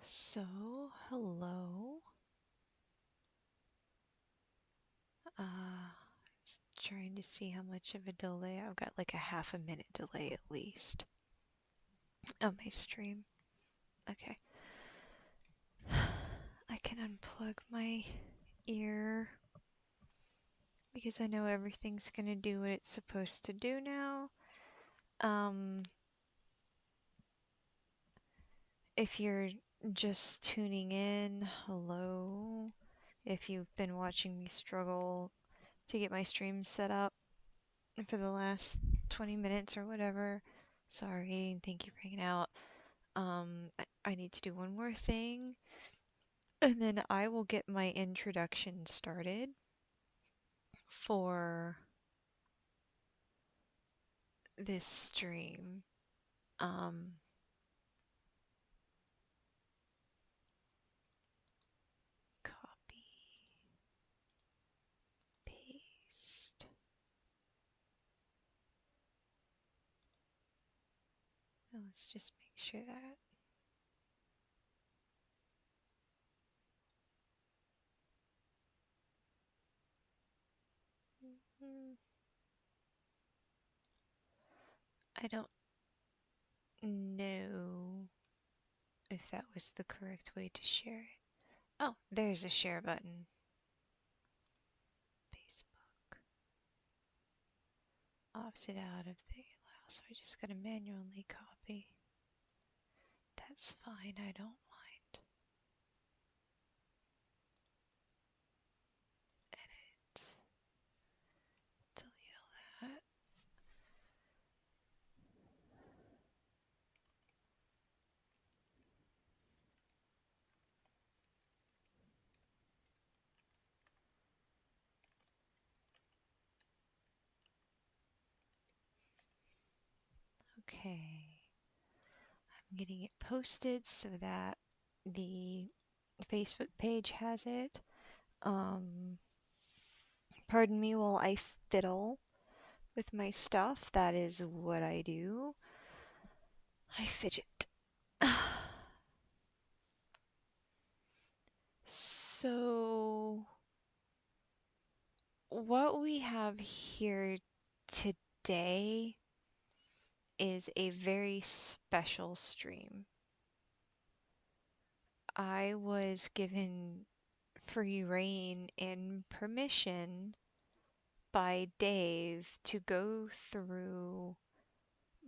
So, hello. Trying to see how much of a delay. I've got like a half a minute delay at least on my stream. Okay. I can unplug my ear because I know everything's gonna do what it's supposed to do now. If you're just tuning in, hello. If you've been watching me struggle to get my stream set up for the last 20 minutes or whatever, sorry, and thank you for hanging out. I need to do one more thing, and then I will get my introduction started for this stream. Copy, paste. Now let's just make sure that. I don't know if that was the correct way to share it. Oh, there's a share button. Facebook. Opted out of the allow, so I just gotta manually copy. That's fine, I don't mind. Edit. Delete all that. Okay. I'm getting it posted so that the Facebook page has it. Pardon me while I fiddle with my stuff. That is what I do. I fidget. So, what we have here today is a very special stream. I was given free reign and permission by Dave to go through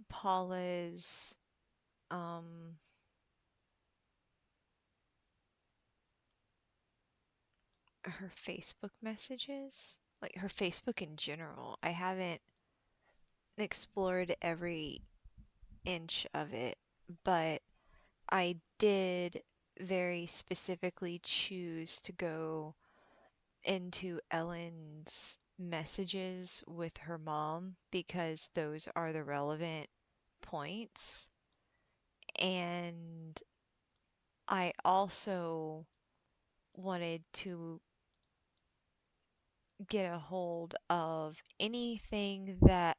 Paula's her Facebook messages, like her Facebook in general. I haven't explored every inch of it, but I did very specifically choose to go into Ellen's messages with her mom because those are the relevant points. And I also wanted to get a hold of anything that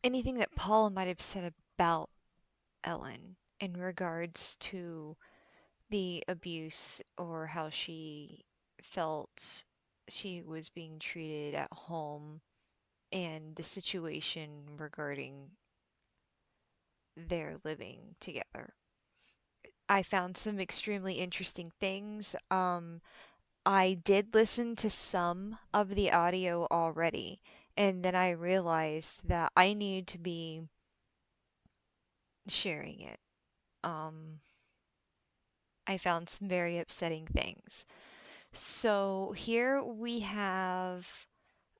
anything that Paula might have said about Ellen in regards to the abuse or how she felt she was being treated at home and the situation regarding their living together. I found some extremely interesting things. I did listen to some of the audio already, and then I realized that I need to be sharing it. I found some very upsetting things. So here we have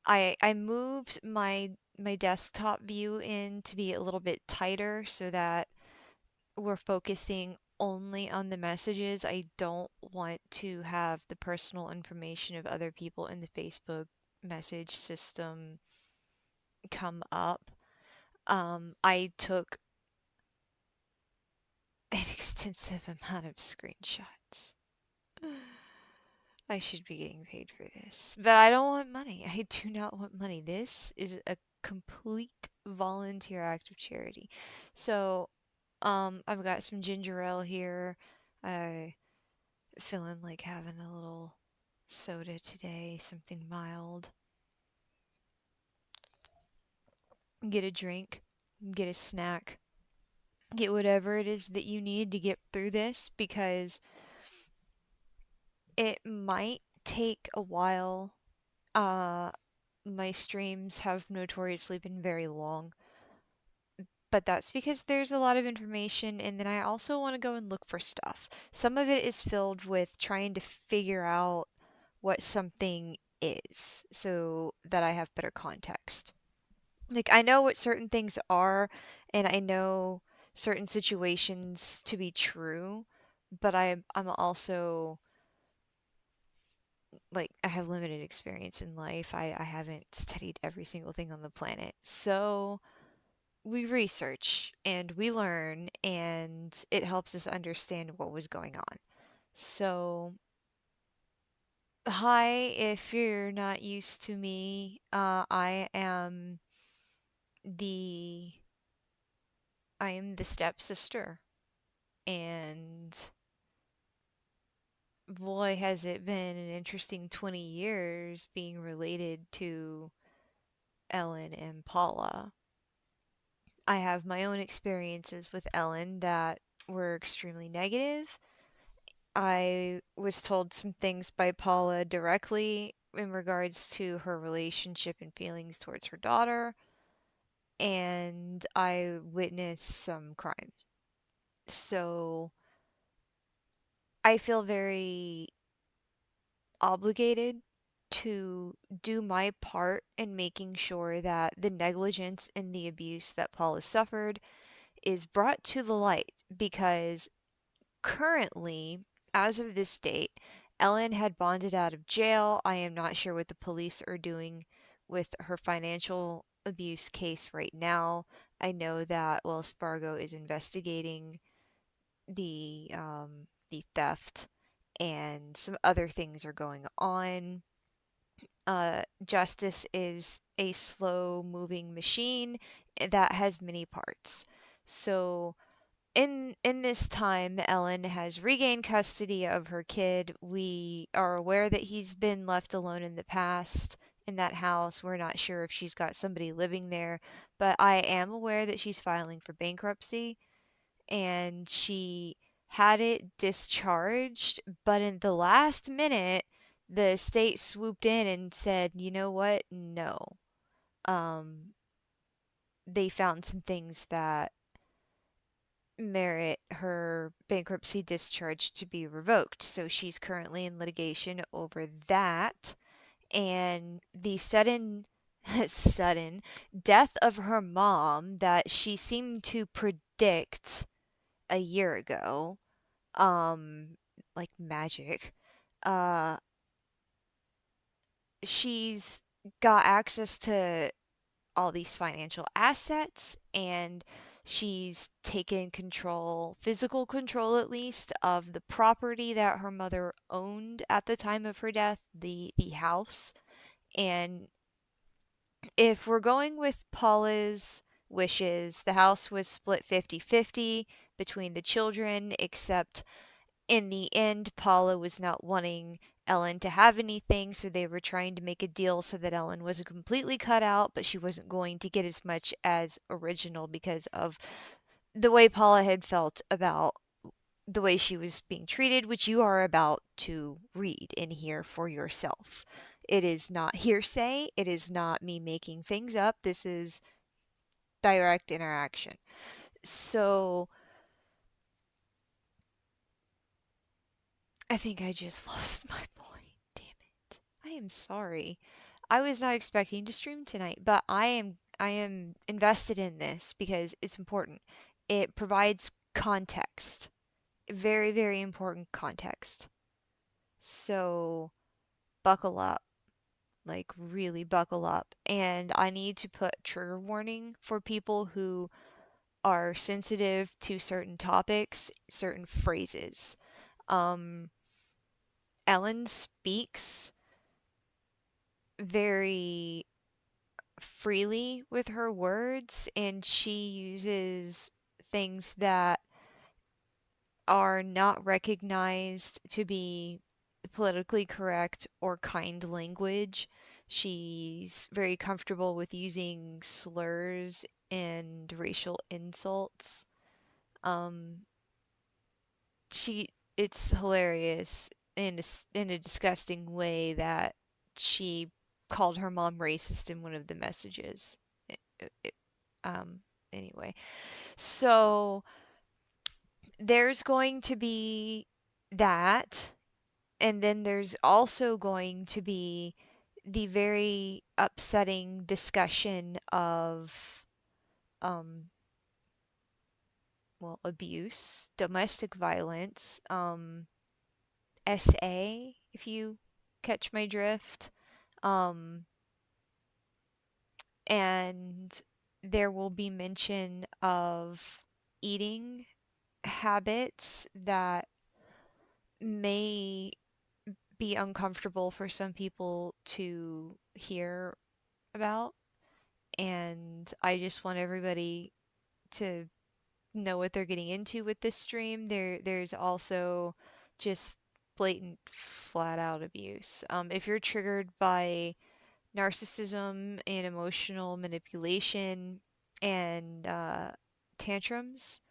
I moved my desktop view in to be a little bit tighter so that we're focusing only on the messages. I don't want to have the personal information of other people in the Facebook message system come up. I took an extensive amount of screenshots. I should be getting paid for this, but I don't want money. I do not want money. This is a complete volunteer act of charity. So, I've got some ginger ale here. I feeling like having a little soda today, something mild. Get a drink, get a snack, get whatever it is that you need to get through this because it might take a while. Uh, my streams have notoriously been very long, but that's because there's a lot of information, and then I also want to go and look for stuff. Some of it is filled with trying to figure out what something is so that I have better context. Like, I know what certain things are, and I know certain situations to be true, but I'm also like I have limited experience in life. I haven't studied every single thing on the planet. So we research and we learn and it helps us understand what was going on. So hi, if you're not used to me, the I am the stepsister, and boy has it been an interesting 20 years being related to Ellen and Paula. I have my own experiences with Ellen that were extremely negative. I was told some things by Paula directly in regards to her relationship and feelings towards her daughter, and I witnessed some crimes. So I feel very obligated to do my part in making sure that the negligence and the abuse that Paula suffered is brought to the light because currently, as of this date, Ellen had bonded out of jail. I am not sure what the police are doing with her financial abuse case right now. I know that Wells Fargo is investigating the theft and some other things are going on. Justice is a slow moving machine that has many parts. So in this time, Ellen has regained custody of her kid. We are aware that he's been left alone in the past in that house. We're not sure if she's got somebody living there, but I am aware that she's filing for bankruptcy and she had it discharged, but in the last minute, the state swooped in and said, "You know what? No." Um, they found some things that merit her bankruptcy discharge to be revoked. So she's currently in litigation over that. And the sudden death of her mom that she seemed to predict a year ago, like magic, uh, she's got access to all these financial assets and she's taken control, physical control at least, of the property that her mother owned at the time of her death, the house. And if we're going with Paula's wishes, the house was split 50-50 between the children, except in the end, Paula was not wanting Ellen to have anything, so they were trying to make a deal so that Ellen wasn't completely cut out, but she wasn't going to get as much as original because of the way Paula had felt about the way she was being treated, which you are about to read and hear for yourself. It is not hearsay, it is not me making things up, this is direct interaction. So, I think I just lost my point. Damn it. I am sorry. I was not expecting to stream tonight, but I am invested in this because it's important. It provides context. Very, very important context. So, buckle up. Like really buckle up. And I need to put trigger warning for people who are sensitive to certain topics, certain phrases. Um Ellen speaks very freely with her words, and she uses things that are not recognized to be politically correct or kind language. She's very comfortable with using slurs and racial insults. Um, she it's hilarious in a disgusting way that she called her mom racist in one of the messages. It, um, anyway, so there's going to be that, and then there's also going to be the very upsetting discussion of um abuse, domestic violence, SA, if you catch my drift. Um, and there will be mention of eating habits that may be uncomfortable for some people to hear about. And I just want everybody to know what they're getting into with this stream. There's also just blatant flat out abuse. If you're triggered by narcissism and emotional manipulation and tantrums,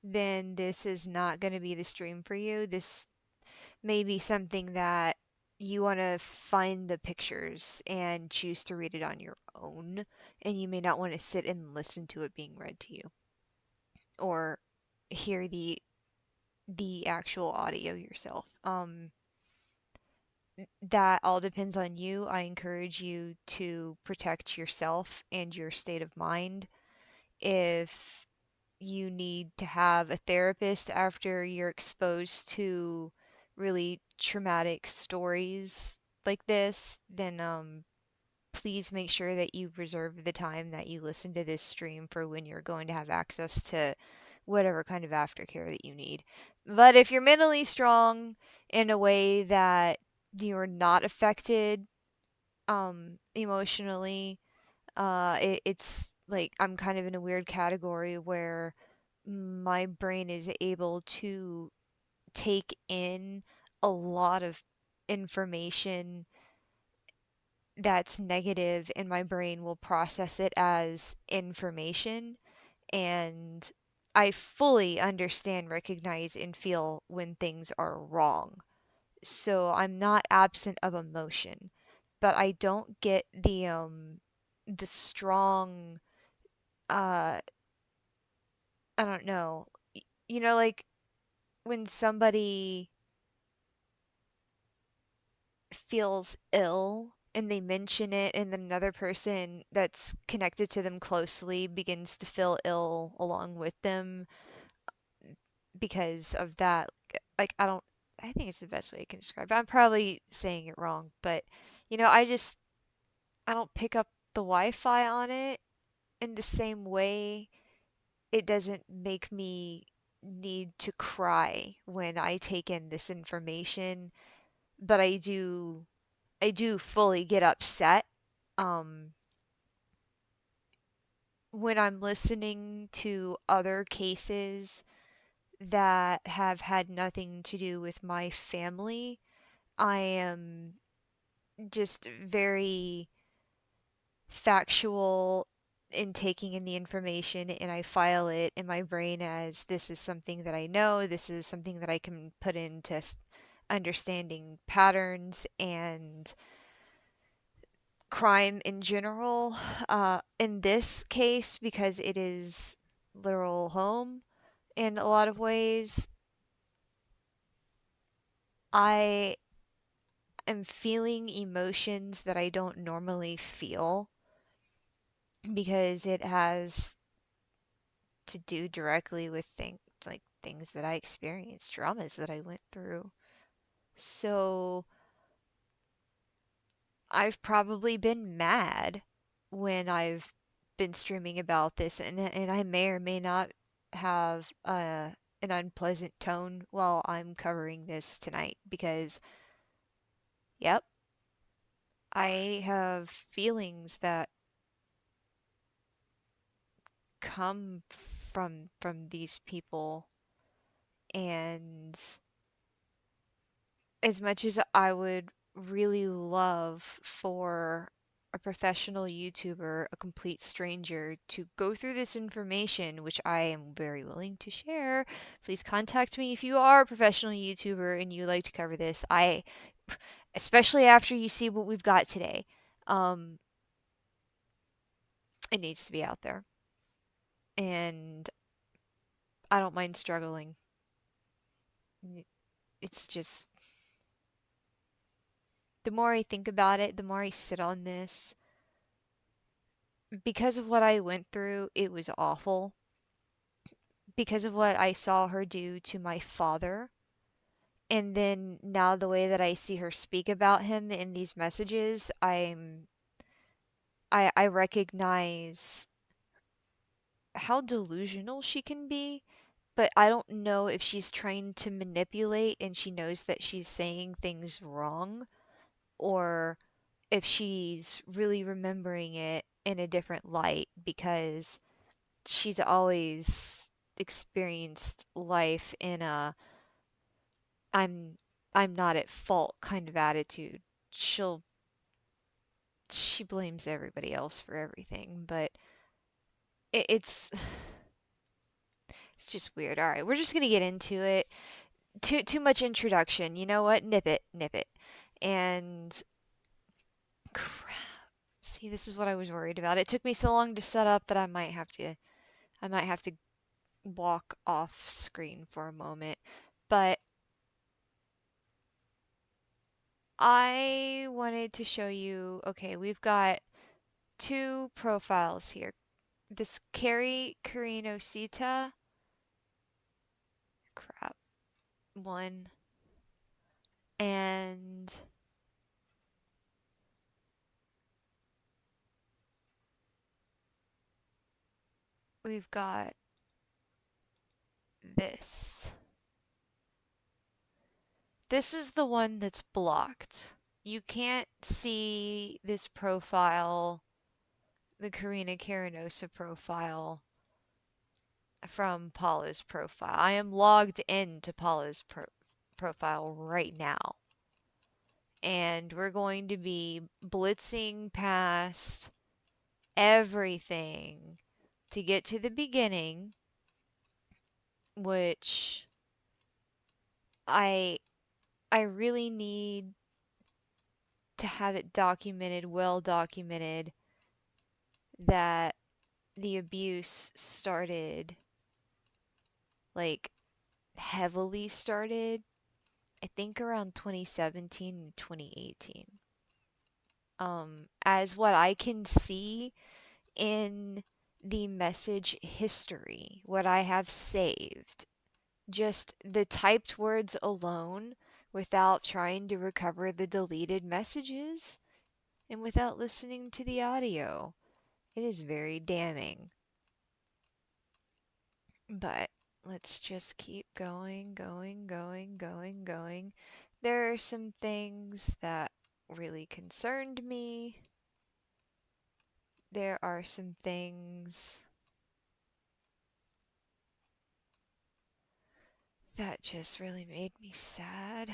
then this is not going to be the stream for you. This may be something that you want to find the pictures and choose to read it on your own, and you may not want to sit and listen to it being read to you or hear the actual audio yourself. That all depends on you. I encourage you to protect yourself and your state of mind. If you need to have a therapist after you're exposed to really traumatic stories like this, then please make sure that you reserve the time that you listen to this stream for when you're going to have access to whatever kind of aftercare that you need. But if you're mentally strong in a way that you're not affected emotionally, it's like I'm kind of in a weird category where my brain is able to take in a lot of information that's negative, and my brain will process it as information, and I fully understand, recognize, and feel when things are wrong. So I'm not absent of emotion, but I don't get the strong uh I don't know. Like when somebody feels ill and they mention it, and then another person that's connected to them closely begins to feel ill along with them because of that. Like, I think it's the best way I can describe it. I'm probably saying it wrong, but I don't pick up the Wi-Fi on it in the same way. It doesn't make me need to cry when I take in this information, but I do fully get upset um when I'm listening to other cases that have had nothing to do with my family. I am just very factual in taking in the information, and I file it in my brain as this is something that I know, this is something that I can put into understanding patterns and crime in general. In this case, because it is literal home in a lot of ways, I am feeling emotions that I don't normally feel because it has to do directly with things that I experienced, traumas that I went through. So I've probably been mad when I've been streaming about this, and I may or may not have an unpleasant tone while I'm covering this tonight because, yep, I have feelings that come from these people, and as much as I would really love for a professional YouTuber, a complete stranger, to go through this information, which I am very willing to share, please contact me if you are a professional YouTuber and you like to cover this. Especially after you see what we've got today, um, it needs to be out there. And I don't mind struggling. It's just, the more I think about it, the more I sit on this, because of what I went through, it was awful. Because of what I saw her do to my father, and then now the way that I see her speak about him in these messages, I recognize how delusional she can be, but I don't know if she's trying to manipulate and she knows that she's saying things wrong, or if she's really remembering it in a different light because she's always experienced life in a I'm I'm not at fault kind of attitude. She'll she blames everybody else for everything, but it's it's just weird. All right, we're just gonna get into it. Too much introduction. You know what? Nip it, nip it. And crap. See, this is what I was worried about. It took me so long to set up that I might have to walk off screen for a moment. But I wanted to show you, okay, we've got two profiles here. This Carrie Carino Sita, crap, one, and we've got this. This is the one that's blocked. You can't see this profile, the Karina Carinosa profile, from Paula's profile. I am logged into Paula's profile right now. And we're going to be blitzing past everything to get to the beginning, which I I really need to have it documented, well documented, that the abuse started, like, heavily started, I think around 2017 and 2018. As what I can see in the message history, what I have saved, just the typed words alone, without trying to recover the deleted messages and without listening to the audio. It is very damning. But let's just keep going, going, going, going, going. There are some things that really concerned me. There are some things that just really made me sad.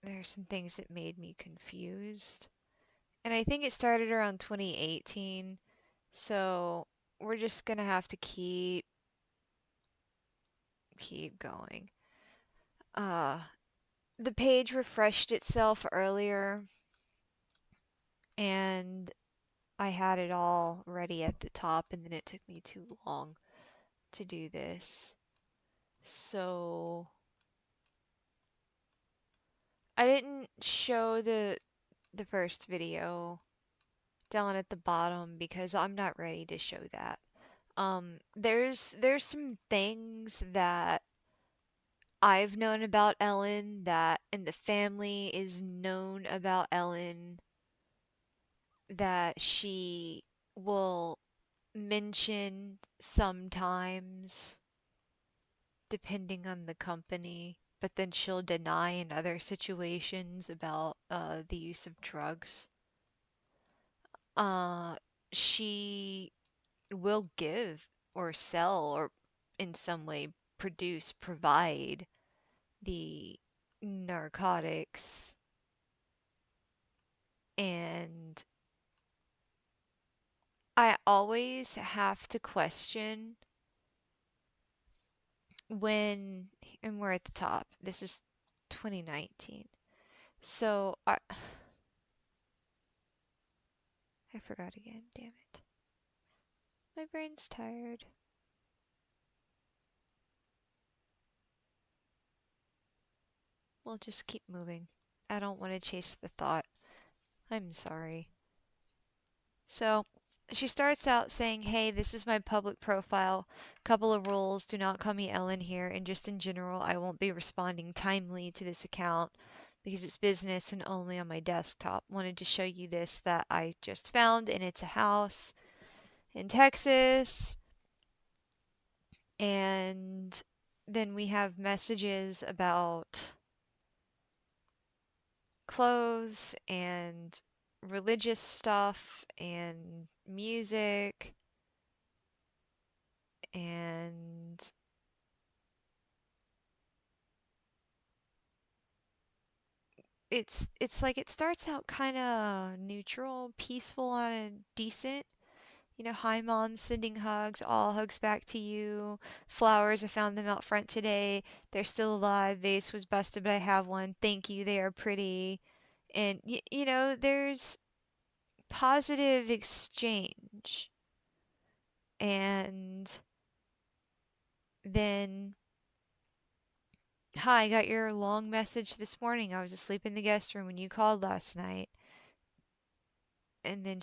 There are some things that made me confused. And I think it started around 2018. So we're just gonna have to keep going. Uh the page refreshed itself earlier and I had it all ready at the top and then it took me too long to do this. So I didn't show the first video down at the bottom because I'm not ready to show that. There's some things that I've known about Ellen, that and the family is known about Ellen, that she will mention sometimes depending on the company, but then she'll deny in other situations about the use of drugs. Uh she will give or sell or in some way produce, provide the narcotics. And I always have to question when, and we're at the top, this is 2019. So I forgot again, damn it. My brain's tired. We'll just keep moving. I don't want to chase the thought. I'm sorry. So she starts out saying, "Hey, this is my public profile. Couple of rules. Do not call me Ellen here. And just in general, I won't be responding timely to this account because it's business and only on my desktop. Wanted to show you this that I just found, and it's a house in Texas." And then we have messages about clothes and religious stuff and music, and it's like it starts out kind of neutral, peaceful, and decent. Hi mom, sending hugs, all hugs back to you. Flowers, I found them out front today. They're still alive. Vase was busted, but I have one. Thank you. They are pretty. And there's positive exchange. And then, hi, I got your long message this morning. I was asleep in the guest room when you called last night. And then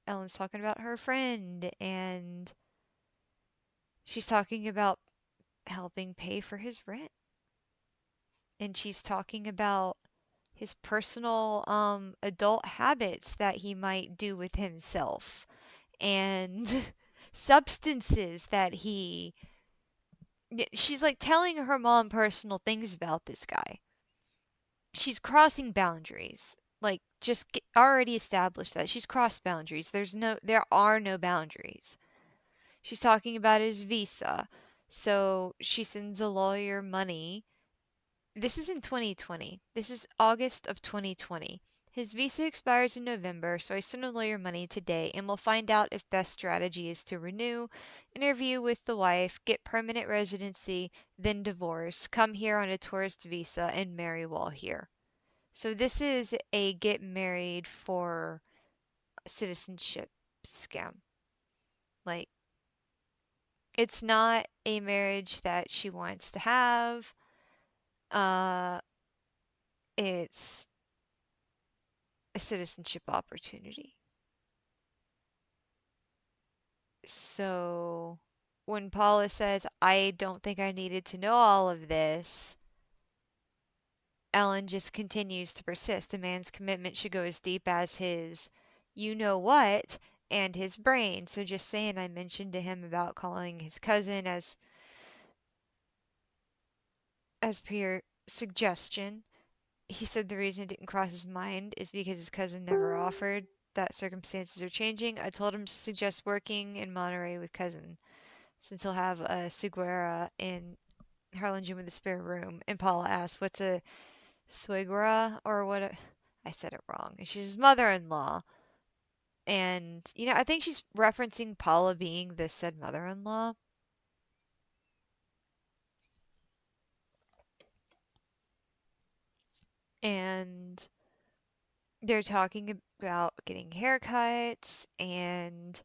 Ellen's talking about her friend, and she's talking about helping pay for his rent. And she's talking about his personal adult habits that he might do with himself, and substances that she's like telling her mom personal things about this guy. She's crossing boundaries. Like, already established that she's crossed boundaries. There are no boundaries. She's talking about his visa. So she sends a lawyer money. This is in 2020. This is August of 2020. His visa expires in November, so I sent a lawyer money today, and we'll find out if best strategy is to renew, interview with the wife, get permanent residency, then divorce, come here on a tourist visa, and marry while here. So this is a get married for citizenship scam. Like, it's not a marriage that she wants to have. Uh, it's a citizenship opportunity. So when Paula says, I don't think I needed to know all of this, Ellen just continues to persist. A man's commitment should go as deep as his you know what and his brain. So just saying, I mentioned to him about calling his cousin as per your suggestion. He said the reason it didn't cross his mind is because his cousin never offered, that circumstances are changing. I told him to suggest working in Monterey with cousin, since he'll have a Suguera in Harlingen with a spare room. And Paula asked, what's a Suegra or what? I said it wrong. She's his mother-in-law. And, I think she's referencing Paula being the said mother-in-law. And they're talking about getting haircuts, and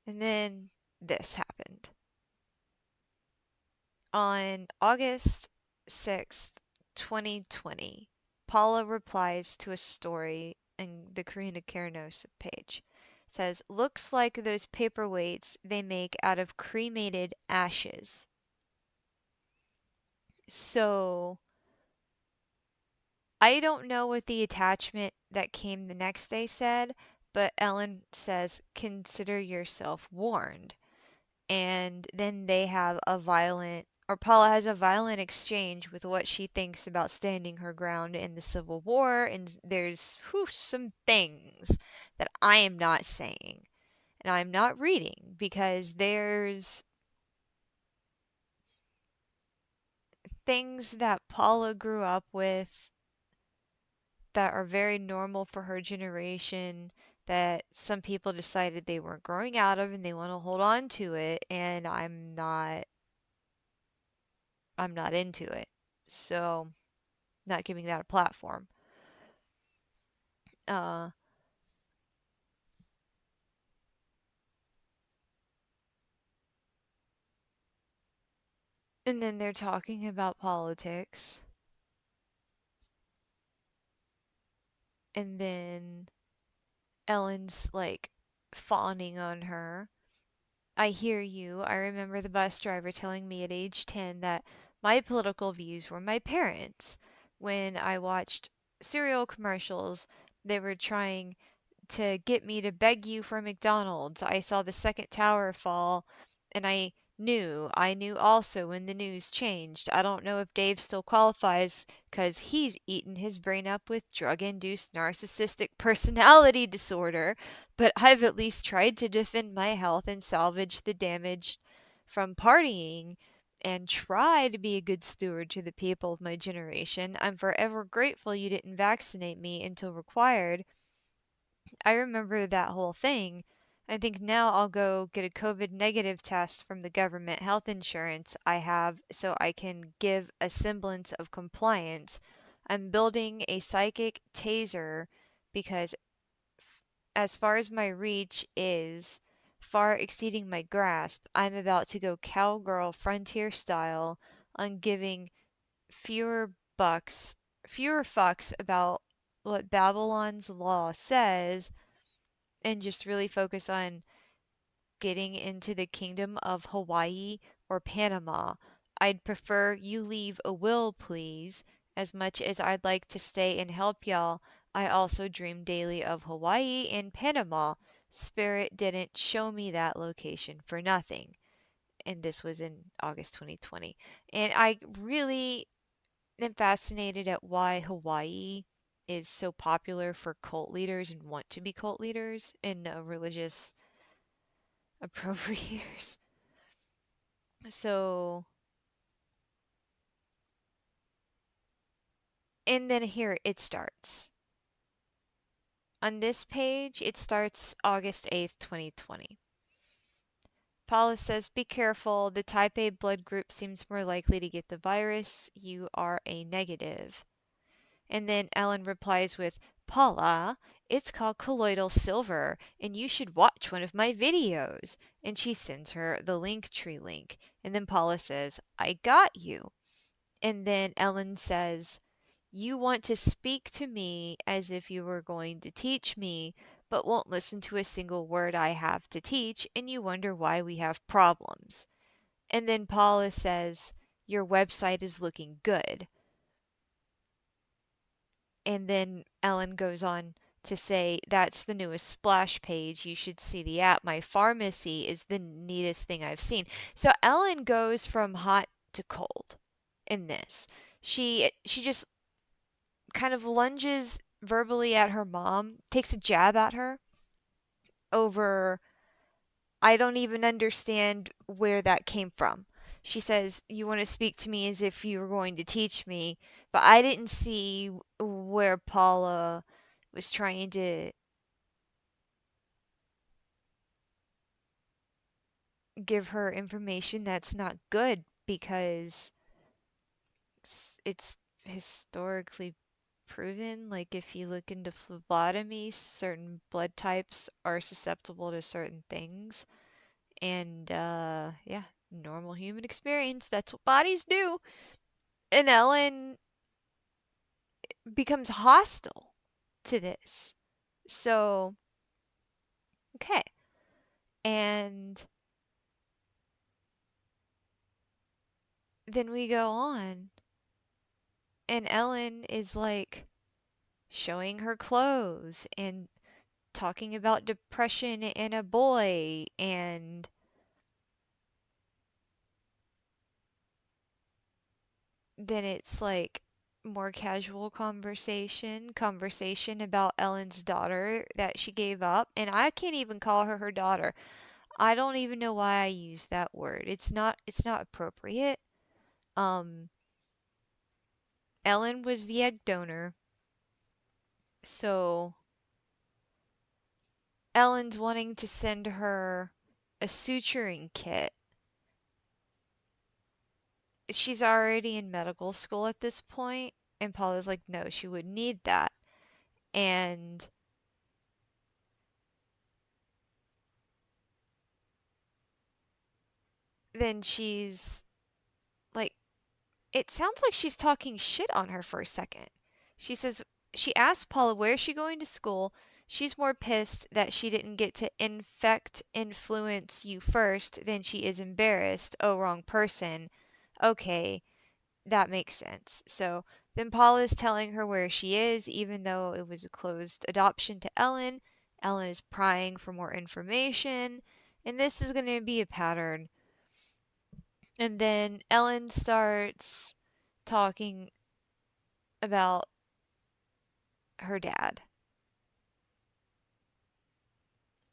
and then this happened. On August 6th, 2020, Paula replies to a story in the Karina Karanos page. It says, looks like those paperweights they make out of cremated ashes. So I don't know what the attachment that came the next day said, but Ellen says, consider yourself warned. And then they have a violent or Paula has a violent exchange with what she thinks about standing her ground in the Civil War, and there's some things that I am not saying and I'm not reading because there's things that Paula grew up with that are very normal for her generation that some people decided they weren't growing out of and they want to hold on to it, and I'm not into it. So, not giving that a platform. Uh and then they're talking about politics, and then Ellen's like fawning on her. I hear you. I remember the bus driver telling me at age 10 that my political views were my parents'. When I watched cereal commercials, they were trying to get me to beg you for McDonald's. I saw the second tower fall, and I knew also when the news changed. I don't know if Dave still qualifies because he's eaten his brain up with drug induced narcissistic personality disorder, but I've at least tried to defend my health and salvage the damage from partying and try to be a good steward to the people of my generation. I'm forever grateful you didn't vaccinate me until required. I remember that whole thing. I think now I'll go get a COVID negative test from the government health insurance I have so I can give a semblance of compliance. I'm building a psychic taser because, as far as my reach is, far exceeding my grasp, I'm about to go cowgirl frontier style on giving fewer bucks, fewer fucks about what Babylon's law says and just really focus on getting into the kingdom of Hawaii or Panama. I'd prefer you leave a will, please. As much as I'd like to stay and help y'all, I also dream daily of Hawaii and Panama. Spirit didn't show me that location for nothing. And this was in August 2020. And I really am fascinated at why Hawaii is so popular for cult leaders and want to be cult leaders in religious appropriators. So, and then here it starts. On this page, it starts August 8th, 2020. Paula says, be careful. The type A blood group seems more likely to get the virus. You are a negative. And then Ellen replies with, Paula, it's called colloidal silver, and you should watch one of my videos. And she sends her the Linktree link. And then Paula says, I got you. And then Ellen says, you want to speak to me as if you were going to teach me, but won't listen to a single word I have to teach, and you wonder why we have problems. And then Paula says, your website is looking good. And then Ellen goes on to say, that's the newest splash page. You should see the app. My pharmacy is the neatest thing I've seen. So Ellen goes from hot to cold in this. She just kind of lunges verbally at her mom, takes a jab at her over, I don't even understand where that came from. She says, you want to speak to me as if you were going to teach me, but I didn't see where Paula was trying to give her information that's not good because it's historically proven. Like, if you look into phlebotomy, certain blood types are susceptible to certain things. And, yeah, normal human experience. That's what bodies do. And Ellen becomes hostile to this. So, okay. And then we go on, and Ellen is like showing her clothes and talking about depression in a boy and then it's like more casual conversation about Ellen's daughter that she gave up, and I can't even call her her daughter. I don't even know why I use that word. It's not appropriate. Um Ellen was the egg donor. So Ellen's wanting to send her a suturing kit. She's already in medical school at this point, and Paula's like, no, she wouldn't need that. And then she's like, it sounds like she's talking shit on her for a second. She says, she asked Paula where is she going to school. She's more pissed that she didn't get to influence you first than she is embarrassed. Oh, wrong person. Okay, that makes sense. So then Paula is telling her where she is, even though it was a closed adoption to Ellen. Ellen is prying for more information, and this is going to be a pattern. And then Ellen starts talking about her dad.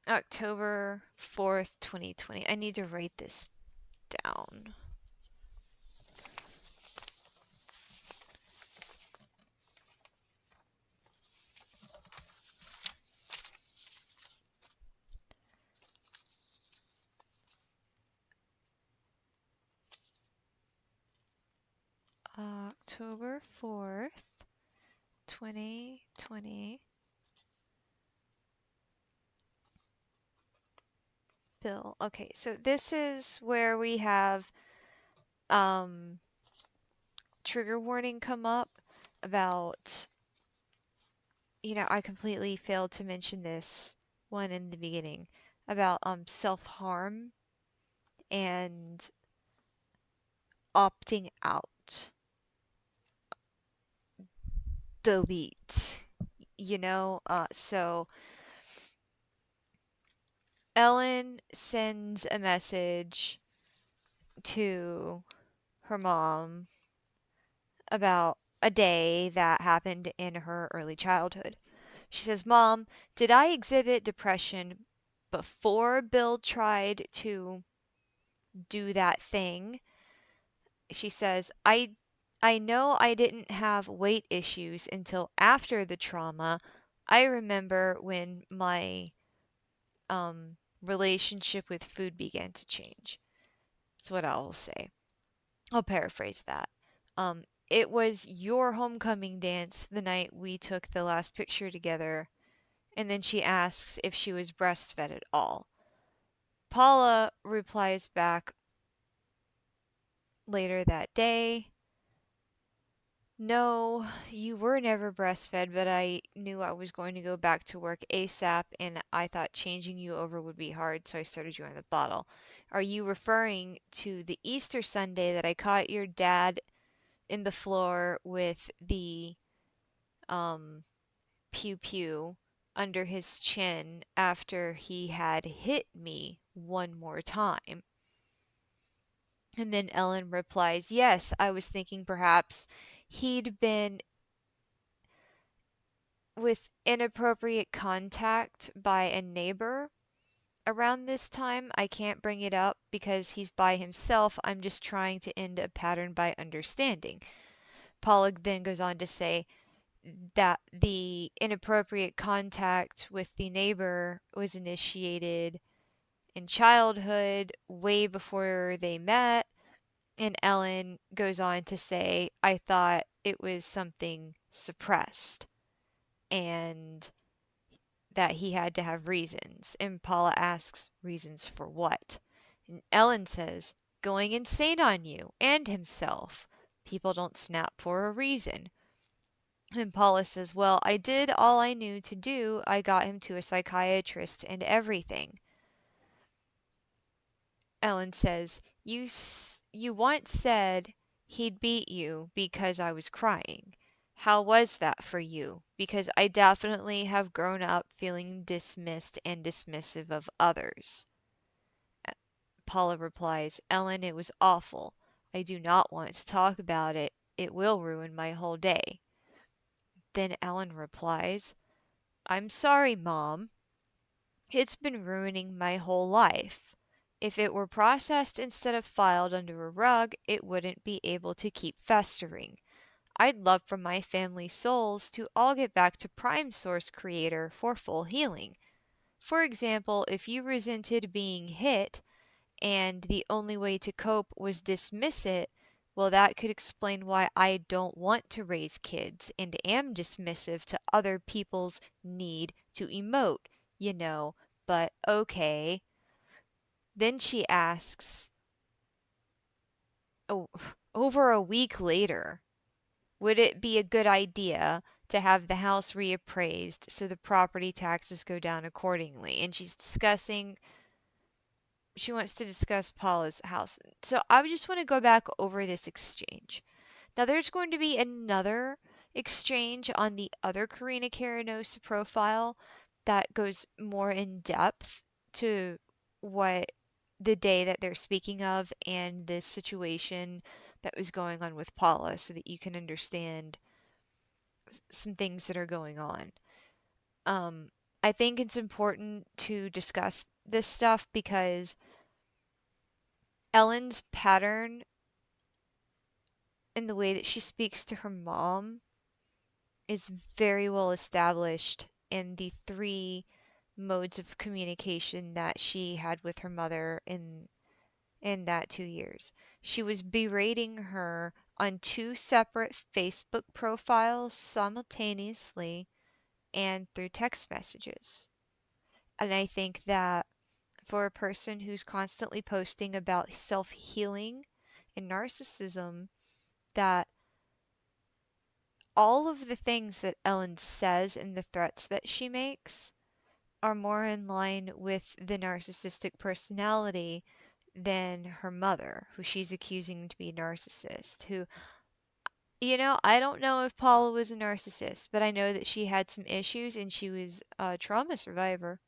October 4th, 2020. I need to write this down. October 4th, 2020. Bill. Okay, so this is where we have um trigger warning come up about, I completely failed to mention this one in the beginning about self-harm and opting out. Delete. So Ellen sends a message to her mom about a day that happened in her early childhood. She says, Mom, did I exhibit depression before Bill tried to do that thing? She says, I know I didn't have weight issues until after the trauma. I remember when my relationship with food began to change. That's what I will say. I'll paraphrase that. It was your homecoming dance the night we took the last picture together, and then she asks if she was breastfed at all. Paula replies back later that day, no, you were never breastfed, but I knew I was going to go back to work ASAP, and I thought changing you over would be hard, so I started you on the bottle. Are you referring to the Easter Sunday that I caught your dad in the floor with the um, pew pew under his chin after he had hit me one more time? And then Ellen replies, yes, I was thinking perhaps he'd been with inappropriate contact by a neighbor around this time. I can't bring it up because he's by himself. I'm just trying to end a pattern by understanding. Paula then goes on to say that the inappropriate contact with the neighbor was initiated in childhood, way before they met. And Ellen goes on to say, I thought it was something suppressed and that he had to have reasons. And Paula asks, reasons for what? And Ellen says, going insane on you and himself. People don't snap for a reason. And Paula says, well, I did all I knew to do. I got him to a psychiatrist and everything. Ellen says, you once said he'd beat you because I was crying. How was that for you? Because I definitely have grown up feeling dismissed and dismissive of others. Paula replies, Ellen, it was awful. I do not want to talk about it. it will ruin my whole day. Then Ellen replies, I'm sorry, Mom. It's been ruining my whole life. If it were processed instead of filed under a rug, it wouldn't be able to keep festering. I'd love for my family's souls to all get back to Prime Source Creator for full healing. For example, if you resented being hit and the only way to cope was dismiss it, well, that could explain why I don't want to raise kids and am dismissive to other people's need to emote, you know, but okay. Then she asks, oh, over a week later, would it be a good idea to have the house reappraised so the property taxes go down accordingly? And she wants to discuss Paula's house. So I just want to go back over this exchange. Now, there's going to be another exchange on the other Karina Caranosa profile that goes more in depth to what the day that they're speaking of and the situation that was going on with Paula so that you can understand some things that are going on. Um, I think it's important to discuss this stuff because Ellen's pattern in the way that she speaks to her mom is very well established in the three modes of communication that she had with her mother in that 2 years. She was berating her on two separate Facebook profiles simultaneously and through text messages. And I think that for a person who's constantly posting about self healing and narcissism, that all of the things that Ellen says and the threats that she makes are more in line with the narcissistic personality than her mother, who she's accusing to be a narcissist. Who, I don't know if Paula was a narcissist, but I know that she had some issues and she was a trauma survivor.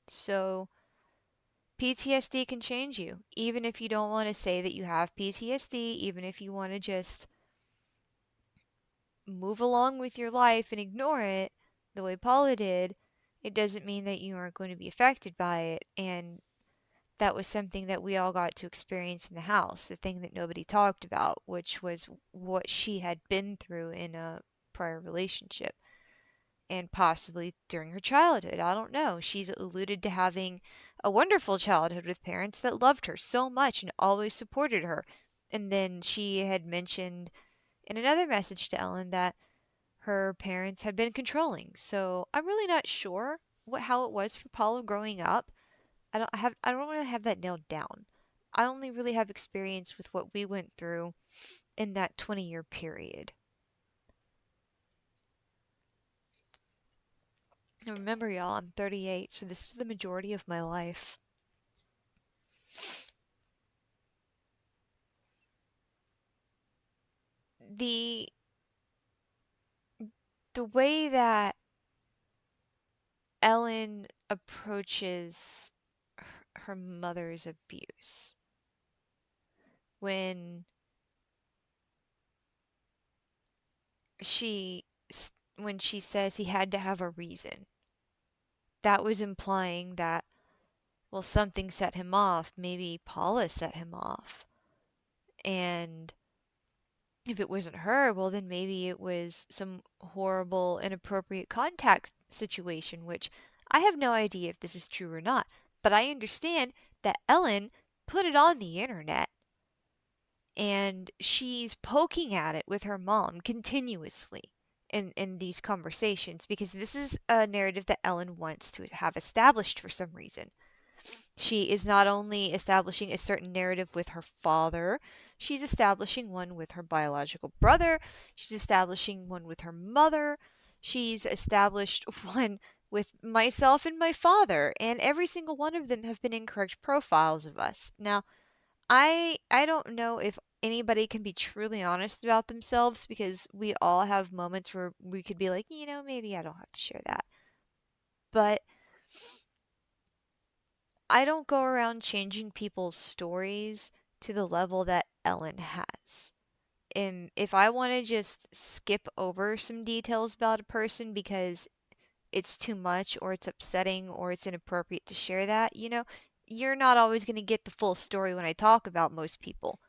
So PTSD can change you, even if you don't want to say that you have PTSD, even if you want to just move along with your life and ignore it the way Paula did, it doesn't mean that you aren't going to be affected by it. And that was something that we all got to experience in the house, the thing that nobody talked about, which was what she had been through in a prior relationship and possibly during her childhood. I don't know. She's alluded to having a wonderful childhood with parents that loved her so much and always supported her. And then she had mentioned in another message to Ellen that her parents had been controlling. So I'm really not sure how it was for Paula growing up. I don't really have that nailed down. I only really have experience with what we went through in that 20-year period. And remember, y'all, I'm 38, so this is the majority of my life. The the way that Ellen approaches her mother's abuse when she when she says he had to have a reason, that was implying that, well, something set him off. Maybe Paula set him off. And if it wasn't her, well, then maybe it was some horrible, inappropriate contact situation, which I have no idea if this is true or not. But I understand that Ellen put it on the internet and she's poking at it with her mom continuously in these conversations because this is a narrative that Ellen wants to have established for some reason. She is not only establishing a certain narrative with her father, she's establishing one with her biological brother, she's establishing one with her mother, she's established one with myself and my father, and every single one of them have been incorrect profiles of us. Now, I don't know if anybody can be truly honest about themselves because we all have moments where we could be like, maybe I don't have to share that. But I don't go around changing people's stories to the level that Ellen has. if I want to just skip over some details about a person because it's too much or it's upsetting or it's inappropriate to share that, you're not always going to get the full story when I talk about most people.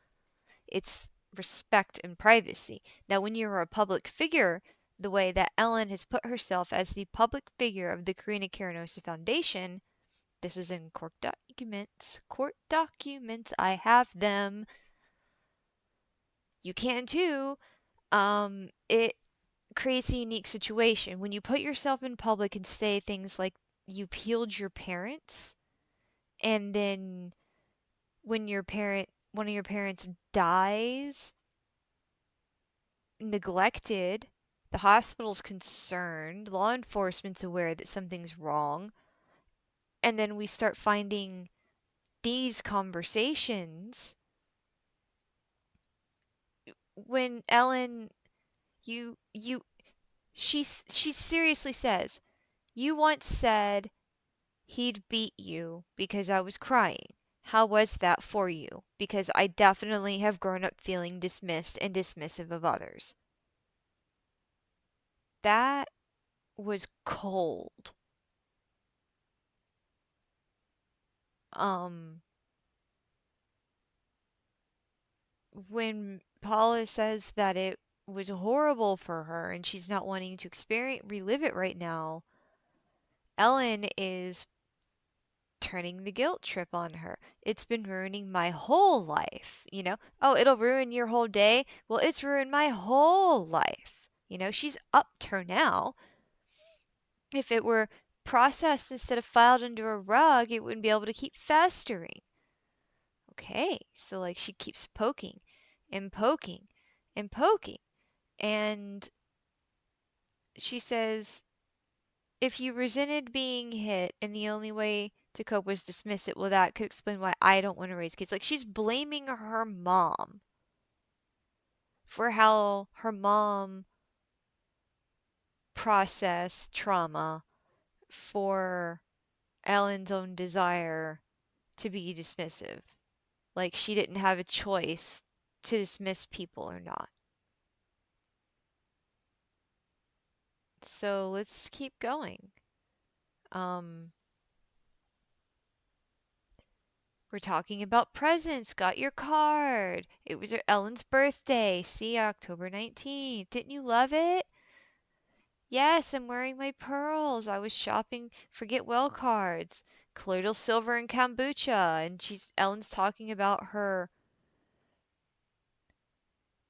It's respect and privacy. Now, when you're a public figure, the way that Ellen has put herself as the public figure of the Karina Karanosa Foundation, this is in court documents. Court documents, I have them. You can too. It creates a unique situation. When you put yourself in public and say things like you've healed your parents, and then when one of your parents dies, neglected, the hospital's concerned, law enforcement's aware that something's wrong, and then we start finding these conversations when Ellen you she seriously says, "You once said he'd beat you because I was crying. How was that for you? Because I definitely have grown up feeling dismissed and dismissive of others." That was cold. Um, when Paula says that it was horrible for her and she's not wanting to relive it right now, Ellen is turning the guilt trip on her. It's been ruining my whole life. Oh, it'll ruin your whole day. Well, it's ruined my whole life. She's up to her now. If it were processed instead of filed under a rug, it wouldn't be able to keep festering. Okay, so like she keeps poking and poking and poking. And she says, if you resented being hit and the only way to cope was dismiss it, well, that could explain why I don't want to raise kids. Like she's blaming her mom for how her mom processed trauma for Ellen's own desire to be dismissive. Like she didn't have a choice to dismiss people or not. So let's keep going. Um, we're talking about presents. Got your card. It was Ellen's birthday. See, October 19th. Didn't you love it? Yes, I'm wearing my pearls. I was shopping for Get Well cards. Colloidal silver and kombucha. And Ellen's talking about her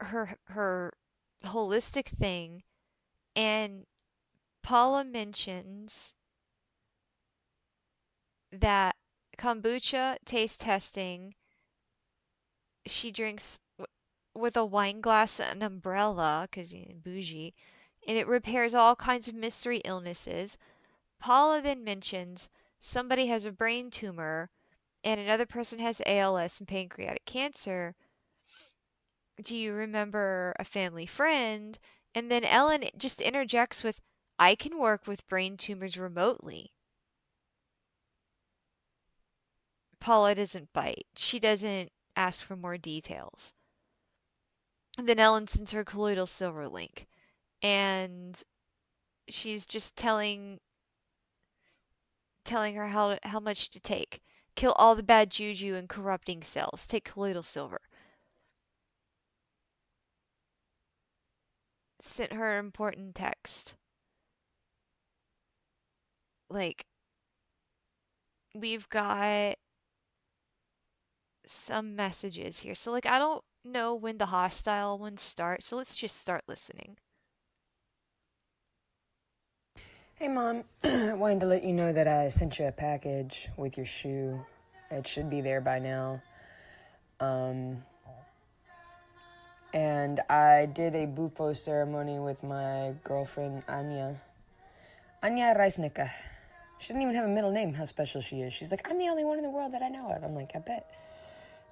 holistic thing. And Paula mentions that kombucha taste testing, she drinks with a wine glass and an umbrella because bougie, and it repairs all kinds of mystery illnesses. Paula then mentions somebody has a brain tumor and another person has ALS and pancreatic cancer. Do you remember a family friend? And then Ellen just interjects with, I can work with brain tumors remotely. Paula doesn't bite. She doesn't ask for more details. And then Ellen sends her colloidal silver link. And she's just telling her how much to take. Kill all the bad juju and corrupting cells. Take colloidal silver. Sent her important text. Like, we've got some messages here. So, like, I don't know when the hostile ones start. So let's just start listening. Hey Mom, I wanted to let you know that I sent you a package with your shoe. It should be there by now. And I did a bufo ceremony with my girlfriend Anya. Anya Reisnicka. She didn't even have a middle name, how special she is. She's like, I'm the only one in the world that I know of. I'm like, I bet.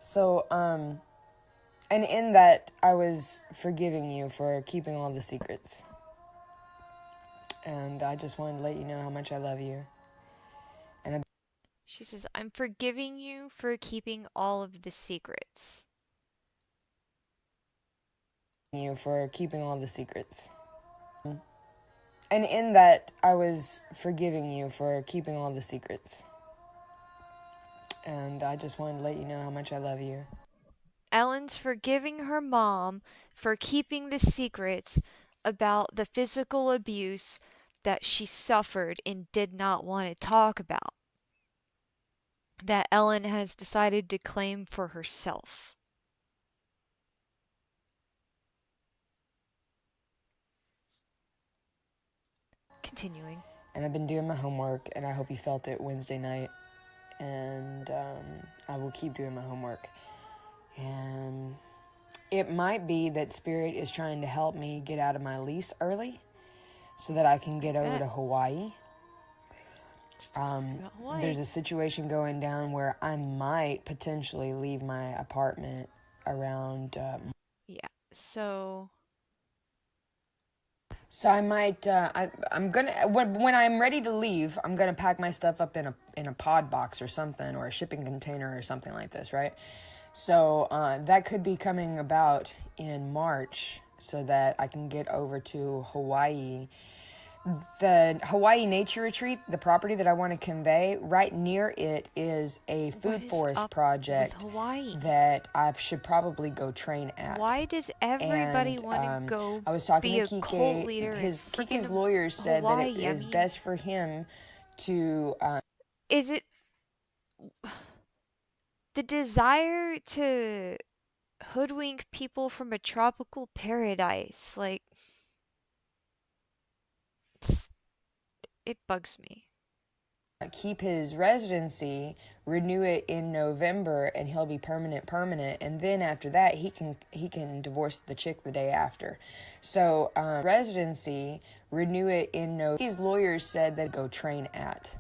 So, and in that, I was forgiving you for keeping all the secrets. And I just wanted to let you know how much I love you. She says, I'm forgiving you for keeping all of the secrets. you for keeping all the secrets. And in that, I was forgiving you for keeping all the secrets. And I just wanted to let you know how much I love you. Ellen's forgiving her mom for keeping the secrets about the physical abuse that she suffered and did not want to talk about, that Ellen has decided to claim for herself. Continuing. And I've been doing my homework, and I hope you felt it Wednesday night. And I will keep doing my homework. And it might be that Spirit is trying to help me get out of my lease early so that I can get over to Hawaii. There's a situation going down where I might potentially leave my apartment around. Yeah. So I might. I'm gonna when I'm ready to leave, I'm gonna pack my stuff up in a pod box or something, or a shipping container or something like this, right? So that could be coming about in March, so that I can get over to Hawaii. The Hawaii Nature Retreat, the property that I want to convey, right near it is a food forest project that I should probably go train at. Why does everybody want to go I was talking be to a cult leader? Kike's lawyers said that it is best for him to. Is it the desire to hoodwink people from a tropical paradise? Like, it bugs me. Keep his residency, renew it in November, and he'll be permanent. And then after that, he can divorce the chick the day after. So residency, renew it in November. His lawyers said that go train at.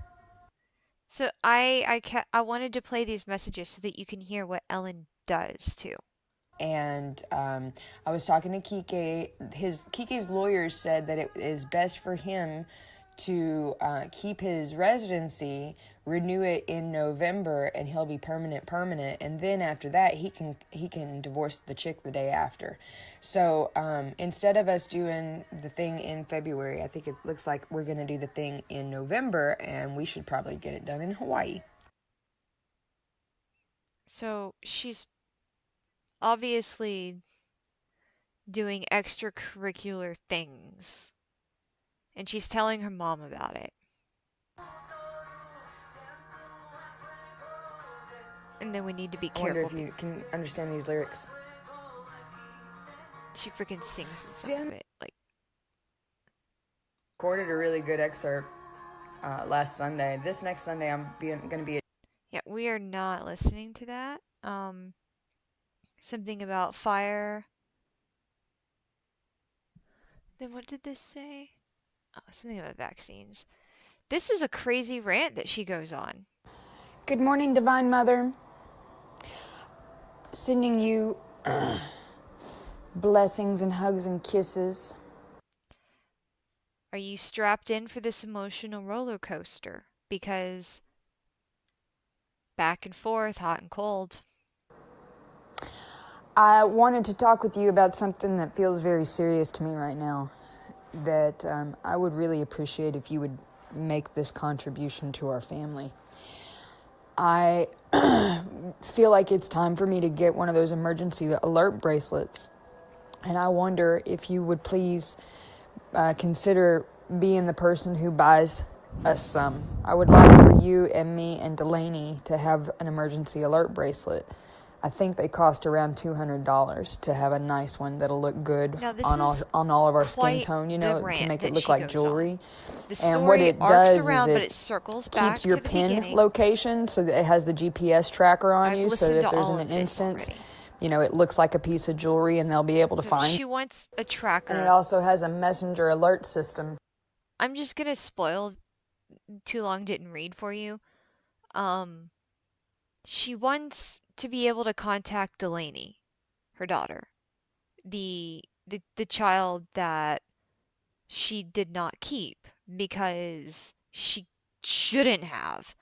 So I wanted to play these messages so that you can hear what Ellen does too. And I was talking to Kike. Kike's lawyers said that it is best for him to keep his residency, renew it in November, and he'll be permanent. And then after that, he can divorce the chick the day after. So instead of us doing the thing in February, I think it looks like we're going to do the thing in November, and we should probably get it done in Hawaii. So she's obviously doing extracurricular things, and she's telling her mom about it. And then we need to be careful. I wonder if you can understand these lyrics. She freaking sings some of it. Like, recorded a really good excerpt last Sunday. This next Sunday, I'm going to be. Yeah, we are not listening to that. Something about fire. Then what did this say? Oh, something about vaccines. This is a crazy rant that she goes on. Good morning, Divine Mother. Sending you blessings and hugs and kisses. Are you strapped in for this emotional roller coaster? Because back and forth, hot and cold. I wanted to talk with you about something that feels very serious to me right now. That I would really appreciate if you would make this contribution to our family. I feel like it's time for me to get one of those emergency alert bracelets. And I wonder if you would please consider being the person who buys us some. I would like for you and me and Delaney to have an emergency alert bracelet. I think they cost around $200 to have a nice one that'll look good on all of our skin tone, you know, to make it look like jewelry. And what it does is it keeps your pin location so that it has the GPS tracker on you, so that if there's an instance, you know, it looks like a piece of jewelry and they'll be able to find. She wants a tracker. And it also has a messenger alert system. I'm just going to spoil too long didn't read for you. She wants to be able to contact Delaney, her daughter, the child that she did not keep because she shouldn't have.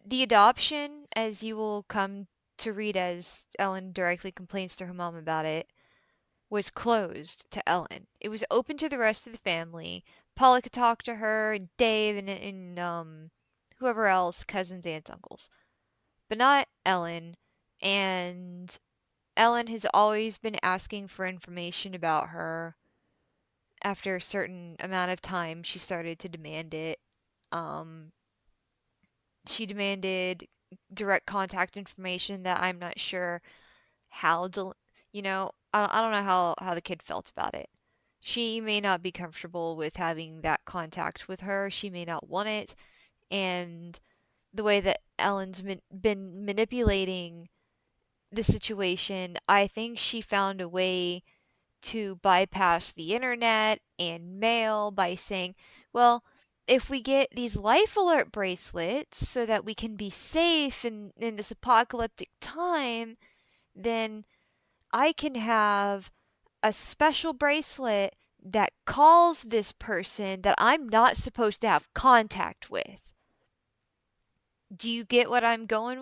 The adoption, as you will come to read as Ellen directly complains to her mom about it, was closed to Ellen. It was open to the rest of the family. Paula could talk to her, and Dave, and whoever else, cousins, aunts, uncles, but not Ellen. And Ellen has always been asking for information about her. After a certain amount of time, she started to demand it. Um, she demanded direct contact information that I'm not sure how, I don't know how the kid felt about it. She may not be comfortable with having that contact with her. She may not want it. And the way that Ellen's been manipulating the situation, I think she found a way to bypass the internet and mail by saying, well, if we get these life alert bracelets so that we can be safe in this apocalyptic time, then I can have a special bracelet that calls this person that I'm not supposed to have contact with. Do you get what I'm going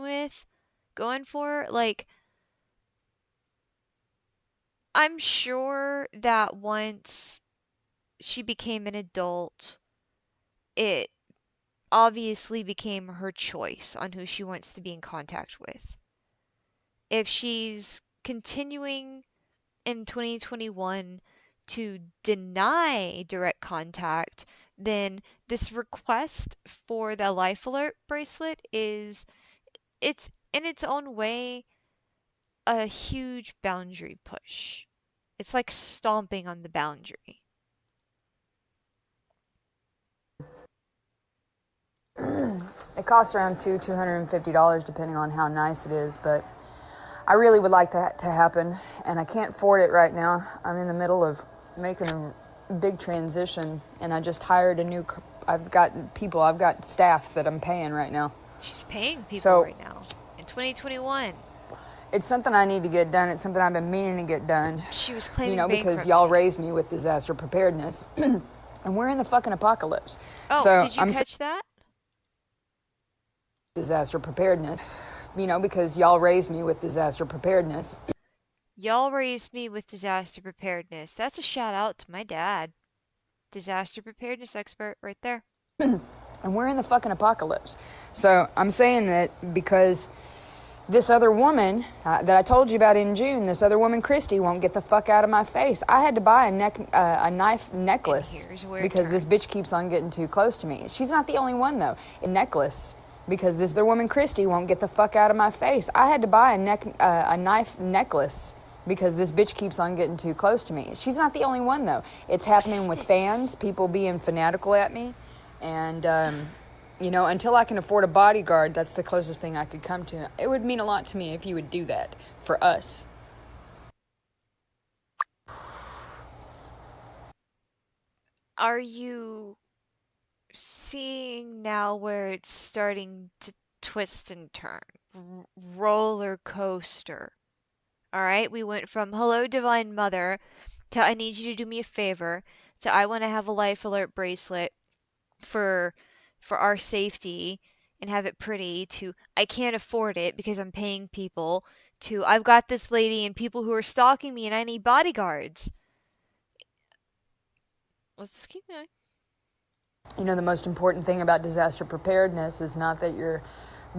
for? Like, I'm sure that once she became an adult, it obviously became her choice on who she wants to be in contact with. If she's continuing in 2021 to deny direct contact, then this request for the life alert bracelet it's in its own way a huge boundary push. It's like stomping on the boundary. It costs around $250 depending on how nice it is, but I really would like that to happen, and I can't afford it right now. I'm in the middle of making a big transition, and I just hired I've got staff that I'm paying right now. She's paying people So right now in 2021. it's something I need to get done. It's something I've been meaning to get done. She was claiming Because y'all bankruptcy. raised me with disaster preparedness, and we're in the fucking apocalypse. Oh, So did you catch that? disaster preparedness. Because y'all raised me with disaster preparedness. Y'all raised me with disaster preparedness. That's a shout out to my dad. Disaster preparedness expert right there. And we're in the fucking apocalypse. So I'm saying that because this other woman that I told you about in June, this other woman, Christy, won't get the fuck out of my face. I had to buy a knife necklace because this bitch keeps on getting too close to me. She's not the only one, though. A necklace because this other woman, Christy, won't get the fuck out of my face. I had to buy a knife necklace because this bitch keeps on getting too close to me. She's not the only one, though. It's happening with fans, people being fanatical at me. And, until I can afford a bodyguard, that's the closest thing I could come to. It would mean a lot to me if you would do that for us. Are you seeing now where it's starting to twist and turn? Roller coaster. All right, we went from hello divine mother to I need you to do me a favor to I want to have a life alert bracelet for our safety and have it pretty to I can't afford it because I'm paying people to I've got this lady and people who are stalking me and I need bodyguards. Let's keep going. The most important thing about disaster preparedness is not that you're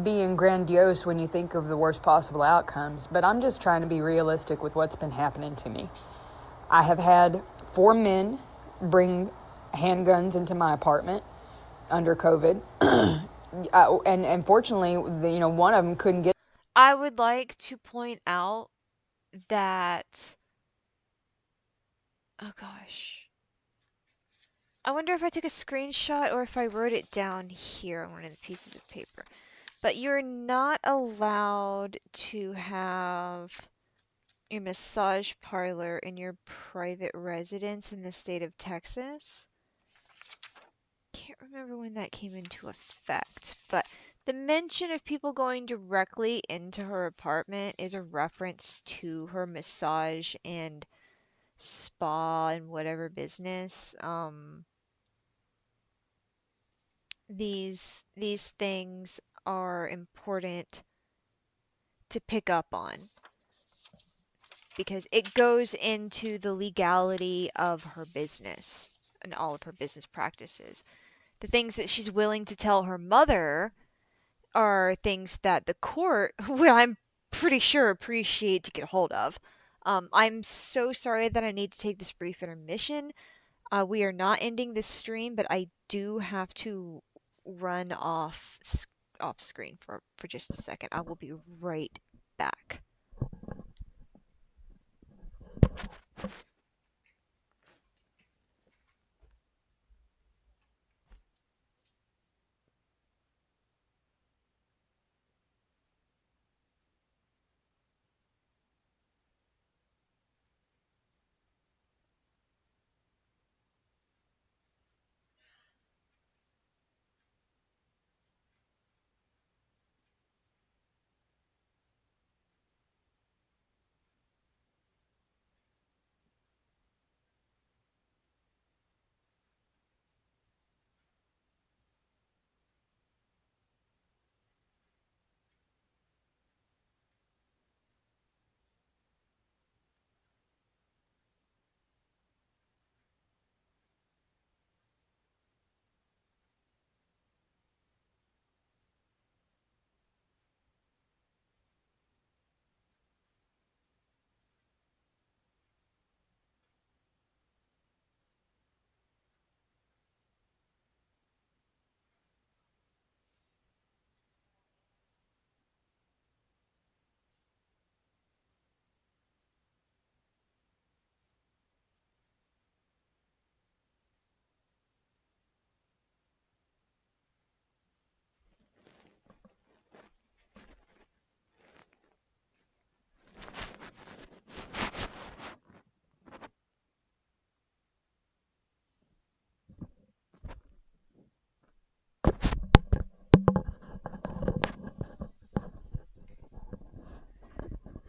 being grandiose when you think of the worst possible outcomes, but I'm just trying to be realistic with what's been happening to me. I have had 4 men bring handguns into my apartment under COVID. And unfortunately, one of them couldn't get. I would like to point out that oh gosh. I wonder if I took a screenshot or if I wrote it down here on one of the pieces of paper. But you're not allowed to have a massage parlor in your private residence in the state of Texas. Can't remember when that came into effect, but the mention of people going directly into her apartment is a reference to her massage and spa and whatever business. These things are important to pick up on, because it goes into the legality of her business and all of her business practices. The things that she's willing to tell her mother are things that the court, well, I'm pretty sure, appreciate to get hold of. I'm so sorry that I need to take this brief intermission. We are not ending this stream, but I do have to run off screen for just a second. I will be right back.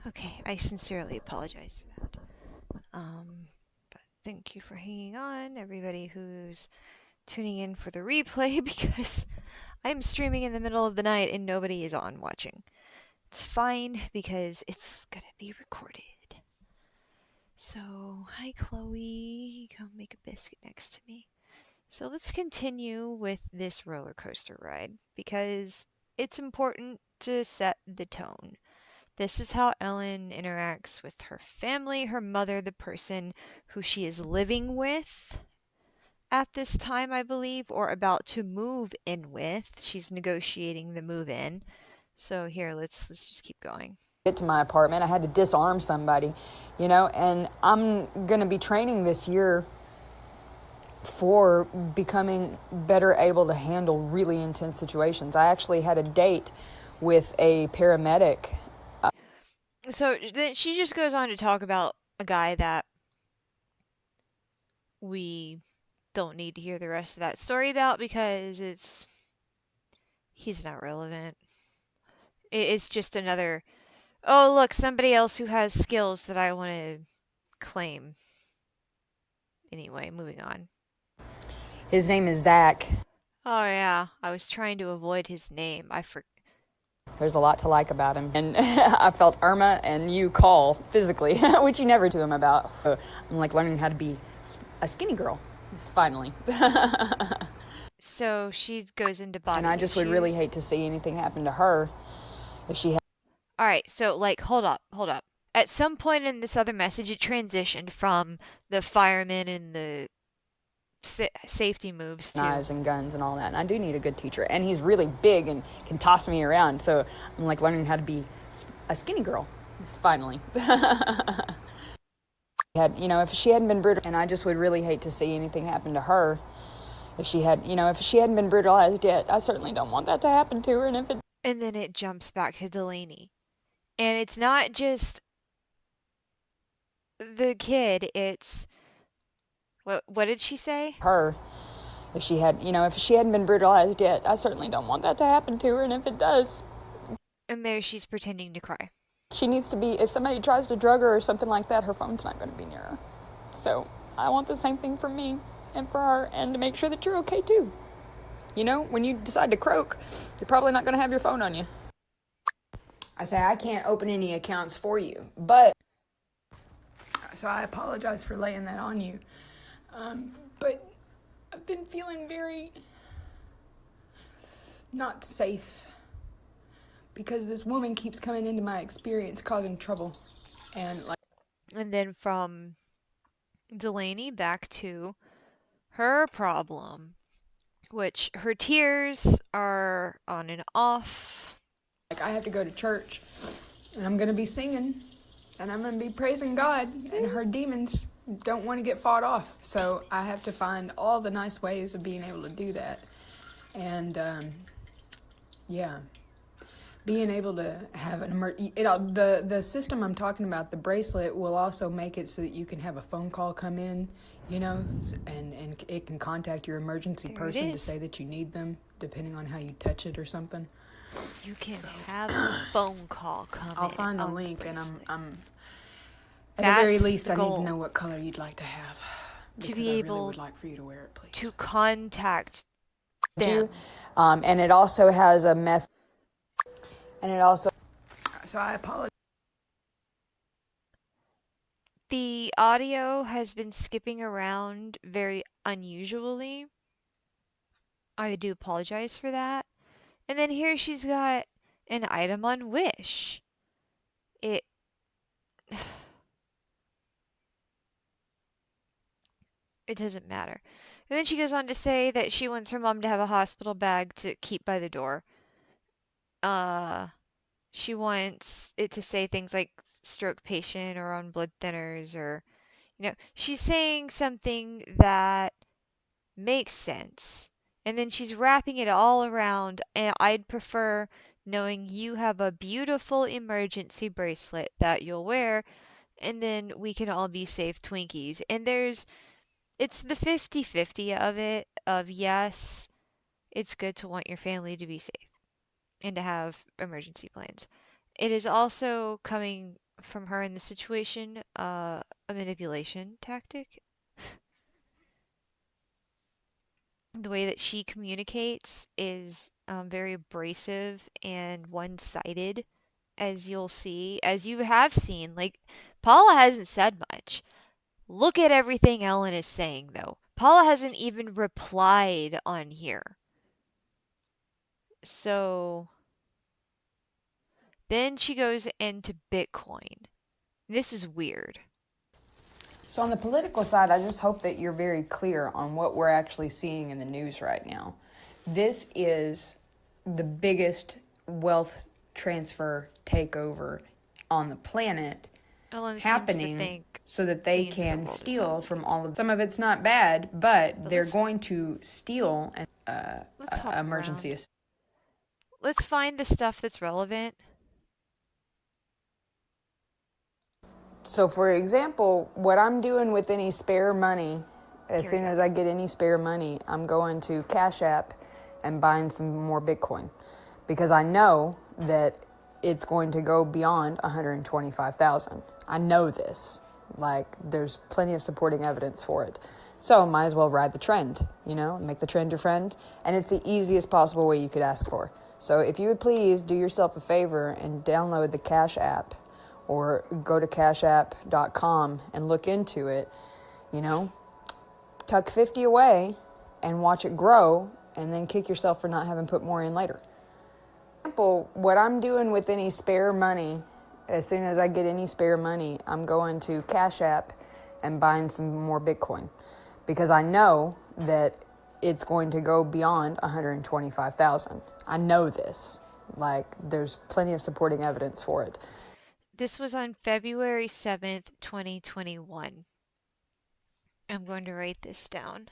Okay, I sincerely apologize for that. But thank you for hanging on, everybody who's tuning in for the replay, because I'm streaming in the middle of the night and nobody is on watching. It's fine because it's gonna be recorded. So, hi Chloe, come make a biscuit next to me. So let's continue with this roller coaster ride, because it's important to set the tone. This is how Ellen interacts with her family, her mother, the person who she is living with at this time, I believe, or about to move in with. She's negotiating the move in. So here, let's just keep going. Get to my apartment, I had to disarm somebody, you know, and I'm going to be training this year for becoming better able to handle really intense situations. I actually had a date with a paramedic. So then she just goes on to talk about a guy that we don't need to hear the rest of that story about, because he's not relevant. It's just another, oh look, somebody else who has skills that I want to claim. Anyway, moving on. His name is Zach. Oh yeah, I was trying to avoid his name. There's a lot to like about him. And I felt Irma and you call physically, which you never to him about. I'm like learning how to be a skinny girl, finally. So she goes into body And I just would really hate to see anything happen to her if she had. Alright, so like, hold up. At some point in this other message, it transitioned from the firemen and the safety moves to knives and guns and all that. And I do need a good teacher. And he's really big and can toss me around. So I'm like learning how to be a skinny girl, finally. If she hadn't been brutalized, and I just would really hate to see anything happen to her if she hadn't been brutalized yet. I certainly don't want that to happen to her. And then it jumps back to Delaney. And it's not just the kid, it's what did she say? Her, if she hadn't been brutalized yet, I certainly don't want that to happen to her. And if it does, and there she's pretending to cry. She needs to be, if somebody tries to drug her or something like that, her phone's not going to be near her. So I want the same thing for me and for her, and to make sure that you're okay too. You know, when you decide to croak, you're probably not going to have your phone on you. I say, I can't open any accounts for you, but... So I apologize for laying that on you. But I've been feeling very not safe because this woman keeps coming into my experience causing trouble. And then from Delaney back to her problem, which her tears are on and off. Like, I have to go to church, and I'm going to be singing, and I'm going to be praising God, and her demons don't want to get fought off. So I have to find all the nice ways of being able to do that. And, being able to have the system I'm talking about, the bracelet, will also make it so that you can have a phone call come in, and it can contact your emergency person to say that you need them, depending on how you touch it or something. You can have a phone call come in. I'll find the link, and I'm at That's the very least, the I goal. need to know what color you'd like to have. To be I able really would like for you to wear it, please. to contact them. And it also has a method. And it also... So I apologize. The audio has been skipping around very unusually. I do apologize for that. And then here she's got an item on Wish. It doesn't matter. And then she goes on to say that she wants her mom to have a hospital bag to keep by the door. She wants it to say things like stroke patient or on blood thinners, or, she's saying something that makes sense. And then she's wrapping it all around, and I'd prefer knowing you have a beautiful emergency bracelet that you'll wear, and then we can all be safe Twinkies. And it's the 50-50 of it, of yes, it's good to want your family to be safe and to have emergency plans. It is also coming from her in the situation, a manipulation tactic. The way that she communicates is very abrasive and one-sided, as you'll see, as you have seen. Like, Paula hasn't said much. Look at everything Ellen is saying, though. Paula hasn't even replied on here. So then she goes into Bitcoin. This is weird. So on the political side, I just hope that you're very clear on what we're actually seeing in the news right now. This is the biggest wealth transfer takeover on the planet happening so that they can steal from all of... Some of it's not bad, but they're going to steal an emergency... Let's find the stuff that's relevant. So, for example, what I'm doing with any spare money, as soon as I get any spare money, I'm going to Cash App and buying some more Bitcoin. Because I know that it's going to go beyond 125,000. I know this. Like, there's plenty of supporting evidence for it. So, might as well ride the trend, make the trend your friend. And it's the easiest possible way you could ask for. So, if you would please do yourself a favor and download the Cash App, or go to cashapp.com and look into it, tuck 50 away and watch it grow, and then kick yourself for not having put more in later. For example, what I'm doing with any spare money, as soon as I get any spare money, I'm going to Cash App and buying some more Bitcoin. Because I know that it's going to go beyond 125,000. I know this. Like, there's plenty of supporting evidence for it. This was on February 7th, 2021. I'm going to write this down.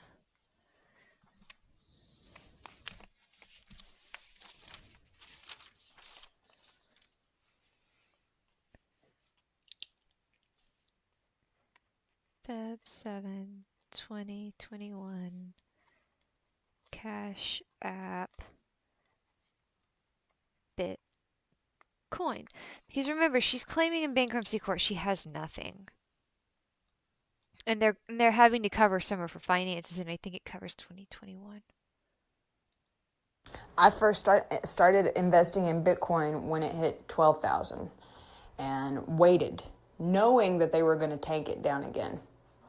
Feb 7, 2021. Cash App. Bitcoin. Because remember, she's claiming in bankruptcy court she has nothing. And they're having to cover some of her finances, and I think it covers 2021. I first started investing in Bitcoin when it hit 12,000 and waited, knowing that they were going to tank it down again.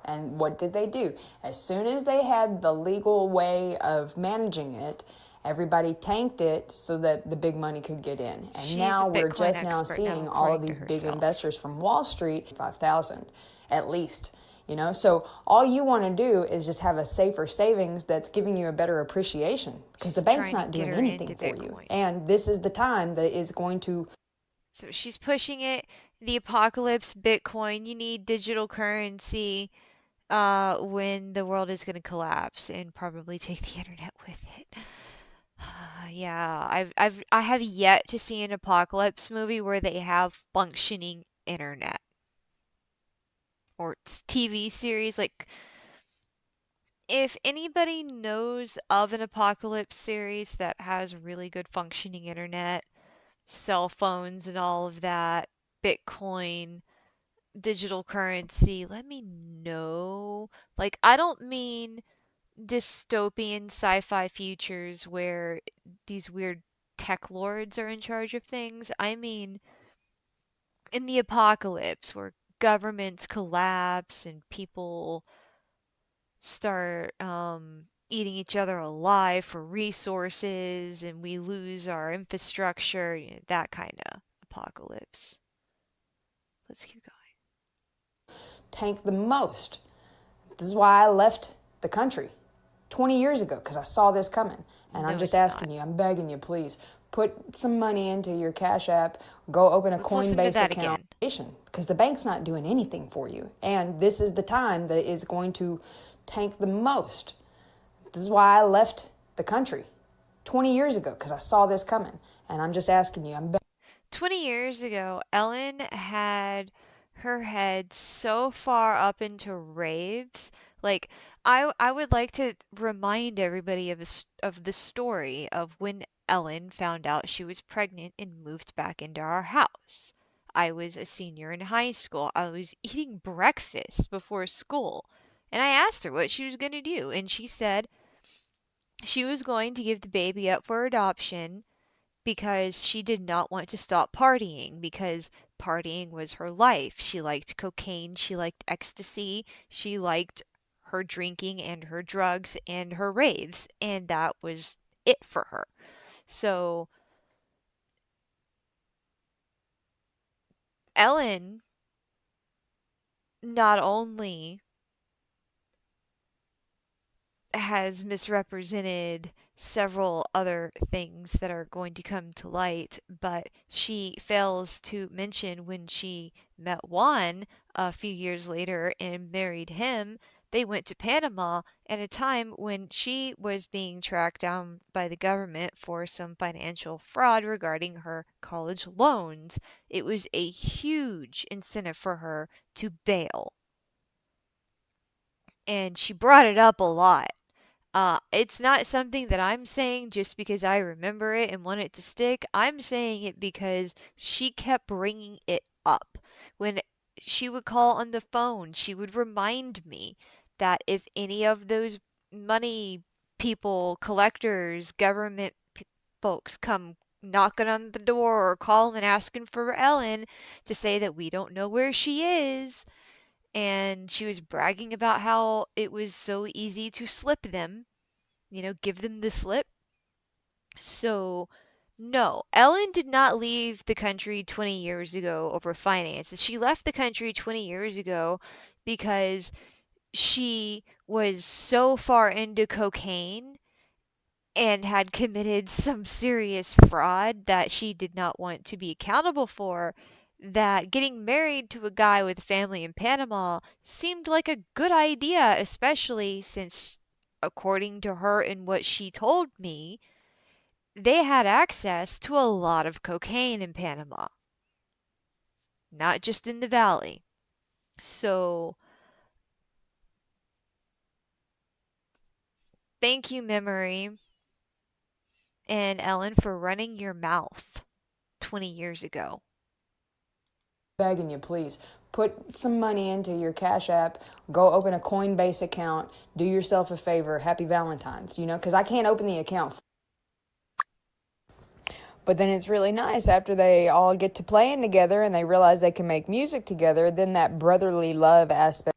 And what did they do? As soon as they had the legal way of managing it, everybody tanked it so that the big money could get in. And She's now a we're Bitcoin just now expert now, seeing all of according to these big herself. investors from Wall Street, 5,000 at least. You know, so all you want to do is just have a safer savings that's giving you a better appreciation, because the bank's not doing anything for you. And this is the time that is going to. So she's pushing it. The apocalypse, Bitcoin. You need digital currency when the world is going to collapse and probably take the internet with it. Yeah, I have yet to see an apocalypse movie where they have functioning internet or TV series. Like, if anybody knows of an apocalypse series that has really good functioning internet, cell phones and all of that, Bitcoin, digital currency, let me know. Like, I don't mean dystopian sci-fi futures where these weird tech lords are in charge of things. I mean in the apocalypse where governments collapse and people start eating each other alive for resources and we lose our infrastructure, that kind of apocalypse. Let's keep going. Tank the most. This is why I left the country 20 years ago, because I saw this coming. And No, I'm just it's asking not. you, I'm begging you, please, put some money into your Cash App, go open a Let's listen to Coinbase that account, again. because the bank's not doing anything for you. And this is the time that is going to tank the most. This is why I left the country 20 years ago, because I saw this coming. And I'm just asking you, 20 years ago, Ellen had her head so far up into raves. Like, I would like to remind everybody of the story of when Ellen found out she was pregnant and moved back into our house. I was a senior in high school. I was eating breakfast before school, and I asked her what she was going to do, and she said she was going to give the baby up for adoption because she did not want to stop partying, because partying was her life. She liked cocaine, she liked ecstasy, she liked her drinking and her drugs and her raves, and that was it for her. So Ellen not only has misrepresented several other things that are going to come to light, but she fails to mention when she met Juan a few years later and married him. They went to Panama at a time when she was being tracked down by the government for some financial fraud regarding her college loans. It was a huge incentive for her to bail. And she brought it up a lot. It's not something that I'm saying just because I remember it and want it to stick. I'm saying it because she kept bringing it up. When she would call on the phone, she would remind me that if any of those money people, collectors, government folks come knocking on the door or calling asking for Ellen, to say that we don't know where she is. And she was bragging about how it was so easy to slip them, give them the slip. So, no, Ellen did not leave the country 20 years ago over finances. She left the country 20 years ago because she was so far into cocaine and had committed some serious fraud that she did not want to be accountable for, that getting married to a guy with a family in Panama seemed like a good idea, especially since, according to her and what she told me, they had access to a lot of cocaine in Panama, not just in the valley. So, thank you, Memory and Ellen, for running your mouth 20 years ago. begging you, please, put some money into your Cash App, go open a Coinbase account, do yourself a favor, happy Valentine's, because I can't open the account But then it's really nice after they all get to playing together and they realize they can make music together, then that brotherly love aspect.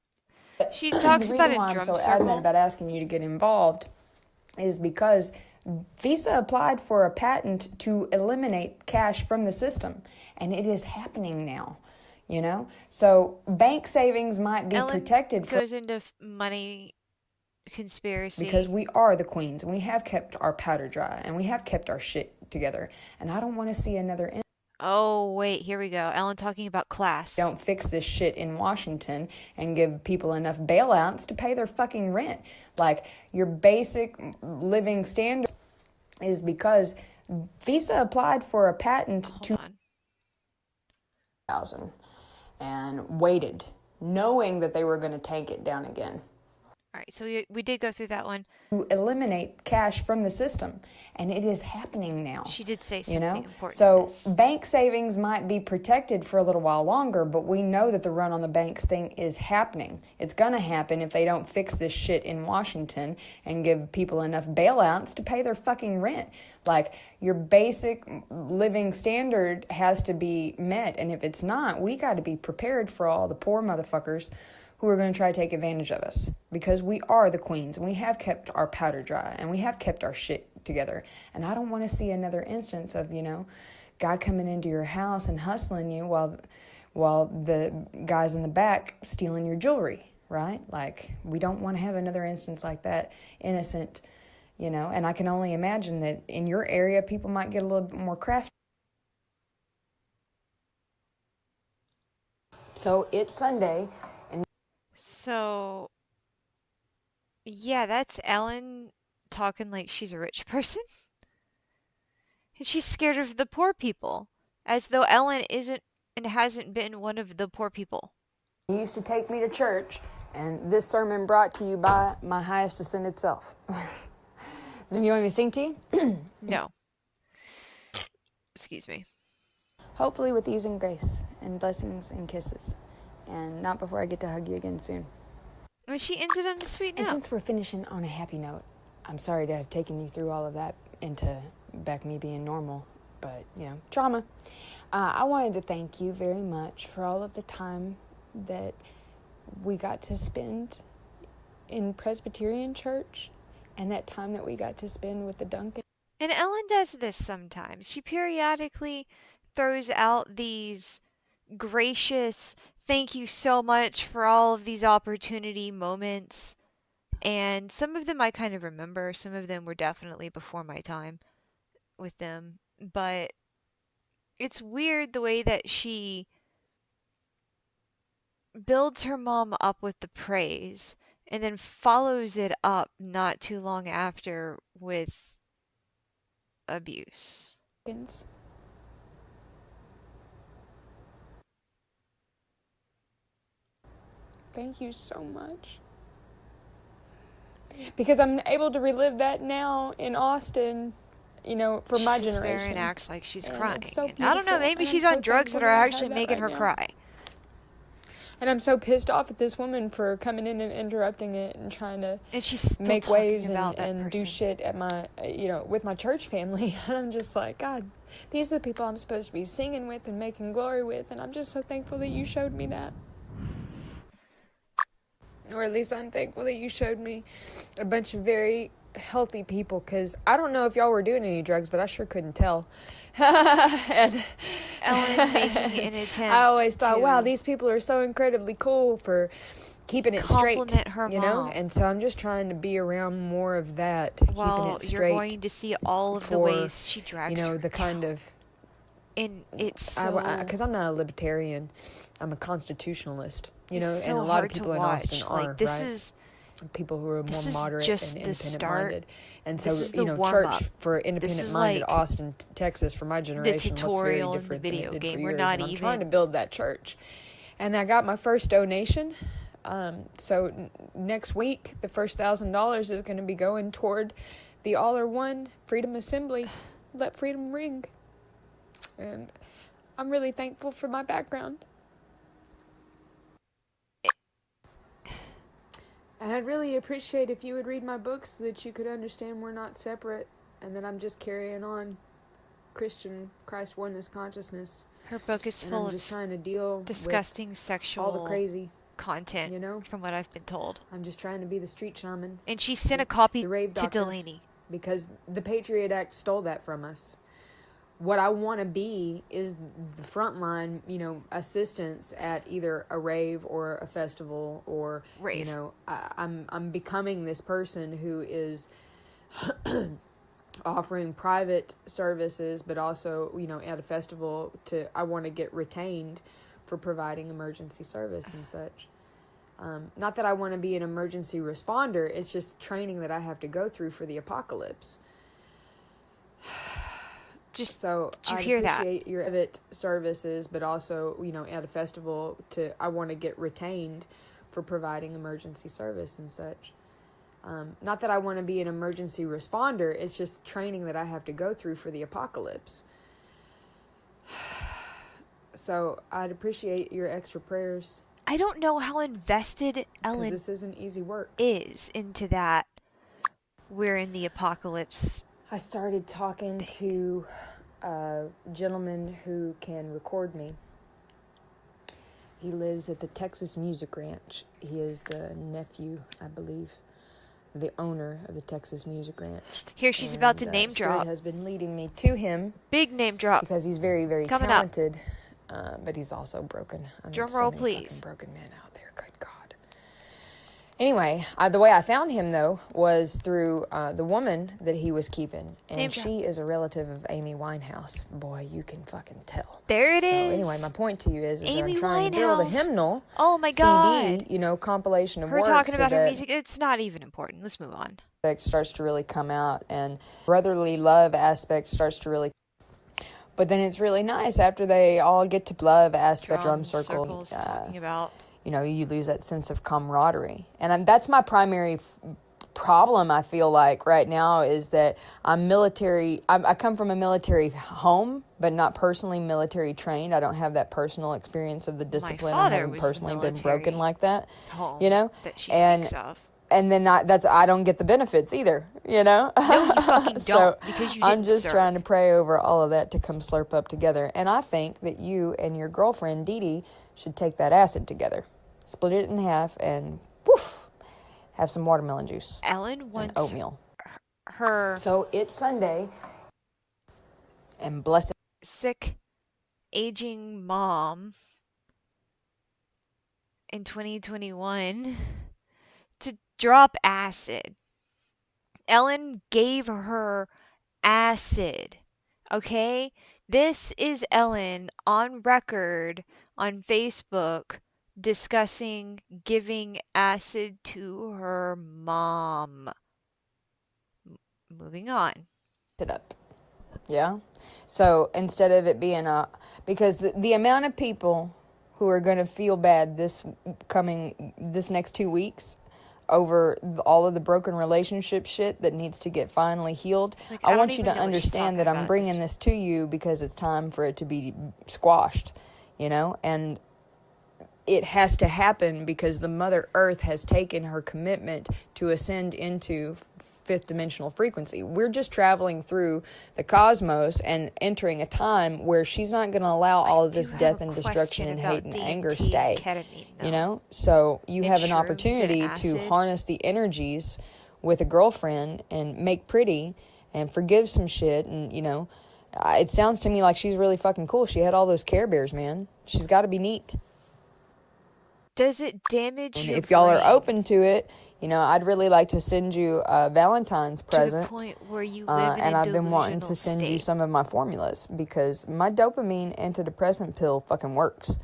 She The talks about reason a why I'm drum so adamant circle. about asking you to get involved is because Visa applied for a patent to eliminate cash from the system, and it is happening now. So bank savings might be Ellen protected for, goes into money because conspiracy. we are the queens and we have kept our powder dry and we have kept our shit together, and I don't want to see another Oh, wait, here we go. Ellen talking about class. don't fix this shit in Washington and give people enough bailouts to pay their fucking rent. Like, your basic living standard is because Visa applied for a patent Hold to on. 2000 and waited, knowing that they were going to take it down again. All right, so we did go through that one. To eliminate cash from the system, and it is happening now. She did say something important in So this. bank savings might be protected for a little while longer, but we know that the run on the banks thing is happening. It's gonna happen if they don't fix this shit in Washington and give people enough bailouts to pay their fucking rent. Like, your basic living standard has to be met, and if it's not, we got to be prepared for all the poor motherfuckers who are going to try to take advantage of us, because we are the queens and we have kept our powder dry and we have kept our shit together. And I don't want to see another instance of, guy coming into your house and hustling you while the guys in the back stealing your jewelry, right? Like, we don't want to have another instance like that, innocent, and I can only imagine that in your area people might get a little bit more crafty. So it's Sunday. So, yeah, that's Ellen talking like she's a rich person. And she's scared of the poor people, as though Ellen isn't and hasn't been one of the poor people. He used to take me to church, and this sermon brought to you by my highest ascended self. Then you want me to sing to you? No. Excuse me. Hopefully with ease and grace, and blessings and kisses. And not before I get to hug you again soon. And she ends it on a sweet And note. since we're finishing on a happy note, I'm sorry to have taken you through all of that into back me being normal, but, trauma. I wanted to thank you very much for all of the time that we got to spend in Presbyterian church, and that time that we got to spend with the Duncan. And Ellen does this sometimes. She periodically throws out these gracious, thank you so much for all of these opportunity moments. And some of them I kind of remember. Some of them were definitely before my time with them. But it's weird the way that she builds her mom up with the praise and then follows it up not too long after with abuse. Thank you so much. Because I'm able to relive that now in Austin, for She my sits generation. there and acts like she's And crying. it's so And I don't know, beautiful, maybe and she's I'm on so drugs that thankful are that I actually have that making right her now. cry. And I'm so pissed off at this woman for coming in and interrupting it and trying to And she's still make talking waves about that and do person. shit at my, with my church family. And I'm just like, God, these are the people I'm supposed to be singing with and making glory with. And I'm just so thankful that you showed me that. Or at least I'm thankful that you showed me a bunch of very healthy people, because I don't know if y'all were doing any drugs, but I sure couldn't tell. And Ellen making an attempt I always thought, to wow, these people are so incredibly cool for keeping it straight, compliment her mom. And so I'm just trying to be around more of that, keeping Well, it straight. you're going to see all of the for, ways she drags her the kind down. of, And it's so... because I'm not a libertarian, I'm a constitutionalist, it's so and a lot hard of people to in watch. Austin are, Like, this right? is... People who are more This is moderate just and the independent start. minded. And so, This is the church warm-up. for This independent is minded like Austin, Texas, for my generation, looks very tutorial of the different than video it did game. for We're yours. not And I'm even... trying to build that church. And I got my first donation. So next week, the first $1,000 is going to be going toward the All-or-One Freedom Assembly. Let freedom ring. And I'm really thankful for my background. And I'd really appreciate if you would read my books so that you could understand we're not separate and that I'm just carrying on Christian Christ oneness consciousness. Her book is And full I'm of just trying to deal disgusting with sexual all the crazy, content, you know? from what I've been told. I'm just trying to be the street shaman. And she sent a copy the rave to doctor, Delaney. because the Patriot Act stole that from us. What I want to be is the frontline, assistance at either a rave or a festival, or Rave. I'm becoming this person who is offering private services, but also at a festival I want to get retained for providing emergency service and such. Not that I want to be an emergency responder, it's just training that I have to go through for the apocalypse. So did you I hear that? appreciate your private services, but also, at a festival I want to get retained for providing emergency service and such. Not that I want to be an emergency responder, it's just training that I have to go through for the apocalypse. So I'd appreciate your extra prayers. I don't know how invested Because Ellen this isn't easy work. is into that. We're in the apocalypse. I started talking to a gentleman who can record me. He lives at the Texas Music Ranch. He is the nephew, I believe, the owner of the Texas Music Ranch. Here she's about to name drop. Spirit has been leading me to him. Big name drop. Because he's very, very Coming talented, but he's also broken. Drum so roll, many please. fucking broken men out there. Good God. Anyway, the way I found him, though, was through the woman that he was keeping. And she is a relative of Amy Winehouse. Boy, you can fucking tell. There it is. So anyway, my point to you is that Amy I'm trying to build a Winehouse. hymnal Oh my God. CD, compilation of Her works. talking so about her that music, it's not even important. Let's move on. starts to really come out, and brotherly love aspect starts to really. But then it's really nice after they all get to love aspect drum circle. Circles talking about. You lose that sense of camaraderie. And that's my primary problem, I feel like, right now, is that I'm military. I come from a military home, but not personally military trained. I don't have that personal experience of the discipline. I haven't personally been broken like that, That she speaks of. And then I don't get the benefits either, No, you fucking So don't, because you didn't I'm just serve. trying to pray over all of that to come slurp up together. And I think that you and your girlfriend, Dee Dee, should take that acid together. Split it in half and poof, have some watermelon juice. Ellen wants and oatmeal. her So it's Sunday, and blessed sick, aging mom in 2021 to drop acid. Ellen gave her acid. Okay? This is Ellen on record on Facebook discussing giving acid to her mom. Moving on. it up. Yeah? So instead of it being because the amount of people who are going to feel bad this next 2 weeks over all of the broken relationship shit that needs to get finally healed. I want you to understand that I'm bringing this to you because it's time for it to be squashed, and it has to happen because the Mother Earth has taken her commitment to ascend into fifth dimensional frequency. We're just traveling through the cosmos and entering a time where she's not going to allow all of this death and destruction and hate and anger stay. So you have an opportunity to harness the energies with a girlfriend and make pretty and forgive some shit. And, it sounds to me like she's really fucking cool. She had all those Care Bears, man. She's got to be neat. Does it damage and your if y'all brain are open to it, I'd really like to send you a Valentine's present. to the point where you live in and a I've been wanting to send you some of my formulas because my dopamine antidepressant pill fucking works,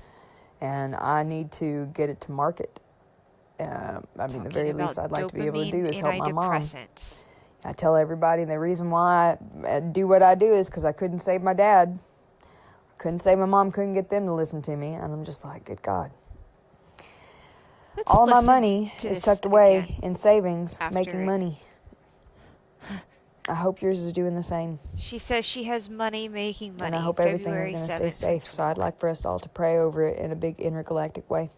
and I need to get it to market. The very least I'd like to be able to do is help my mom. I tell everybody the reason why I do what I do is because I couldn't save my dad, couldn't save my mom, couldn't get them to listen to me, and I'm just like, good God. All my money is tucked away in savings, making money. I hope yours is doing the same. She says she has money making money. And I hope everything is going to stay safe. So I'd like for us all to pray over it in a big intergalactic way.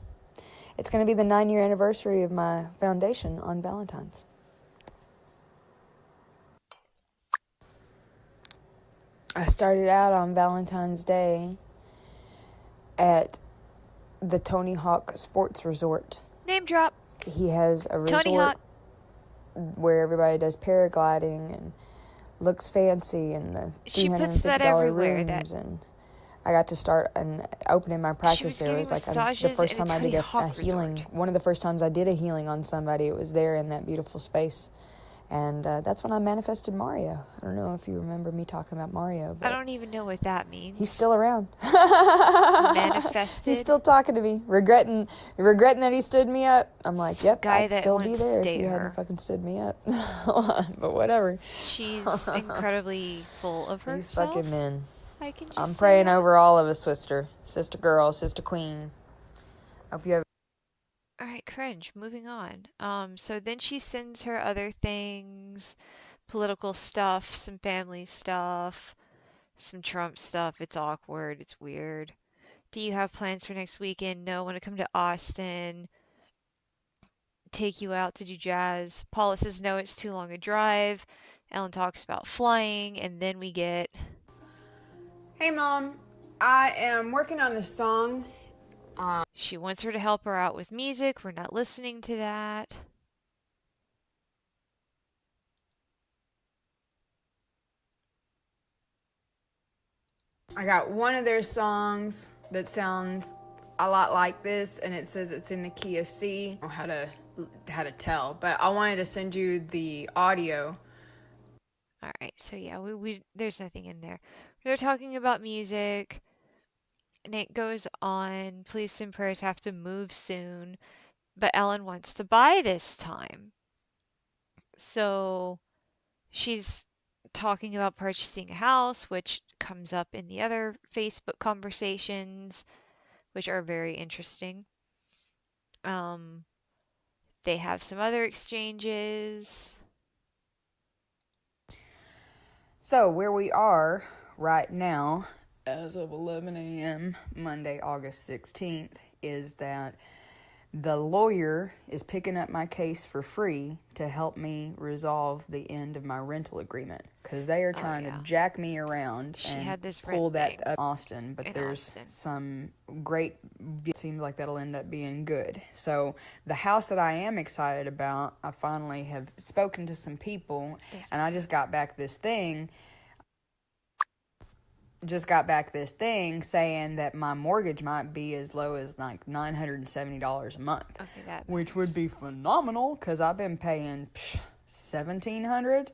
It's going to be the 9-year anniversary of my foundation on Valentine's. I started out on Valentine's Day at the Tony Hawk Sports Resort. Name drop. He has a Tony resort Hawk. where everybody does paragliding and looks fancy, and the She puts that $350 everywhere. rooms, and I got to start and opening my practice She was there. It giving was like the massages first in a time I Tony did a Hawk healing. resort. One of the first times I did a healing on somebody, it was there in that beautiful space. And that's when I manifested Mario. I don't know if you remember me talking about Mario, I but don't even know what that means. he's still around. Manifested. He's still talking to me, regretting that he stood me up. I'm like, Some yep, guy I'd that still be wouldn't there if stay you her. hadn't fucking stood me up. But whatever. She's incredibly full of These herself. fucking men. I can just I'm say praying that. over all of us, sister girl, sister queen. Hope you have. All right, cringe. Moving on. So then she sends her other things, political stuff, some family stuff, some Trump stuff. It's awkward. It's weird. Do you have plans for next weekend? No, I want to come to Austin, take you out to do jazz. Paula says no, it's too long a drive. Ellen talks about flying, and then we get Hey, Mom. I am working on a song. she wants her to help her out with music. We're not listening to that. I got one of their songs that sounds a lot like this, and it says it's in the key of C. I don't know how to tell, but I wanted to send you the audio. All right, so yeah, we there's nothing in there. They're talking about music, and it goes on. Please send prayers have to move soon, but Ellen wants to buy this time. So she's talking about purchasing a house, which comes up in the other Facebook conversations, which are very interesting. They have some other exchanges. So, where we are right now, as of 11 a.m., Monday, August 16th, is that the lawyer is picking up my case for free to help me resolve the end of my rental agreement, because they are trying to jack me around and pull that up in Austin, but there's some great, it seems like that'll end up being good. So the house that I am excited about, I finally have spoken to some people, and I just got back this thing saying that my mortgage might be as low as like $970 a month. Okay, which would be phenomenal, because I've been paying $1,700,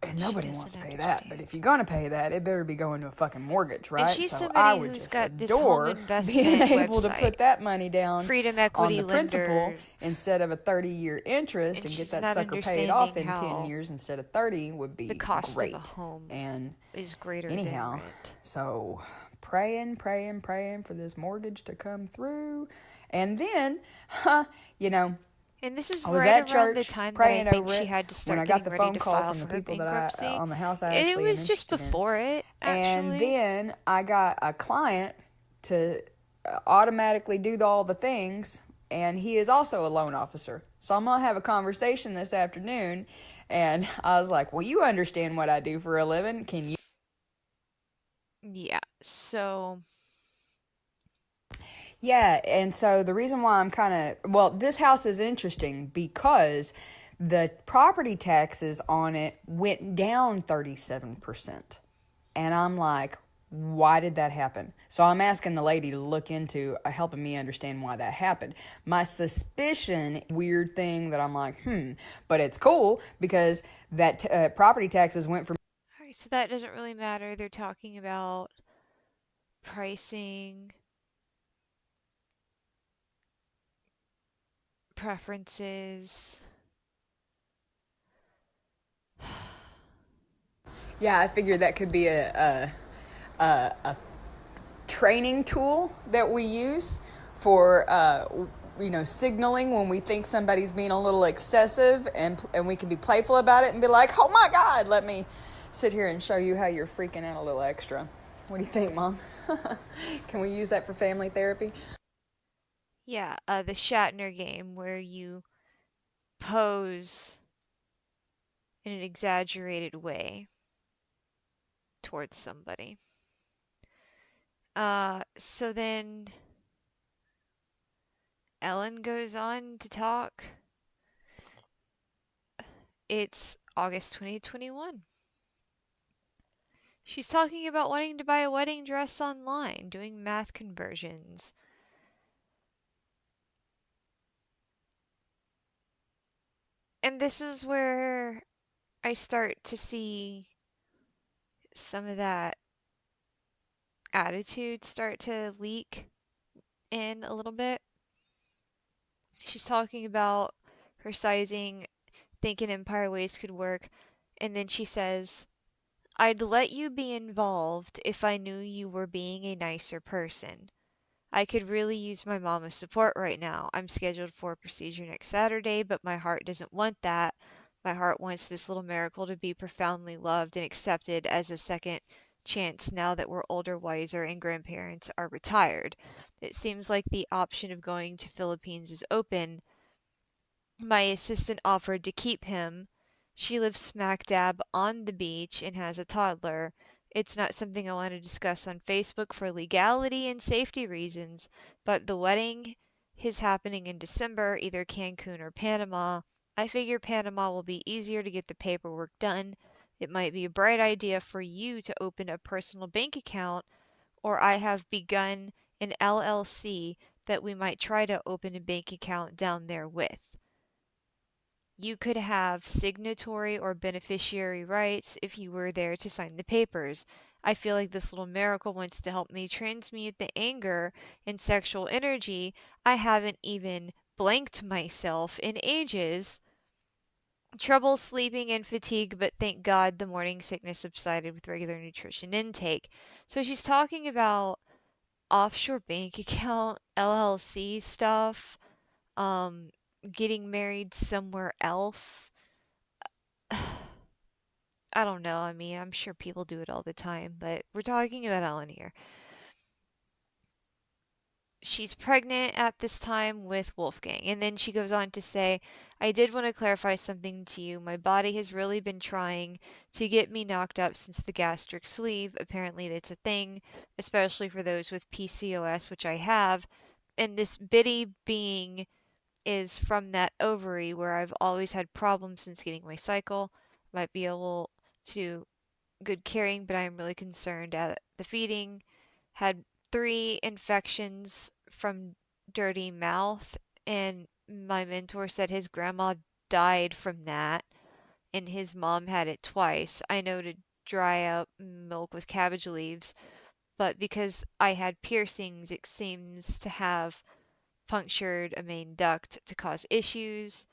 and nobody wants to pay that. But if you're gonna pay that, it better be going to a fucking mortgage, right? And she's so I would who's just got this adore home investment being able website. to put that money down Freedom Equity on the Lender. principal instead of a 30-year interest, and get that sucker paid off in 10 years instead of 30 would be the cost great. Of a home and is greater anyhow, than rent. So praying for this mortgage to come through. And then, and this is I was right at around church the time praying that I think over she it had to start when I got the getting phone ready to call file from the for her people bankruptcy. that on the house I and actually it was just before it, actually. And then I got a client to automatically do all the things, and he is also a loan officer. So I'm going to have a conversation this afternoon, and I was like, well, you understand what I do for a living. Can you? Yeah, so... Yeah, and so the reason why I'm this house is interesting because the property taxes on it went down 37%. And I'm like, why did that happen? So I'm asking the lady to look into helping me understand why that happened. My suspicion, weird thing that I'm like, but it's cool because that property taxes went from... All right, so that doesn't really matter. They're talking about pricing, preferences. Yeah, I figured that could be a training tool that we use for signaling when we think somebody's being a little excessive, and we can be playful about it and be like, oh my God, let me sit here and show you how you're freaking out a little extra. What do you think, Mom? Can we use that for family therapy? Yeah, the Shatner game where you pose in an exaggerated way. towards somebody. So then Ellen goes on to talk. It's August 2021. She's talking about wanting to buy a wedding dress online, doing math conversions. And this is where I start to see some of that attitude start to leak in a little bit. She's talking about her sizing, thinking Empire Waist could work, and then she says, I'd let you be involved if I knew you were being a nicer person. I could really use my mama's support right now. I'm scheduled for a procedure next Saturday, but my heart doesn't want that. My heart wants this little miracle to be profoundly loved and accepted as a second chance now that we're older, wiser, and grandparents are retired. It seems like the option of going to Philippines is open. My assistant offered to keep him. She lives smack dab on the beach and has a toddler. It's not something I want to discuss on Facebook for legality and safety reasons, but the wedding is happening in December, either Cancun or Panama. I figure Panama will be easier to get the paperwork done. It might be a bright idea for you to open a personal bank account, or I have begun an LLC that we might try to open a bank account down there with. You could have signatory or beneficiary rights if you were there to sign the papers. I feel like this little miracle wants to help me transmute the anger and sexual energy. I haven't even blanked myself in ages. Trouble sleeping and fatigue, but thank God the morning sickness subsided with regular nutrition intake. So she's talking about offshore bank account, LLC stuff, um, getting married somewhere else. I don't know. I mean, I'm sure people do it all the time, but we're talking about Ellen here. She's pregnant at this time with Wolfgang. And then she goes on to say, I did want to clarify something to you. My body has really been trying to get me knocked up since the gastric sleeve. Apparently, that's a thing, especially for those with PCOS, which I have. And this bitty being is from that ovary where I've always had problems since getting my cycle. Might be a little too good carrying, but I am really concerned at the feeding. Had 3 infections from dirty mouth, and my mentor said his grandma died from that, and his mom had it twice. I know to dry up milk with cabbage leaves, but because I had piercings, it seems to have punctured a main duct to cause issues.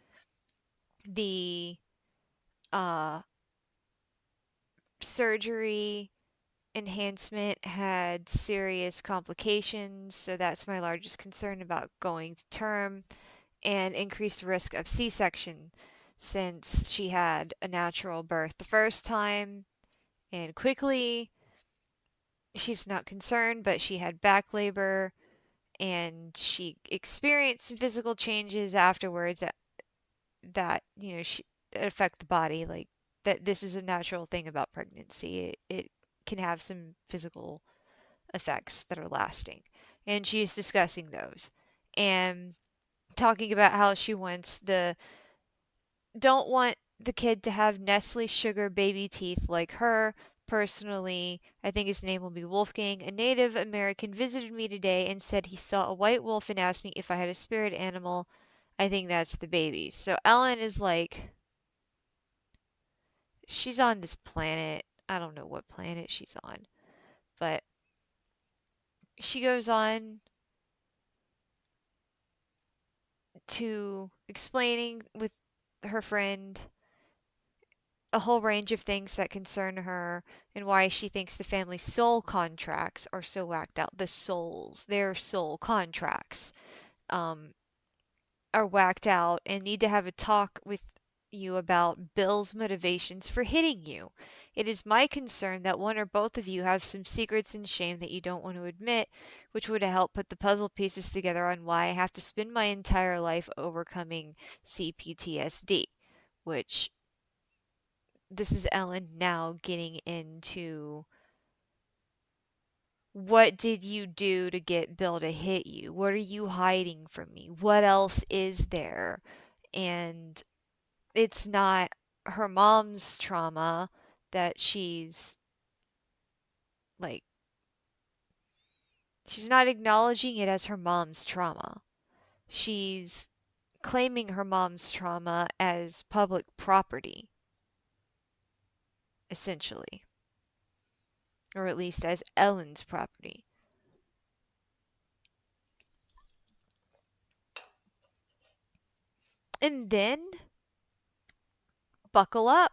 The uh, surgery enhancement had serious complications, so that's my largest concern about going to term, and increased risk of C section since she had a natural birth the first time and quickly. She's not concerned, but she had back labor and she experienced some physical changes afterwards that she affect the body, like that. This is a natural thing about pregnancy. It can have some physical effects that are lasting, and she's discussing those and talking about how she wants the don't want the kid to have Nestle sugar baby teeth like her. Personally, I think his name will be Wolfgang. A Native American visited me today and said he saw a white wolf and asked me if I had a spirit animal. I think that's the baby. So Ellen is like, she's on this planet. I don't know what planet she's on, but she goes on to explaining with her friend a whole range of things that concern her and why she thinks the family soul contracts are so whacked out. The souls, their soul contracts, um, are whacked out and need to have a talk with you about Bill's motivations for hitting you. It is my concern that one or both of you have some secrets and shame that you don't want to admit, which would help put the puzzle pieces together on why I have to spend my entire life overcoming CPTSD, which this is Ellen now getting into what did you do to get Bill to hit you? What are you hiding from me? What else is there? And it's not her mom's trauma that like she's not acknowledging it as her mom's trauma. She's claiming her mom's trauma as public property, essentially, or at least as Ellen's property. And then, buckle up.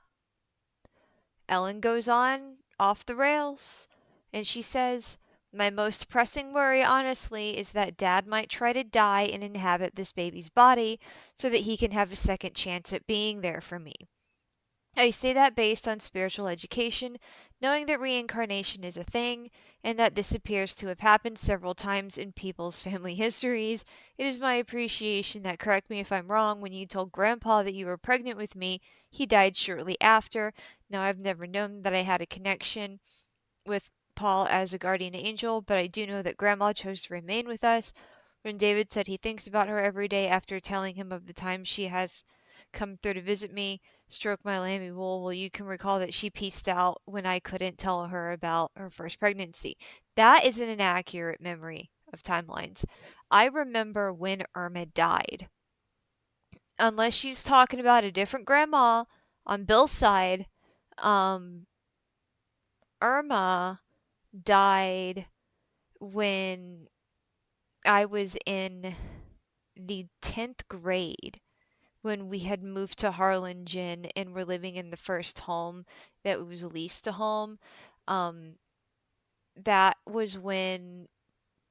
Ellen goes on off the rails and she says, "My most pressing worry, honestly, is that Dad might try to die and inhabit this baby's body so that he can have a second chance at being there for me. I say that based on spiritual education, knowing that reincarnation is a thing, and that this appears to have happened several times in people's family histories. It is my appreciation that, correct me if I'm wrong, when you told Grandpa that you were pregnant with me, he died shortly after. Now, I've never known that I had a connection with Paul as a guardian angel, but I do know that Grandma chose to remain with us. When David said he thinks about her every day after telling him of the time she has come through to visit me, stroke my lammy wool, well, you can recall that she pieced out when I couldn't tell her about her first pregnancy. That is an inaccurate memory of timelines. I remember when Irma died. Unless she's talking about a different grandma on Bill's side, um, Irma died when I was in the 10th grade, when we had moved to Harlingen and were living in the first home that was leased a home. Um, that was when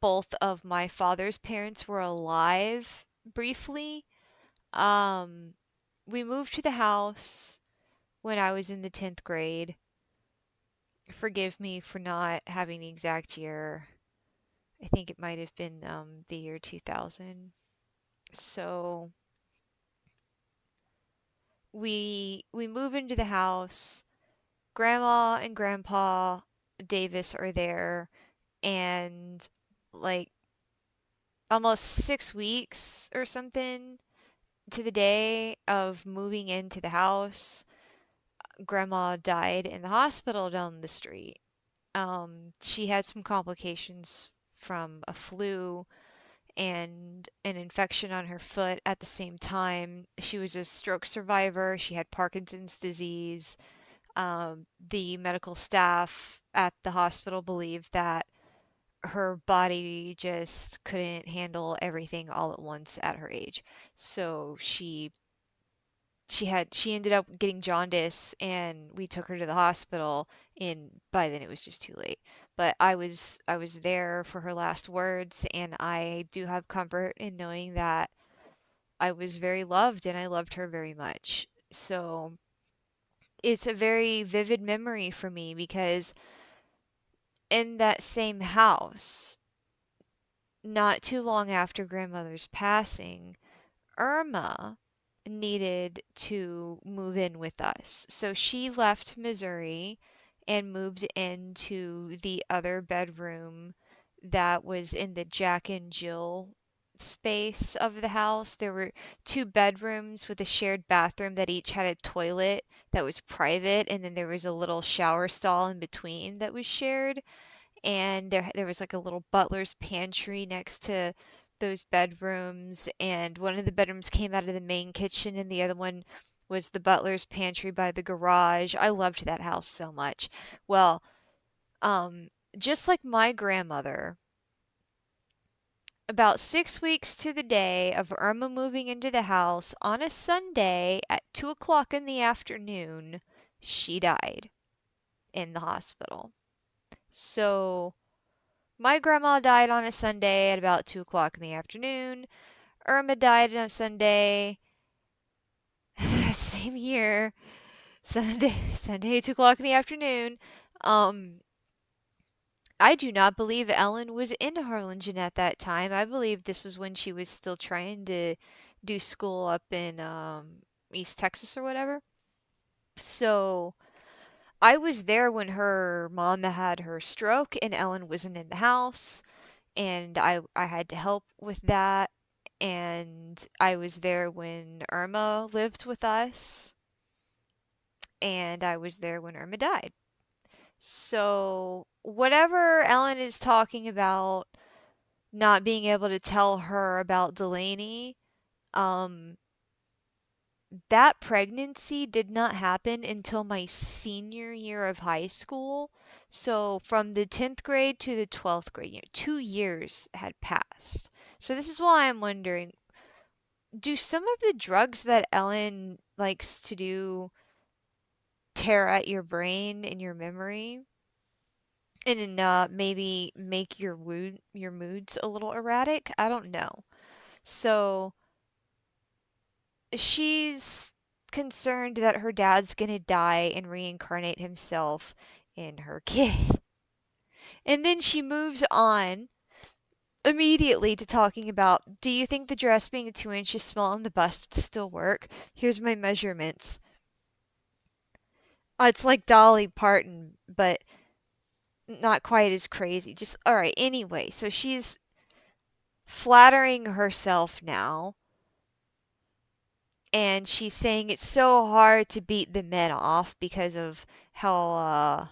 both of my father's parents were alive briefly. Um, we moved to the house when I was in the 10th grade. Forgive me for not having the exact year. I think it might have been the year 2000. So we move into the house. Grandma and Grandpa Davis are there, and like almost 6 weeks or something to the day of moving into the house, Grandma died in the hospital down the street. She had some complications from a flu and an infection on her foot at the same time. She was a stroke survivor. She had Parkinson's disease. The medical staff at the hospital believed that her body just couldn't handle everything all at once at her age. So she ended up getting jaundice and we took her to the hospital and by then it was just too late. But I was there for her last words and I do have comfort in knowing that I was very loved and I loved her very much. So it's a very vivid memory for me because in that same house, not too long after grandmother's passing, Irma needed to move in with us. So she left Missouri and moved into the other bedroom that was in the Jack and Jill space of the house. There were two bedrooms with a shared bathroom that each had a toilet that was private, and then there was a little shower stall in between that was shared, and there was like a little butler's pantry next to those bedrooms, and one of the bedrooms came out of the main kitchen and the other one was the butler's pantry by the garage. I loved that house so much. Well, um just like my grandmother, about 6 weeks to the day of Irma moving into the house on a Sunday at 2 o'clock in the afternoon, she died in the hospital. So my grandma died on a Sunday at about 2 o'clock in the afternoon. Irma died on a Sunday, same year, Sunday, 2 o'clock in the afternoon. Um, I do not believe Ellen was in Harlingen at that time. I believe this was when she was still trying to do school up in East Texas or whatever. So I was there when her mom had her stroke and Ellen wasn't in the house, and I had to help with that. And I was there when Irma lived with us, and I was there when Irma died. So, whatever Ellen is talking about not being able to tell her about Delaney, um, that pregnancy did not happen until my senior year of high school. So, from the 10th grade to the 12th grade, 2 years had passed. So, this is why I'm wondering, do some of the drugs that Ellen likes to do tear at your brain and your memory? And then, maybe make your moods a little erratic? I don't know. So she's concerned that her dad's gonna die and reincarnate himself in her kid. And then she moves on immediately to talking about, do you think the dress being 2 inches small on the bust would still work? Here's my measurements. It's like Dolly Parton, but not quite as crazy. Just, all right, anyway, so she's flattering herself now, and she's saying it's so hard to beat the men off because of how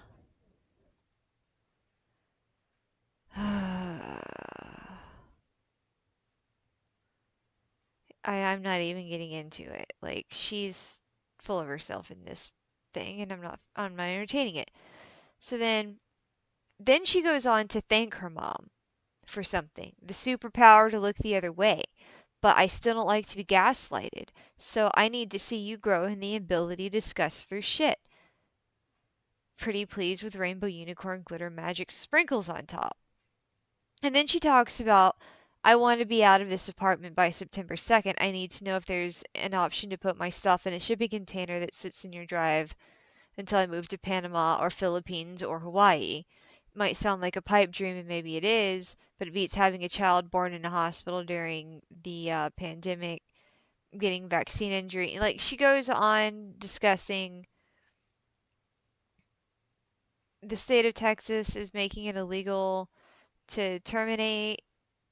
I'm not even getting into it. Like, she's full of herself in this thing, and I'm not entertaining it. So then she goes on to thank her mom for something, the superpower to look the other way. But I still don't like to be gaslighted, so I need to see you grow in the ability to discuss through shit. Pretty please with rainbow unicorn glitter magic sprinkles on top. And then she talks about, I want to be out of this apartment by September 2nd. I need to know if there's an option to put my stuff in a shipping container that sits in your drive until I move to Panama or Philippines or Hawaii. Might sound like a pipe dream, and maybe it is, but it beats having a child born in a hospital during the pandemic, getting vaccine injury. Like, she goes on discussing the state of Texas is making it illegal to terminate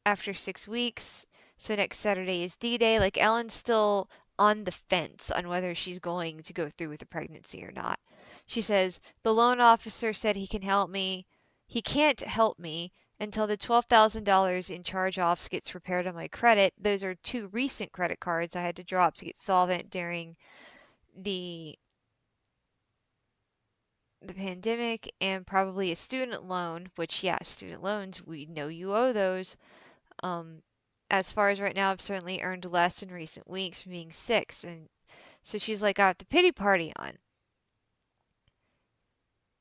after 6 weeks. So next Saturday is D Day. Like, Ellen's still on the fence on whether she's going to go through with the pregnancy or not. She says, the loan officer said he can help me. He can't help me until the $12,000 in charge offs gets repaired on my credit. Those are two recent credit cards I had to drop to get solvent during the the pandemic, and probably a student loan, which, yeah, student loans, we know you owe those. Um, as far as right now, I've certainly earned less in recent weeks from being sick. And so she's like got the pity party on.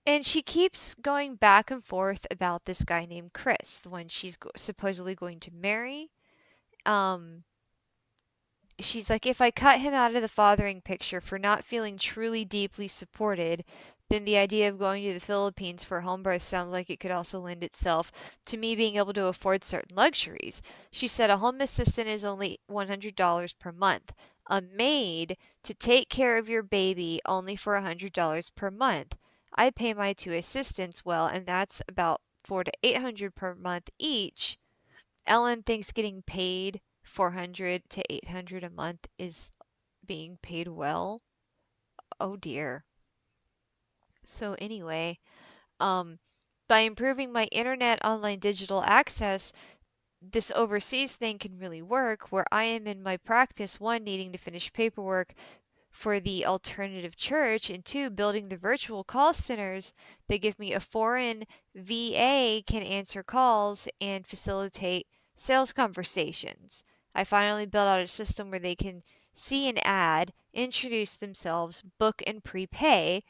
And she keeps going back and forth about this guy named Chris, the one she's supposedly going to marry. Um, she's like, if I cut him out of the fathering picture for not feeling truly deeply supported, then the idea of going to the Philippines for a home birth sounds like it could also lend itself to me being able to afford certain luxuries. She said a home assistant is only $100 per month. A maid to take care of your baby only for $100 per month. I pay my two assistants well, and that's about 400 to 800 per month each. Ellen thinks getting paid 400 to 800 a month is being paid well. Oh dear. So anyway, um by improving my internet online digital access, this overseas thing can really work where I am in my practice, one, needing to finish paperwork for the alternative church, and two, building the virtual call centers that give me a foreign VA can answer calls and facilitate sales conversations. I finally built out a system where they can see an ad, introduce themselves, book and prepay,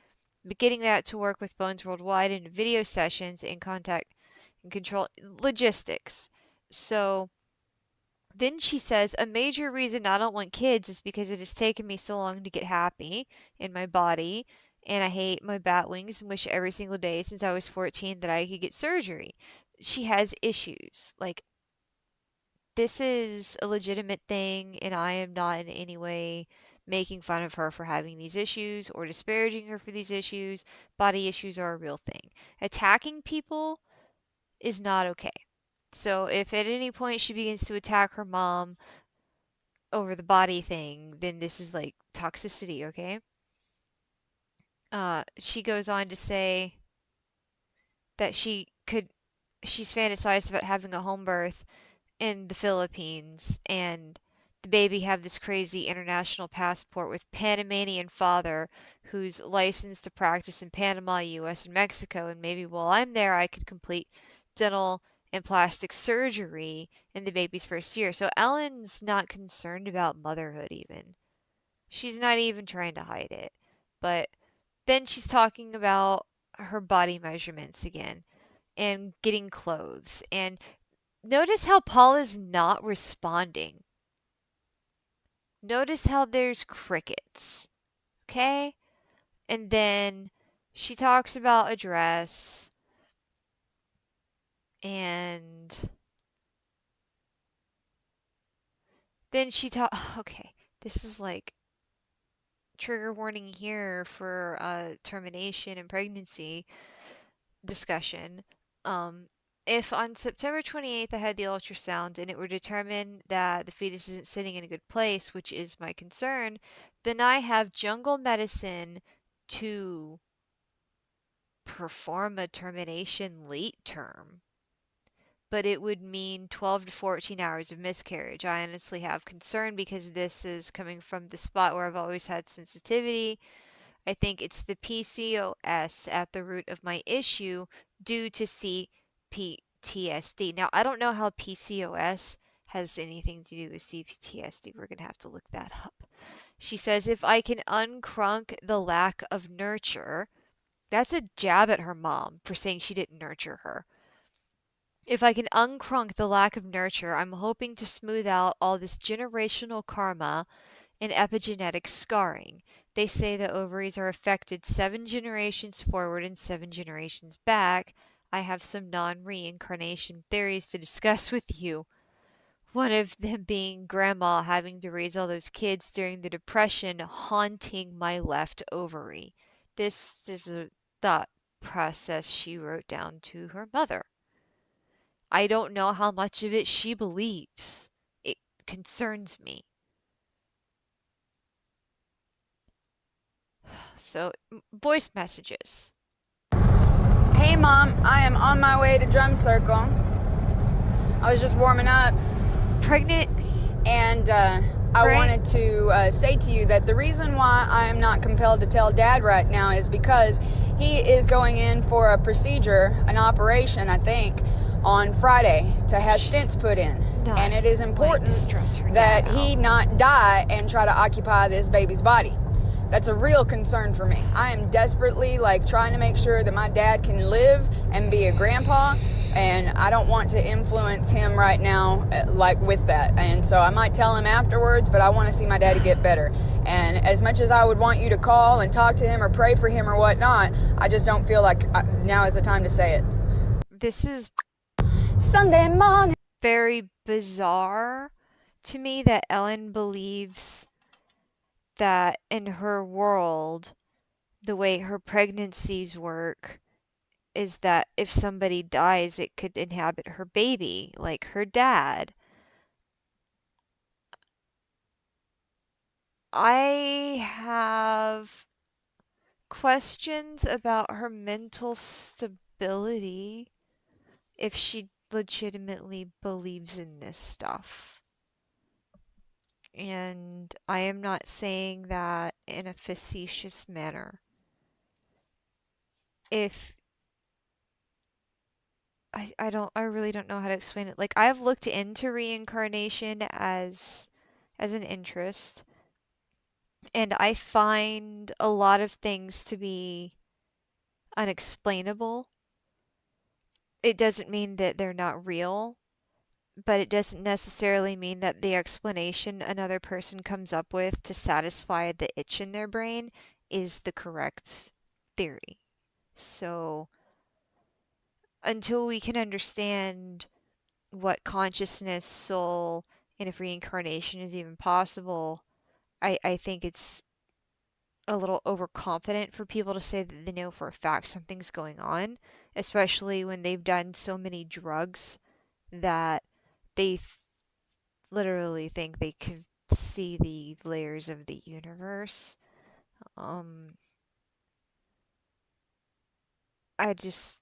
but getting that to work with phones worldwide and video sessions and contact and control logistics. So then she says, a major reason I don't want kids is because it has taken me so long to get happy in my body, and I hate my bat wings and wish every single day since I was 14 that I could get surgery. She has issues. Like, this is a legitimate thing, and I am not in any way making fun of her for having these issues or disparaging her for these issues. Body issues are a real thing. Attacking people is not okay. So if at any point she begins to attack her mom over the body thing, then this is like toxicity, okay? She goes on to say that she's fantasized about having a home birth in the Philippines and the baby have this crazy international passport with Panamanian father who's licensed to practice in Panama, US, and Mexico, and maybe while I'm there I could complete dental and plastic surgery in the baby's first year. So Ellen's not concerned about motherhood even. She's not even trying to hide it. But then she's talking about her body measurements again and getting clothes. And notice how Paula's not responding. Notice how there's crickets. Okay? And then she talks about a dress and then okay, this is like trigger warning here for termination and pregnancy discussion. Um, if on September 28th I had the ultrasound and it were determined that the fetus isn't sitting in a good place, which is my concern, then I have jungle medicine to perform a termination late term. But it would mean 12 to 14 hours of miscarriage. I honestly have concern because this is coming from the spot where I've always had sensitivity. I think it's the PCOS at the root of my issue due to CPTSD. Now, I don't know how PCOS has anything to do with CPTSD. We're going to have to look that up. She says, if I can uncrunk the lack of nurture, that's a jab at her mom for saying she didn't nurture her. If I can uncrunk the lack of nurture, I'm hoping to smooth out all this generational karma and epigenetic scarring. They say the ovaries are affected 7 generations forward and 7 generations back. I have some non reincarnation theories to discuss with you. One of them being grandma having to raise all those kids during the Depression, haunting my left ovary. This is a thought process she wrote down to her mother. I don't know how much of it she believes. It concerns me. So, voice messages. Hey, Mom, I am on my way to drum circle. I was just warming up. Pregnant. And I wanted to say to you that the reason why I am not compelled to tell Dad right now is because he is going in for a procedure, an operation, I think, on Friday to have stents put in. And it is important that he not die and try to occupy this baby's body. That's a real concern for me. I am desperately trying to make sure that my dad can live and be a grandpa, and I don't want to influence him right now with that. And so I might tell him afterwards, but I want to see my daddy get better. And as much as I would want you to call and talk to him or pray for him or whatnot, I just don't feel like now is the time to say it. This is Sunday morning. Very bizarre to me that Ellen believes that in her world, the way her pregnancies work is that if somebody dies, it could inhabit her baby, like her dad. I have questions about her mental stability if she legitimately believes in this stuff. And I am not saying that in a facetious manner. If I really don't know how to explain it. Like, I've looked into reincarnation as an interest, and I find a lot of things to be unexplainable. It doesn't mean that they're not real, but it doesn't necessarily mean that the explanation another person comes up with to satisfy the itch in their brain is the correct theory. So, until we can understand what consciousness, soul, and if reincarnation is even possible, I think it's a little overconfident for people to say that they know for a fact something's going on, especially when they've done so many drugs that they literally think they could see the layers of the universe. Um, I just,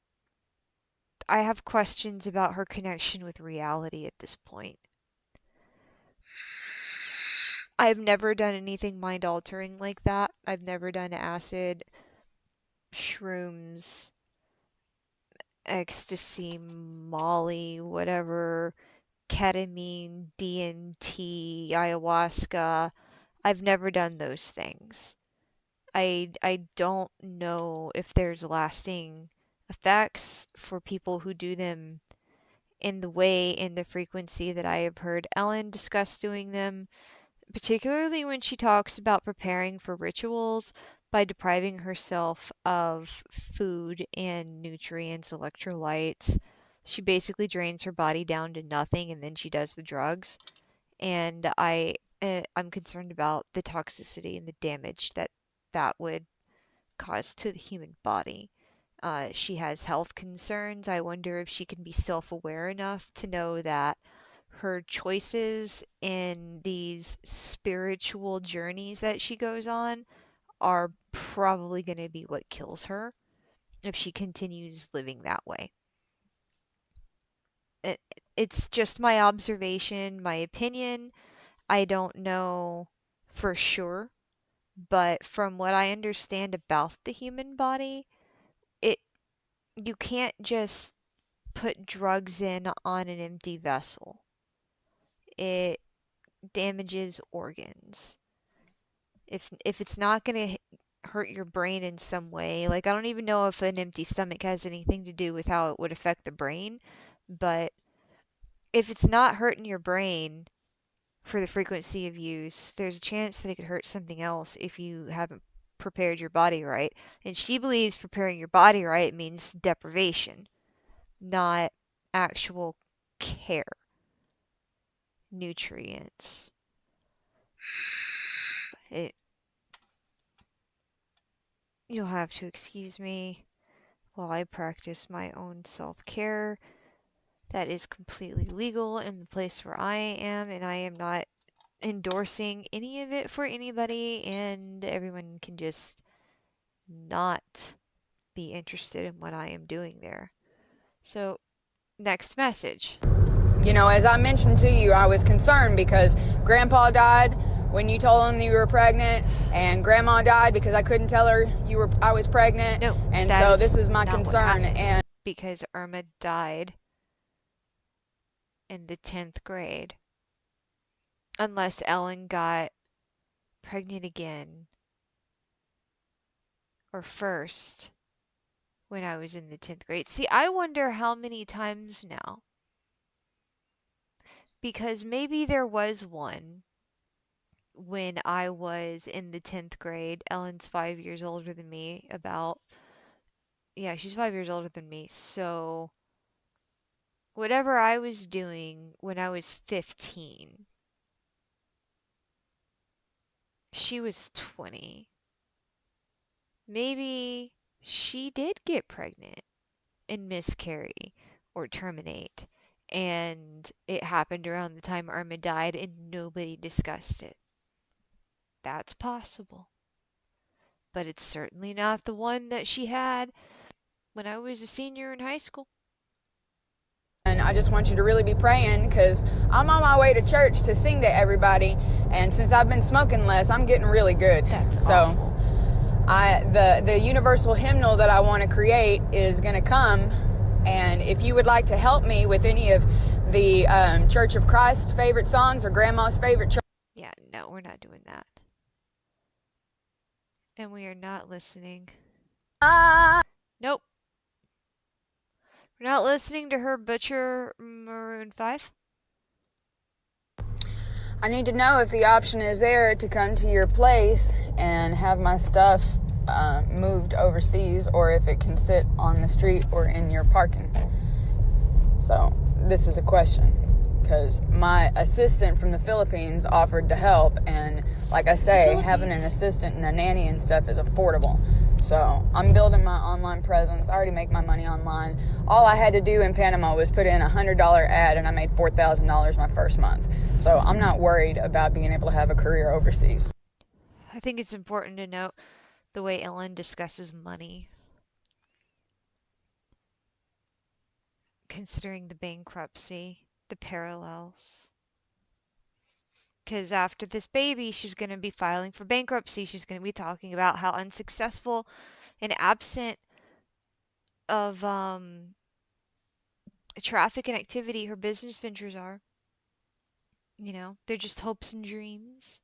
I have questions about her connection with reality at this point. I've never done anything mind altering like that. I've never done acid, shrooms, ecstasy, Molly, whatever, ketamine, DMT, ayahuasca. I've never done those things. I don't know if there's lasting effects for people who do them in the way, in the frequency that I have heard Ellen discuss doing them, particularly when she talks about preparing for rituals by depriving herself of food and nutrients, electrolytes. She basically drains her body down to nothing and then she does the drugs. And I'm concerned about the toxicity and the damage that that would cause to the human body. She has health concerns. I wonder if she can be self aware enough to know that her choices in these spiritual journeys that she goes on are probably going to be what kills her if she continues living that way. It, it's just my observation, my opinion. I don't know for sure, but from what I understand about the human body, it you can't just put drugs in on an empty vessel. It damages organs. If it's not going to hurt your brain in some way, like I don't even know if an empty stomach has anything to do with how it would affect the brain, but if it's not hurting your brain for the frequency of use, there's a chance that it could hurt something else if you haven't prepared your body right. And she believes preparing your body right means deprivation, not actual care, nutrients. It, you'll have to excuse me while I practice my own self care. That is completely legal in the place where I am, and I am not endorsing any of it for anybody, and everyone can just not be interested in what I am doing there. So, next message. You know, as I mentioned to you, I was concerned because Grandpa died when you told him that you were pregnant, and Grandma died because I couldn't tell her I was pregnant. No, and so this is my concern. And because Irma died in the 10th grade, unless Ellen got pregnant again or first when I was in the 10th grade. See, I wonder how many times now. Because maybe there was one when I was in the 10th grade. Ellen's 5 years older than me, she's 5 years older than me. So, whatever I was doing when I was 15, she was 20. Maybe she did get pregnant and miscarry or terminate. And it happened around the time Irma died and nobody discussed it. That's possible. But it's certainly not the one that she had when I was a senior in high school. And I just want you to really be praying because I'm on my way to church to sing to everybody. And since I've been smoking less, I'm getting really good. That's awful. The universal hymnal that I want to create is going to come. And if you would like to help me with any of the Church of Christ's favorite songs or Grandma's favorite church. Yeah, no, we're not doing that. And we are not listening. Nope. We're not listening to her butcher Maroon 5. I need to know if the option is there to come to your place and have my stuff moved overseas, or if it can sit on the street or in your parking. So this is a question. because my assistant from the Philippines offered to help, and like I say, having an assistant and a nanny and stuff is affordable. So I'm building my online presence. I already make my money online. All I had to do in Panama was put in a $100 ad, and I made $4,000 my first month. So I'm not worried about being able to have a career overseas. I think it's important to note the way Ellen discusses money, considering the bankruptcy, the parallels. Because after this baby, she's going to be filing for bankruptcy. She's going to be talking about how unsuccessful and absent of traffic and activity her business ventures are. You know, they're just hopes and dreams.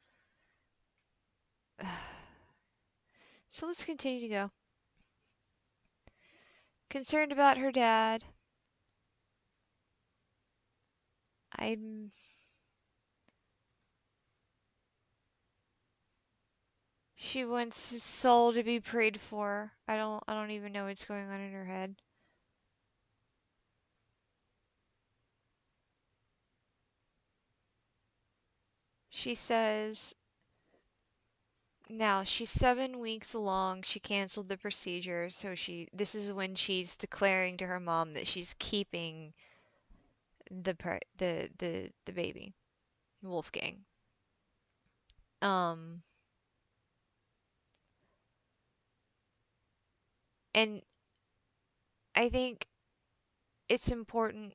So let's continue to go. Concerned about her dad. I'm She wants his soul to be prayed for. I don't even know what's going on in her head. She says now she's 7 weeks along. She canceled the procedure, so this is when she's declaring to her mom that she's keeping the baby, Wolfgang. Um and I think it's important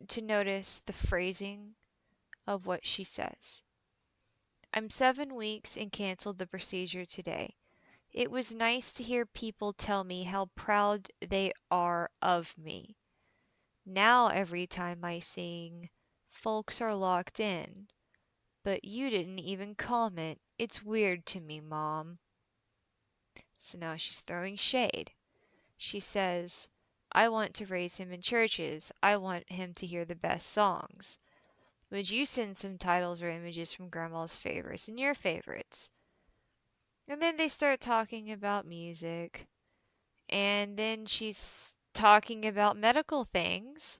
to notice the phrasing of what she says. I'm 7 weeks and canceled the procedure today. It was nice to hear people tell me how proud they are of me. Now every time I sing, folks are locked in. But you didn't even comment. It's weird to me, Mom. So now she's throwing shade. She says, I want to raise him in churches. I want him to hear the best songs. Would you send some titles or images from Grandma's favorites and your favorites? And then they start talking about music. And then she's talking about medical things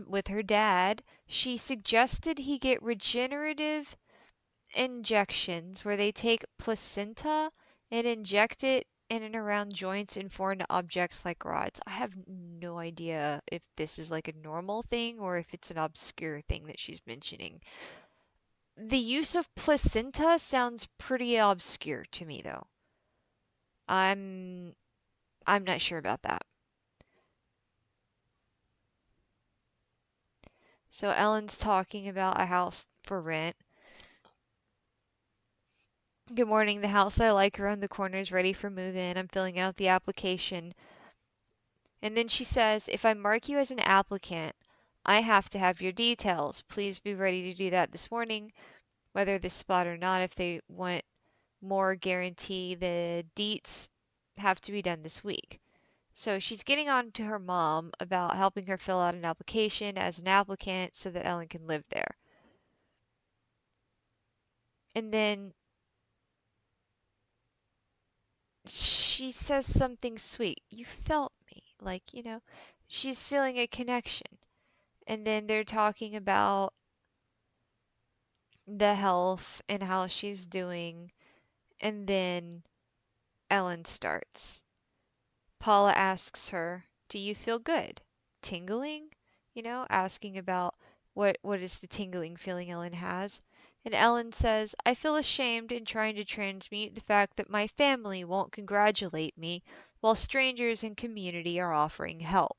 with her dad. She suggested he get regenerative injections where they take placenta and inject it in and around joints and foreign objects like rods. I have no idea if this is like a normal thing or if it's an obscure thing that she's mentioning. The use of placenta sounds pretty obscure to me though. I'm I'm not sure about that. So Ellen's talking about a house for rent. Good morning. The house I like around the corner is ready for move in. I'm filling out the application. And then she says, if I mark you as an applicant, I have to have your details. Please be ready to do that this morning, whether this spot or not. If they want more guarantee, the deets have to be done this week. So she's getting on to her mom about helping her fill out an application as an applicant so that Ellen can live there. And then she says something sweet. You felt me. Like, she's feeling a connection. And then they're talking about the health and how she's doing. And then Ellen starts. Paula asks her, do you feel good? Tingling? Asking about what is the tingling feeling Ellen has. And Ellen says, I feel ashamed in trying to transmute the fact that my family won't congratulate me while strangers in community are offering help.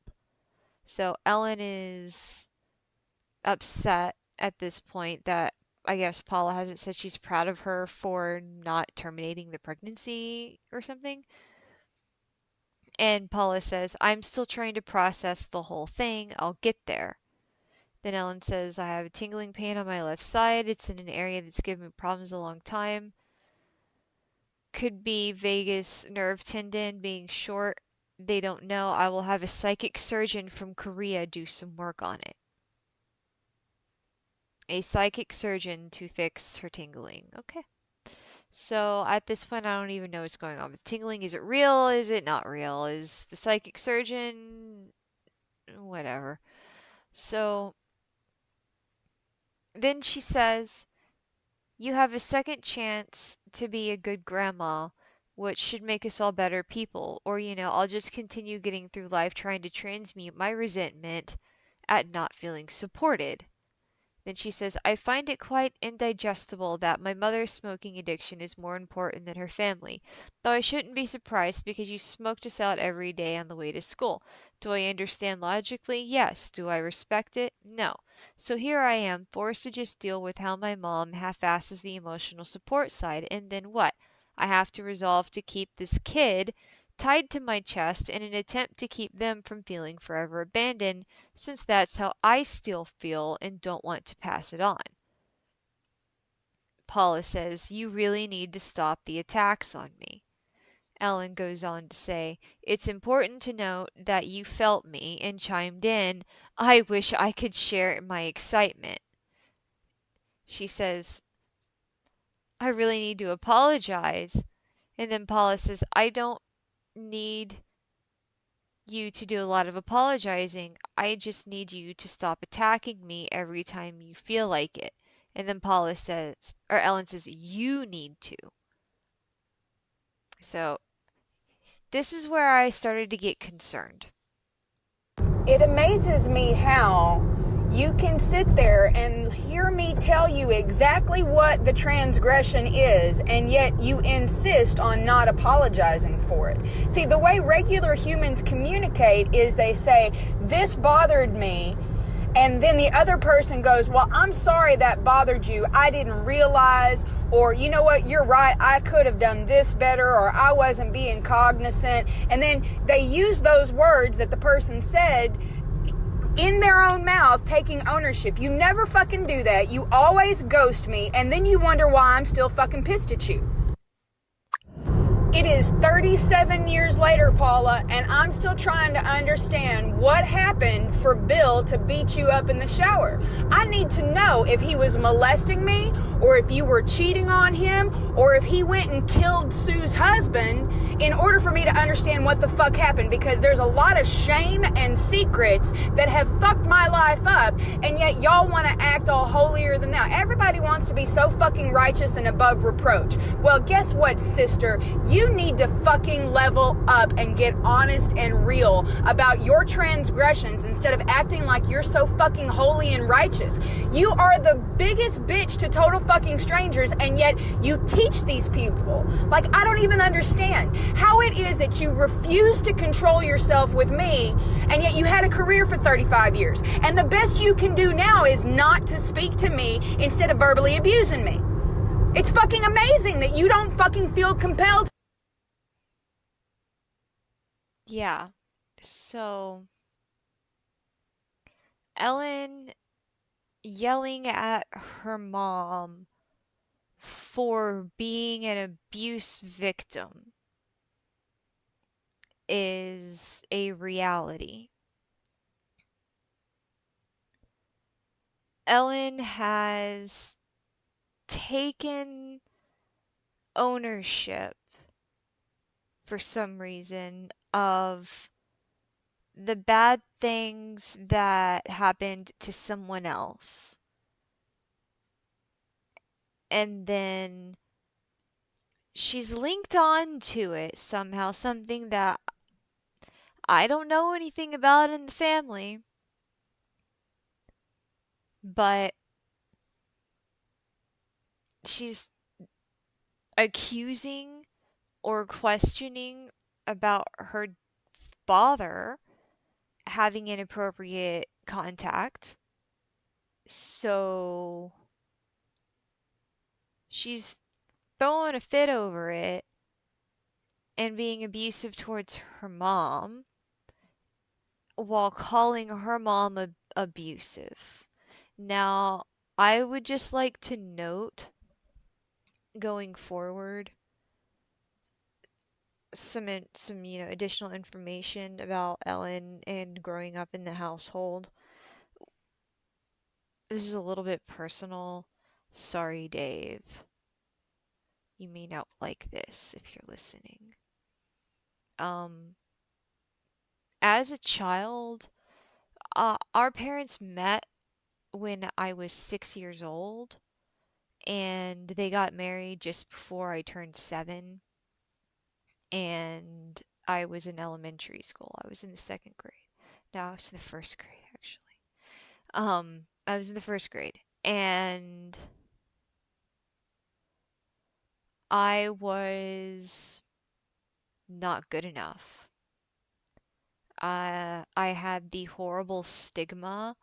So Ellen is upset at this point that I guess Paula hasn't said she's proud of her for not terminating the pregnancy or something. And Paula says, I'm still trying to process the whole thing. I'll get there. Then Ellen says, I have a tingling pain on my left side. It's in an area that's given me problems a long time. Could be vagus nerve tendon being short. They don't know. I will have a psychic surgeon from Korea do some work on it. A psychic surgeon to fix her tingling. Okay. So at this point, I don't even know what's going on with tingling. Is it real? Is it not real? Is the psychic surgeon whatever? So Then she says, "You have a second chance to be a good grandma, which should make us all better people. Or, I'll just continue getting through life trying to transmute my resentment at not feeling supported." Then she says, "I find it quite indigestible that my mother's smoking addiction is more important than her family. Though I shouldn't be surprised because you smoked us out every day on the way to school. Do I understand logically? Yes. Do I respect it? No. So here I am, forced to just deal with how my mom half-asses the emotional support side, and then what? I have to resolve to keep this kid tied to my chest in an attempt to keep them from feeling forever abandoned, since that's how I still feel and don't want to pass it on." Paula says, "You really need to stop the attacks on me." Ellen goes on to say, "It's important to note that you felt me and chimed in. I wish I could share my excitement." She says, "I really need to apologize." And then Paula says, "I don't need you to do a lot of apologizing. I just need you to stop attacking me every time you feel like it." And then Paula says, or Ellen says, "You need to." So this is where I started to get concerned. It amazes me how you can sit there and hear me tell you exactly what the transgression is, and yet you insist on not apologizing for it. See, the way regular humans communicate is they say, "This bothered me," and then the other person goes, "Well, I'm sorry that bothered you. I didn't realize," or, "You know what, you're right. I could have done this better," or, "I wasn't being cognizant." And then they use those words that the person said in their own mouth, taking ownership. You never fucking do that. You always ghost me, and then you wonder why I'm still fucking pissed at you. It is 37 years later, Paula, and I'm still trying to understand what happened for Bill to beat you up in the shower. I need to know if he was molesting me, or if you were cheating on him, or if he went and killed Sue's husband, in order for me to understand what the fuck happened, because there's a lot of shame and secrets that have fucked my life up, and yet y'all want to act all holier than thou. Everybody wants to be so fucking righteous and above reproach. Well, guess what, sister? You need to fucking level up and get honest and real about your transgressions instead of acting like you're so fucking holy and righteous. You are the biggest bitch to total fucking strangers, and yet you teach these people. Like, I don't even understand how it is that you refuse to control yourself with me, and yet you had a career for 35 years. And the best you can do now is not to speak to me instead of verbally abusing me. It's fucking amazing that you don't fucking feel compelled. Yeah. So Ellen yelling at her mom for being an abuse victim is a reality. Ellen has taken ownership for some reason of the bad things that happened to someone else. And then she's linked on to it somehow, something that I don't know anything about in the family, but she's accusing or questioning about her father having inappropriate contact. So she's throwing a fit over it and being abusive towards her mom while calling her mom abusive. Now, I would just like to note going forward some additional information about Ellen and growing up in the household. This is a little bit personal. Sorry, Dave. You may not like this if you're listening. Um, as a child, our parents met when I was 6 years old, and they got married just before I turned 7, and I was in elementary school. I was in the second grade. No, I was in the first grade, actually. I was in the first grade, and I was not good enough. I had the horrible stigma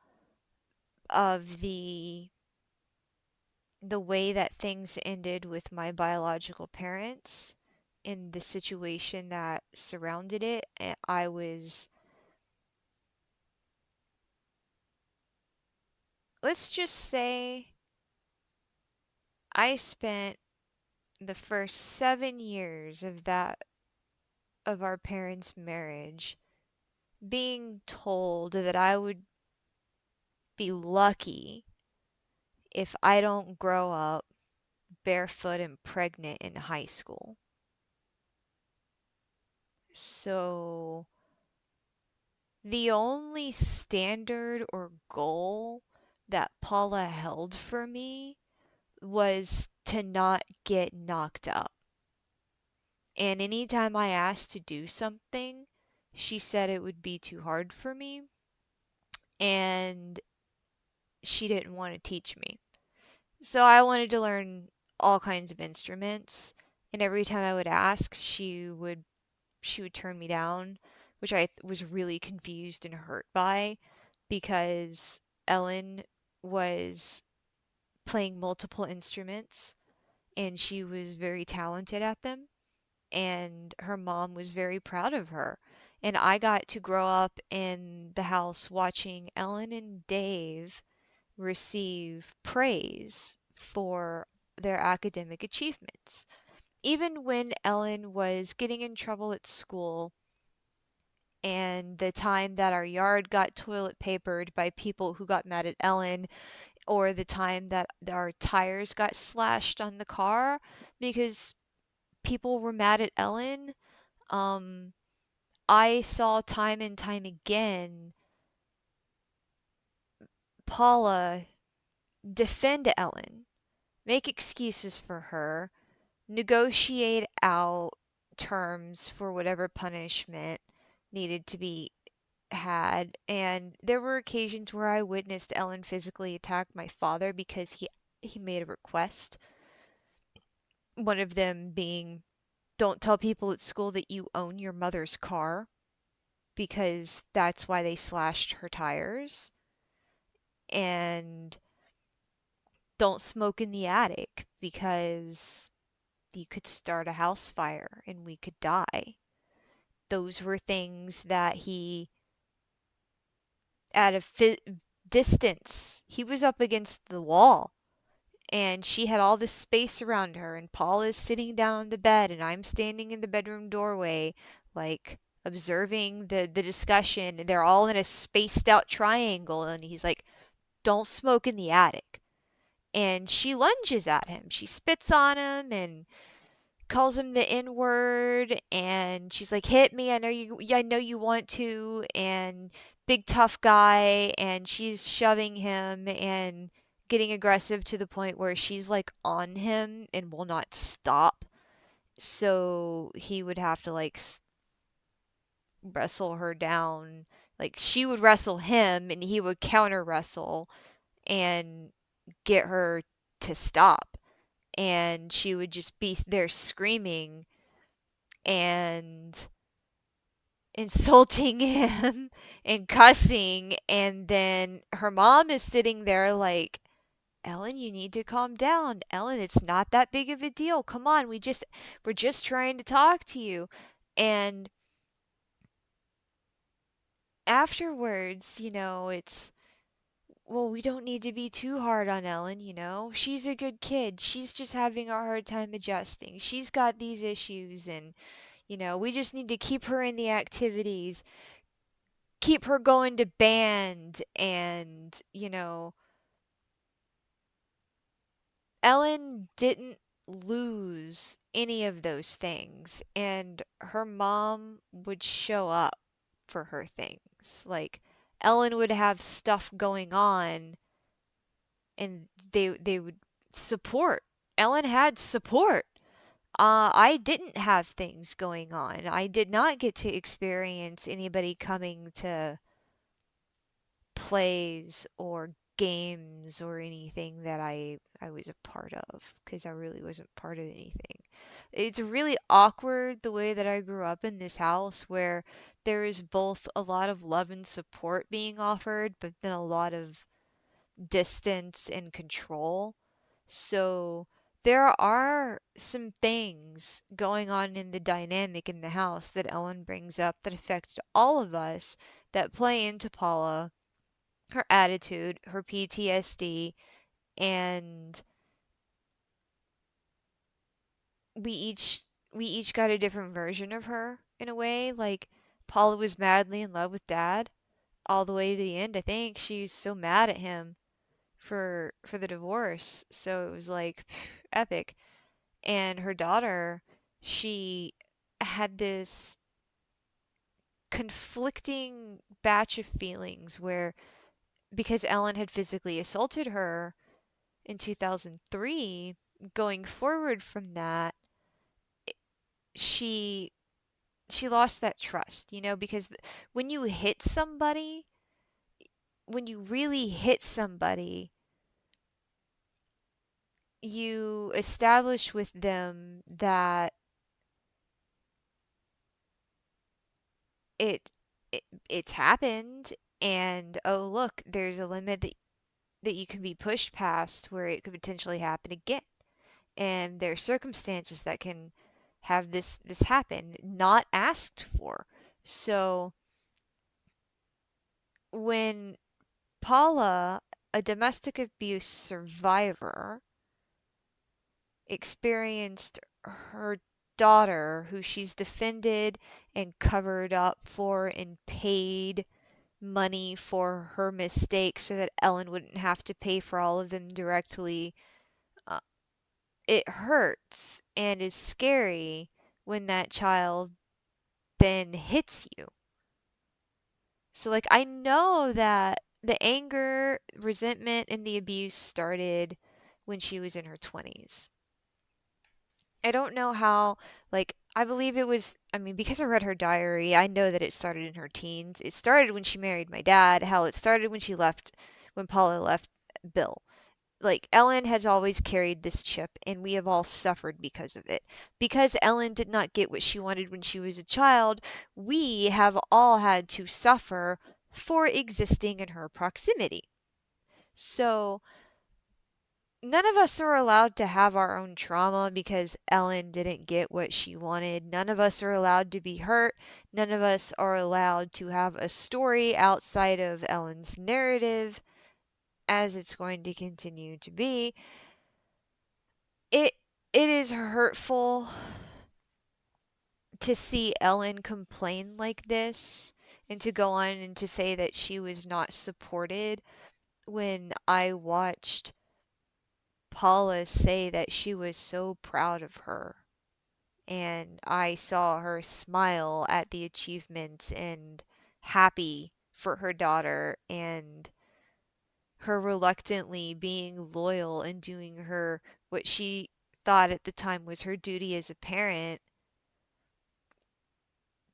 of the way that things ended with my biological parents in the situation that surrounded it. I was, let's just say, I spent the first 7 years of our parents' marriage being told that I would be lucky if I don't grow up barefoot and pregnant in high school. So the only standard or goal that Paula held for me was to not get knocked up. And anytime I asked to do something, she said it would be too hard for me and she didn't want to teach me. So I wanted to learn all kinds of instruments, and every time I would ask, she would turn me down, which I was really confused and hurt by because Ellen was playing multiple instruments and she was very talented at them, and her mom was very proud of her. And I got to grow up in the house watching Ellen and Dave receive praise for their academic achievements. Even when Ellen was getting in trouble at school, and the time that our yard got toilet papered by people who got mad at Ellen, or the time that our tires got slashed on the car because people were mad at Ellen, um, I saw time and time again Paula defend Ellen, make excuses for her, negotiate out terms for whatever punishment needed to be had. And there were occasions where I witnessed Ellen physically attack my father because he made a request. One of them being, don't tell people at school that you own your mother's car, because that's why they slashed her tires. And don't smoke in the attic because you could start a house fire and we could die. Those were things that he, at a distance, he was up against the wall and she had all this space around her, and Paul is sitting down on the bed and I'm standing in the bedroom doorway, like observing the discussion, and they're all in a spaced out triangle, and he's like, don't smoke in the attic. And she lunges at him. She spits on him and calls him the N word, and she's like, hit me, I know you want to, and big tough guy, and she's shoving him and getting aggressive to the point where she's like on him and will not stop. So he would have to like wrestle her down. Like she would wrestle him and he would counter wrestle and get her to stop. And she would just be there screaming and insulting him and cussing. And then her mom is sitting there like, Ellen, you need to calm down. Ellen, it's not that big of a deal. Come on, we're just trying to talk to you. And afterwards, it's, well, we don't need to be too hard on Ellen, She's a good kid. She's just having a hard time adjusting. She's got these issues, and we just need to keep her in the activities, keep her going to band, and Ellen didn't lose any of those things, and her mom would show up for her things. Like, Ellen would have stuff going on and they would support. Ellen had support. I didn't have things going on. I did not get to experience anybody coming to plays or games or anything that I was a part of, because I really wasn't part of anything. It's really awkward the way that I grew up in this house, where there is both a lot of love and support being offered, but then a lot of distance and control. So there are some things going on in the dynamic in the house that Ellen brings up that affect all of us, that play into Paula, her attitude, her PTSD, and we each we each got a different version of her in a way. Like, Paula was madly in love with Dad all the way to the end. I think she's so mad at him for the divorce. So it was like epic. And her daughter, she had this conflicting batch of feelings where, because Ellen had physically assaulted her in 2003, going forward from that, she she lost that trust, because when you hit somebody, when you really hit somebody, you establish with them that it, it's happened, and oh look, there's a limit that you can be pushed past where it could potentially happen again. And there are circumstances that can have this happen, not asked for. So when Paula, a domestic abuse survivor, experienced her daughter, who she's defended and covered up for and paid money for her mistakes so that Ellen wouldn't have to pay for all of them directly, uh, it hurts and is scary when that child then hits you. So, like, I know that the anger, resentment, and the abuse started when she was in her 20s. I don't know how, like, I believe it was, I mean, because I read her diary, I know that it started in her teens. It started when she married my dad. Hell, it started when Paula left Bill. Like, Ellen has always carried this chip, and we have all suffered because of it. Because Ellen did not get what she wanted when she was a child, we have all had to suffer for existing in her proximity. So, none of us are allowed to have our own trauma because Ellen didn't get what she wanted. None of us are allowed to be hurt. None of us are allowed to have a story outside of Ellen's narrative, as it's going to continue to be. It it is hurtful to see Ellen complain like this, and to go on and to say that she was not supported, when I watched Paula say that she was so proud of her. And I saw her smile at the achievements and happy for her daughter, and her reluctantly being loyal and doing her what she thought at the time was her duty as a parent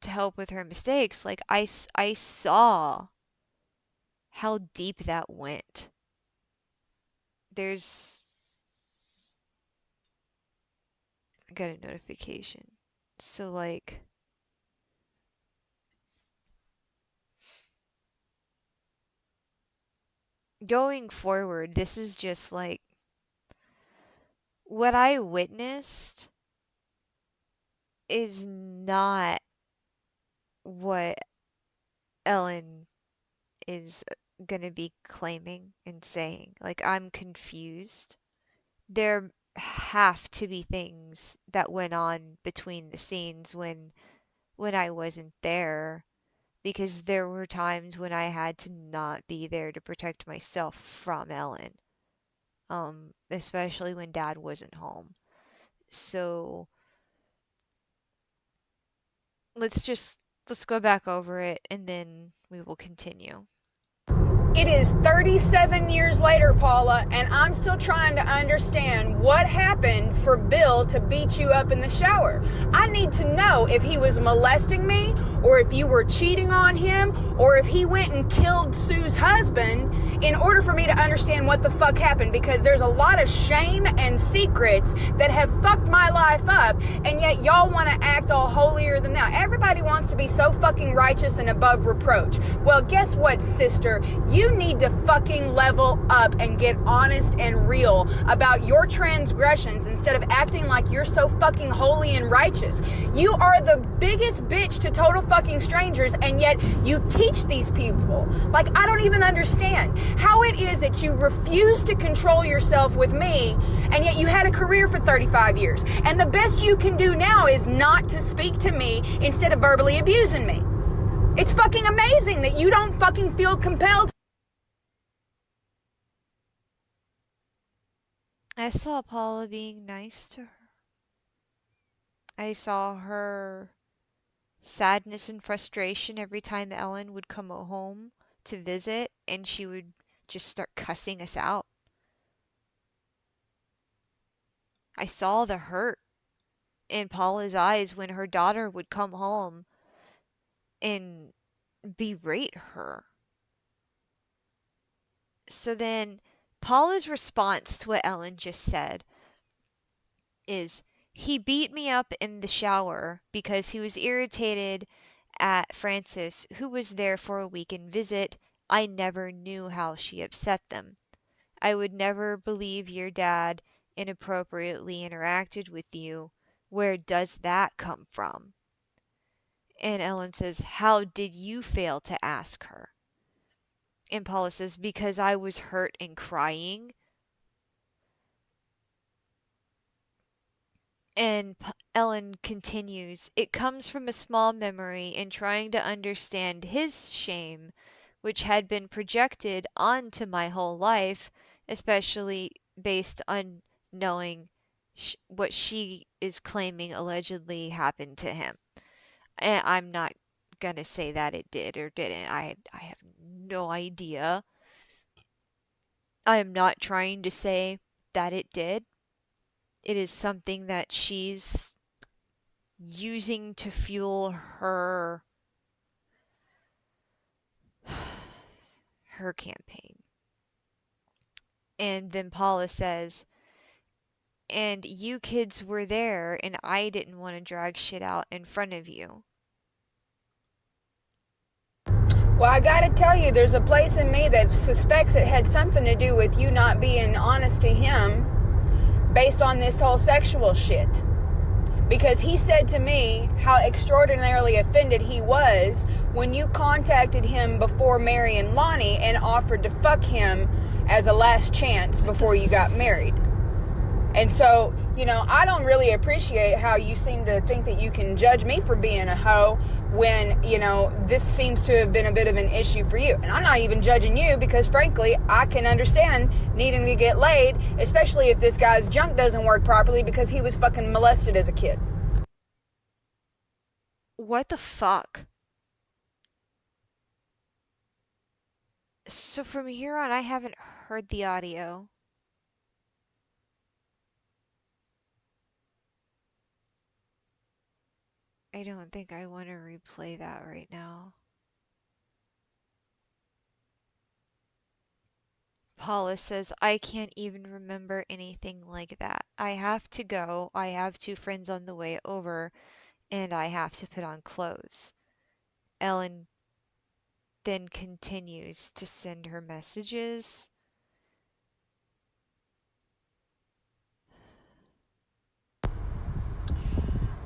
to help with her mistakes. Like, I saw how deep that went. There's I got a notification. So, like, going forward, this is just like what I witnessed is not what Ellen is going to be claiming and saying. Like, I'm confused. There have to be things that went on between the scenes when I wasn't there, because there were times when I had to not be there to protect myself from Ellen. Especially when Dad wasn't home. So let's just let's go back over it, and then we will continue. It is 37 years later, Paula, and I'm still trying to understand what happened for Bill to beat you up in the shower. I need to know if he was molesting me, or if you were cheating on him, or if he went and killed Sue's husband, in order for me to understand what the fuck happened, because there's a lot of shame and secrets that have fucked my life up, and yet y'all want to act all holier than thou. Everybody wants to be so fucking righteous and above reproach. Well, guess what, sister? You need to fucking level up and get honest and real about your transgressions instead of acting like you're so fucking holy and righteous. You are the biggest bitch to total fucking strangers, and yet you teach these people. Like, I don't even understand how it is that you refuse to control yourself with me, and yet you had a career for 35 years. And the best you can do now is not to speak to me instead of verbally abusing me. It's fucking amazing that you don't fucking feel compelled. I saw Paula being nice to her. I saw her sadness and frustration every time Ellen would come home to visit, and she would just start cussing us out. I saw the hurt in Paula's eyes when her daughter would come home and berate her. So then Paula's response to what Ellen just said is, he beat me up in the shower because he was irritated at Frances, who was there for a weekend visit. I never knew how she upset them. I would never believe your dad inappropriately interacted with you. Where does that come from? And Ellen says, how did you fail to ask her? And Paula says, because I was hurt and crying. And Ellen continues, it comes from a small memory in trying to understand his shame, which had been projected onto my whole life, especially based on knowing what she is claiming allegedly happened to him. And I'm not going to say that it did or didn't. I have no idea. I am not trying to say that it did. It is something that she's using to fuel her campaign. And then Paula says, and you kids were there, and I didn't want to drag shit out in front of you. Well, I gotta tell you, there's a place in me that suspects it had something to do with you not being honest to him based on this whole sexual shit. Because he said to me how extraordinarily offended he was when you contacted him before marrying Lonnie and offered to fuck him as a last chance before you got married. And so, I don't really appreciate how you seem to think that you can judge me for being a hoe when, this seems to have been a bit of an issue for you. And I'm not even judging you because, frankly, I can understand needing to get laid, especially if this guy's junk doesn't work properly because he was fucking molested as a kid. What the fuck? So from here on, I haven't heard the audio. I don't think I want to replay that right now. Paula says, I can't even remember anything like that. I have to go. I have 2 friends on the way over, and I have to put on clothes. Ellen then continues to send her messages.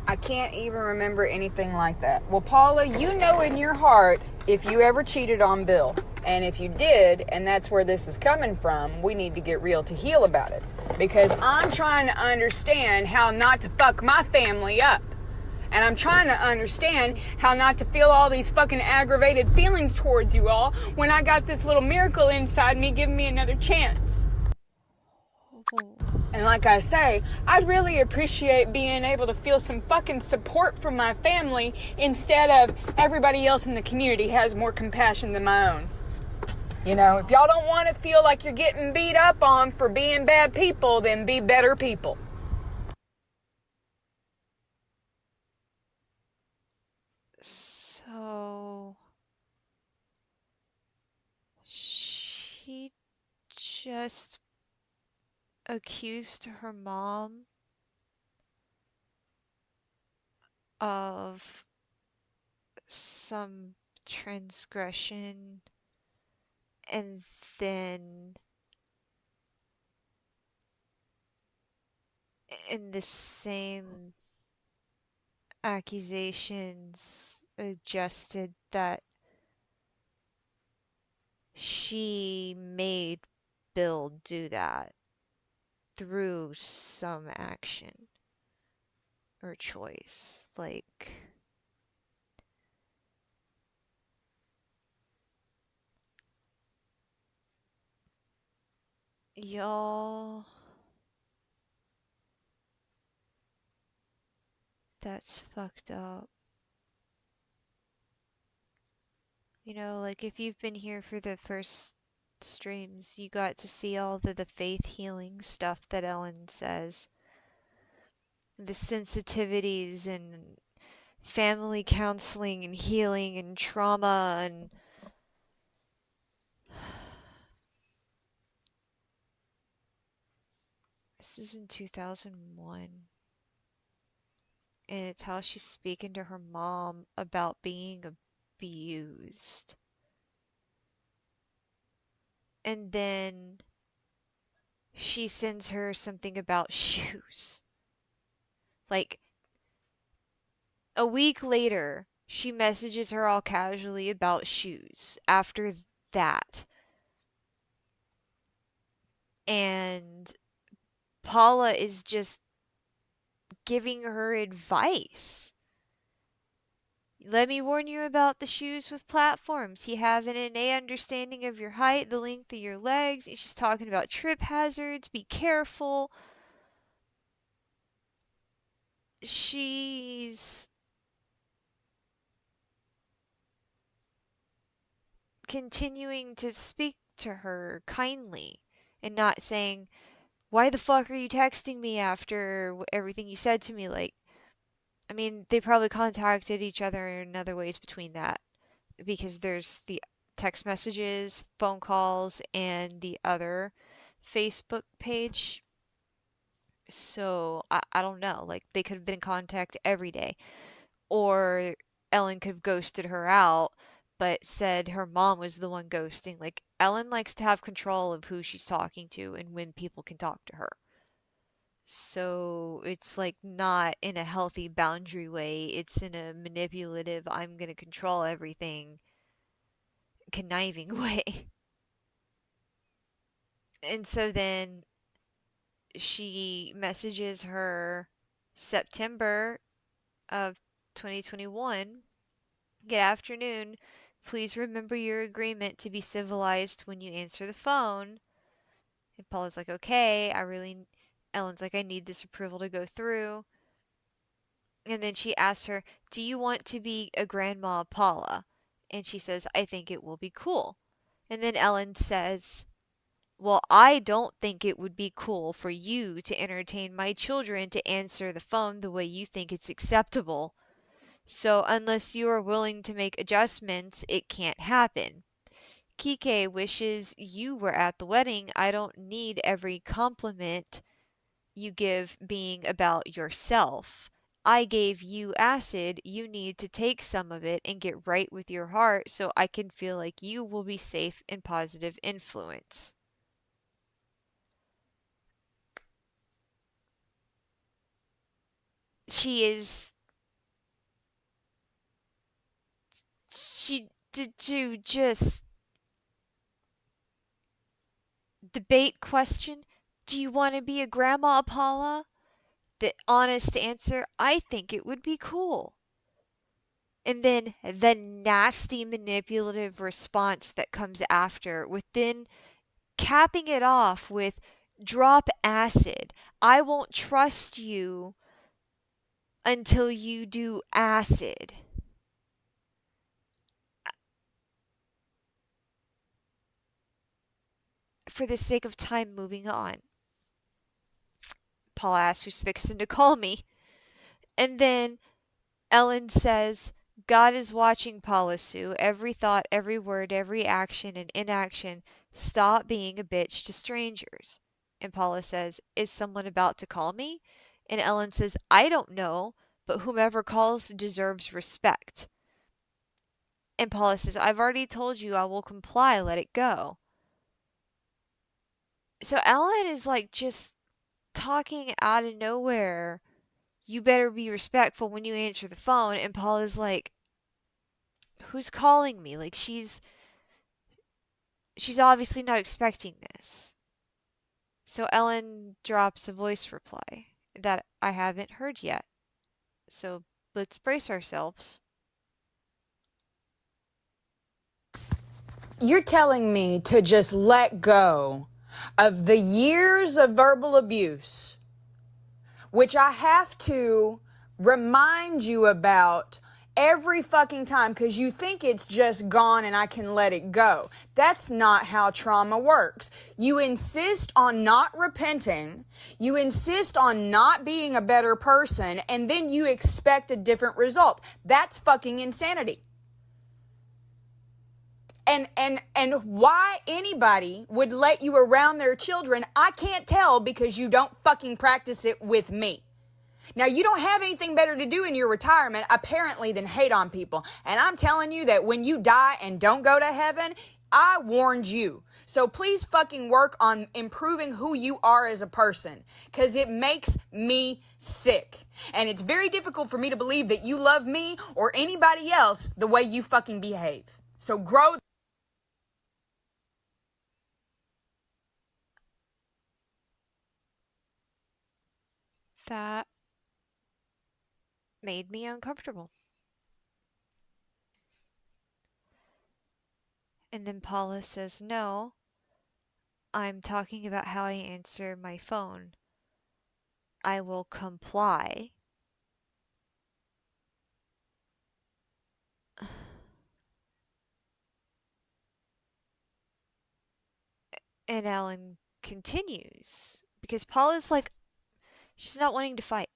I can't even remember anything like that. Well, Paula, you know in your heart if you ever cheated on Bill. And if you did, and that's where this is coming from, we need to get real to heal about it. Because I'm trying to understand how not to fuck my family up. And I'm trying to understand how not to feel all these fucking aggravated feelings towards you all when I got this little miracle inside me giving me another chance. And like I say, I'd really appreciate being able to feel some fucking support from my family instead of everybody else in the community has more compassion than my own. You know, if y'all don't want to feel like you're getting beat up on for being bad people, then be better people. So she just accused her mom of some transgression, and then in the same accusations suggested that she made Bill do that through some action or choice. Like, y'all, that's fucked up. You know, like if you've been here for the first streams, you got to see all the faith healing stuff that Ellen says. The sensitivities and family counseling and healing and trauma and this is in 2001. And it's how she's speaking to her mom about being abused. And then she sends her something about shoes. Like a week later, she messages her all casually about shoes after that. And Paula is just giving her advice. Let me warn you about the shoes with platforms. You have an innate understanding of your height, the length of your legs. And she's talking about trip hazards. Be careful. She's continuing to speak to her kindly and not saying, why the fuck are you texting me after everything you said to me? Like, I mean, they probably contacted each other in other ways between that because there's the text messages, phone calls, and the other Facebook page. So I don't know. Like, they could have been in contact every day. Or Ellen could have ghosted her out, but said her mom was the one ghosting. Like, Ellen likes to have control of who she's talking to and when people can talk to her. So it's like not in a healthy boundary way, it's in a manipulative, I'm gonna control everything, conniving way. And so then she messages her September of 2021. Good afternoon. Please remember your agreement to be civilized when you answer the phone. And Paula's like, okay, Ellen's like, I need this approval to go through. And then she asks her, do you want to be a grandma, Paula? And she says, I think it will be cool. And then Ellen says, well, I don't think it would be cool for you to entertain my children to answer the phone the way you think it's acceptable. So unless you are willing to make adjustments, it can't happen. Kike wishes you were at the wedding. I don't need every compliment you give being about yourself. I gave you acid. You need to take some of it and get right with your heart so I can feel like you will be safe and positive influence. She is. She did to just debate question. Do you want to be a grandma, Paula? The honest answer, I think it would be cool. And then the nasty manipulative response that comes after, with then capping it off with drop acid. I won't trust you until you do acid. for the sake of time moving on. Paula asks who's fixing to call me. And then Ellen says, God is watching, Paula Sue. Every thought, every word, every action and inaction. Stop being a bitch to strangers. And Paula says, is someone about to call me? And Ellen says, I don't know, but whomever calls deserves respect. And Paula says, I've already told you I will comply, let it go. So Ellen is like just talking out of nowhere. You better be respectful when you answer the phone. And Paula's like, who's calling me? Like she's obviously not expecting this. So Ellen drops a voice reply that I haven't heard yet. So let's brace ourselves. You're telling me to just let go of the years of verbal abuse, which I have to remind you about every fucking time because you think it's just gone and I can let it go. That's not how trauma works. You insist on not repenting, you insist on not being a better person, and then you expect a different result. That's fucking insanity. And why anybody would let you around their children, I can't tell because you don't fucking practice it with me. Now, you don't have anything better to do in your retirement, apparently, than hate on people. And I'm telling you that when you die and don't go to heaven, I warned you. So please fucking work on improving who you are as a person, because it makes me sick. And it's very difficult for me to believe that you love me or anybody else the way you fucking behave. So grow. That made me uncomfortable. And then Paula says, no, I'm talking about how I answer my phone. I will comply. And Ellen continues because Paula's like, she's not wanting to fight.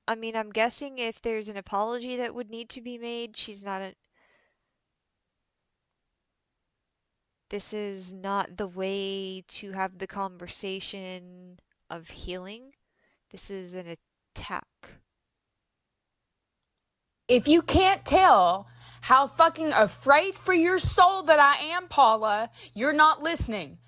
I mean, I'm guessing if there's an apology that would need to be made, this is not the way to have the conversation of healing. This is an attack. If you can't tell how fucking afraid for your soul that I am, Paula, you're not listening.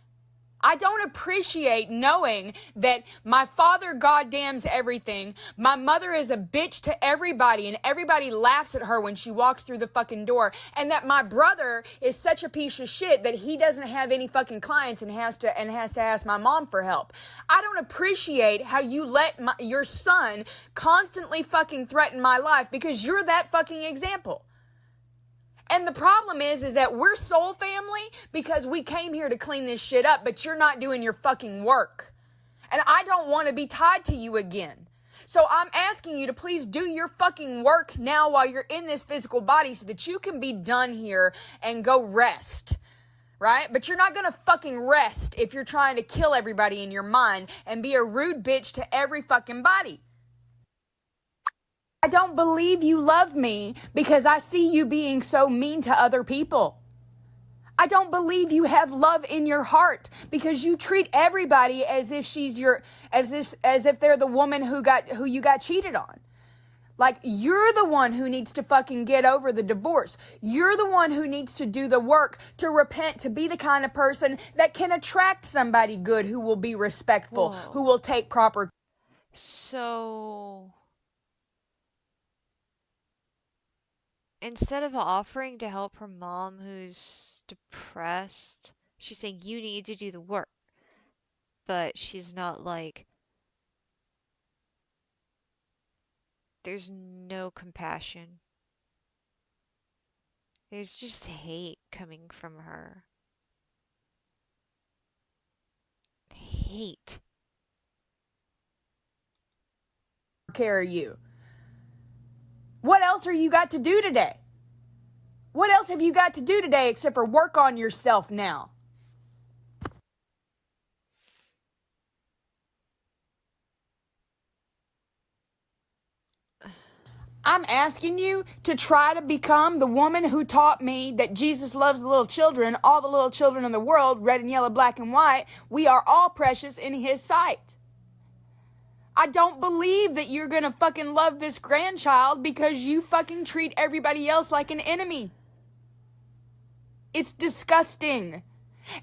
I don't appreciate knowing that my father goddamns everything. My mother is a bitch to everybody and everybody laughs at her when she walks through the fucking door. And that my brother is such a piece of shit that he doesn't have any fucking clients and has to ask my mom for help. I don't appreciate how you let your son constantly fucking threaten my life because you're that fucking example. And the problem is that we're soul family because we came here to clean this shit up, but you're not doing your fucking work. And I don't want to be tied to you again. So I'm asking you to please do your fucking work now while you're in this physical body so that you can be done here and go rest. Right? But you're not going to fucking rest if you're trying to kill everybody in your mind and be a rude bitch to every fucking body. I don't believe you love me because I see you being so mean to other people. I don't believe you have love in your heart because you treat everybody as if as if they're the woman who you got cheated on. Like, you're the one who needs to fucking get over the divorce. You're the one who needs to do the work to repent, to be the kind of person that can attract somebody good who will be respectful, Whoa. who will take proper. So instead of offering to help her mom who's depressed, she's saying you need to do the work. But she's not like, there's no compassion. There's just hate coming from her. Hate. Care of you. What else are you got to do today? What else have you got to do today except for work on yourself now? I'm asking you to try to become the woman who taught me that Jesus loves the little children, all the little children in the world, red and yellow, black and white. We are all precious in his sight. I don't believe that you're gonna fucking love this grandchild because you fucking treat everybody else like an enemy. It's disgusting.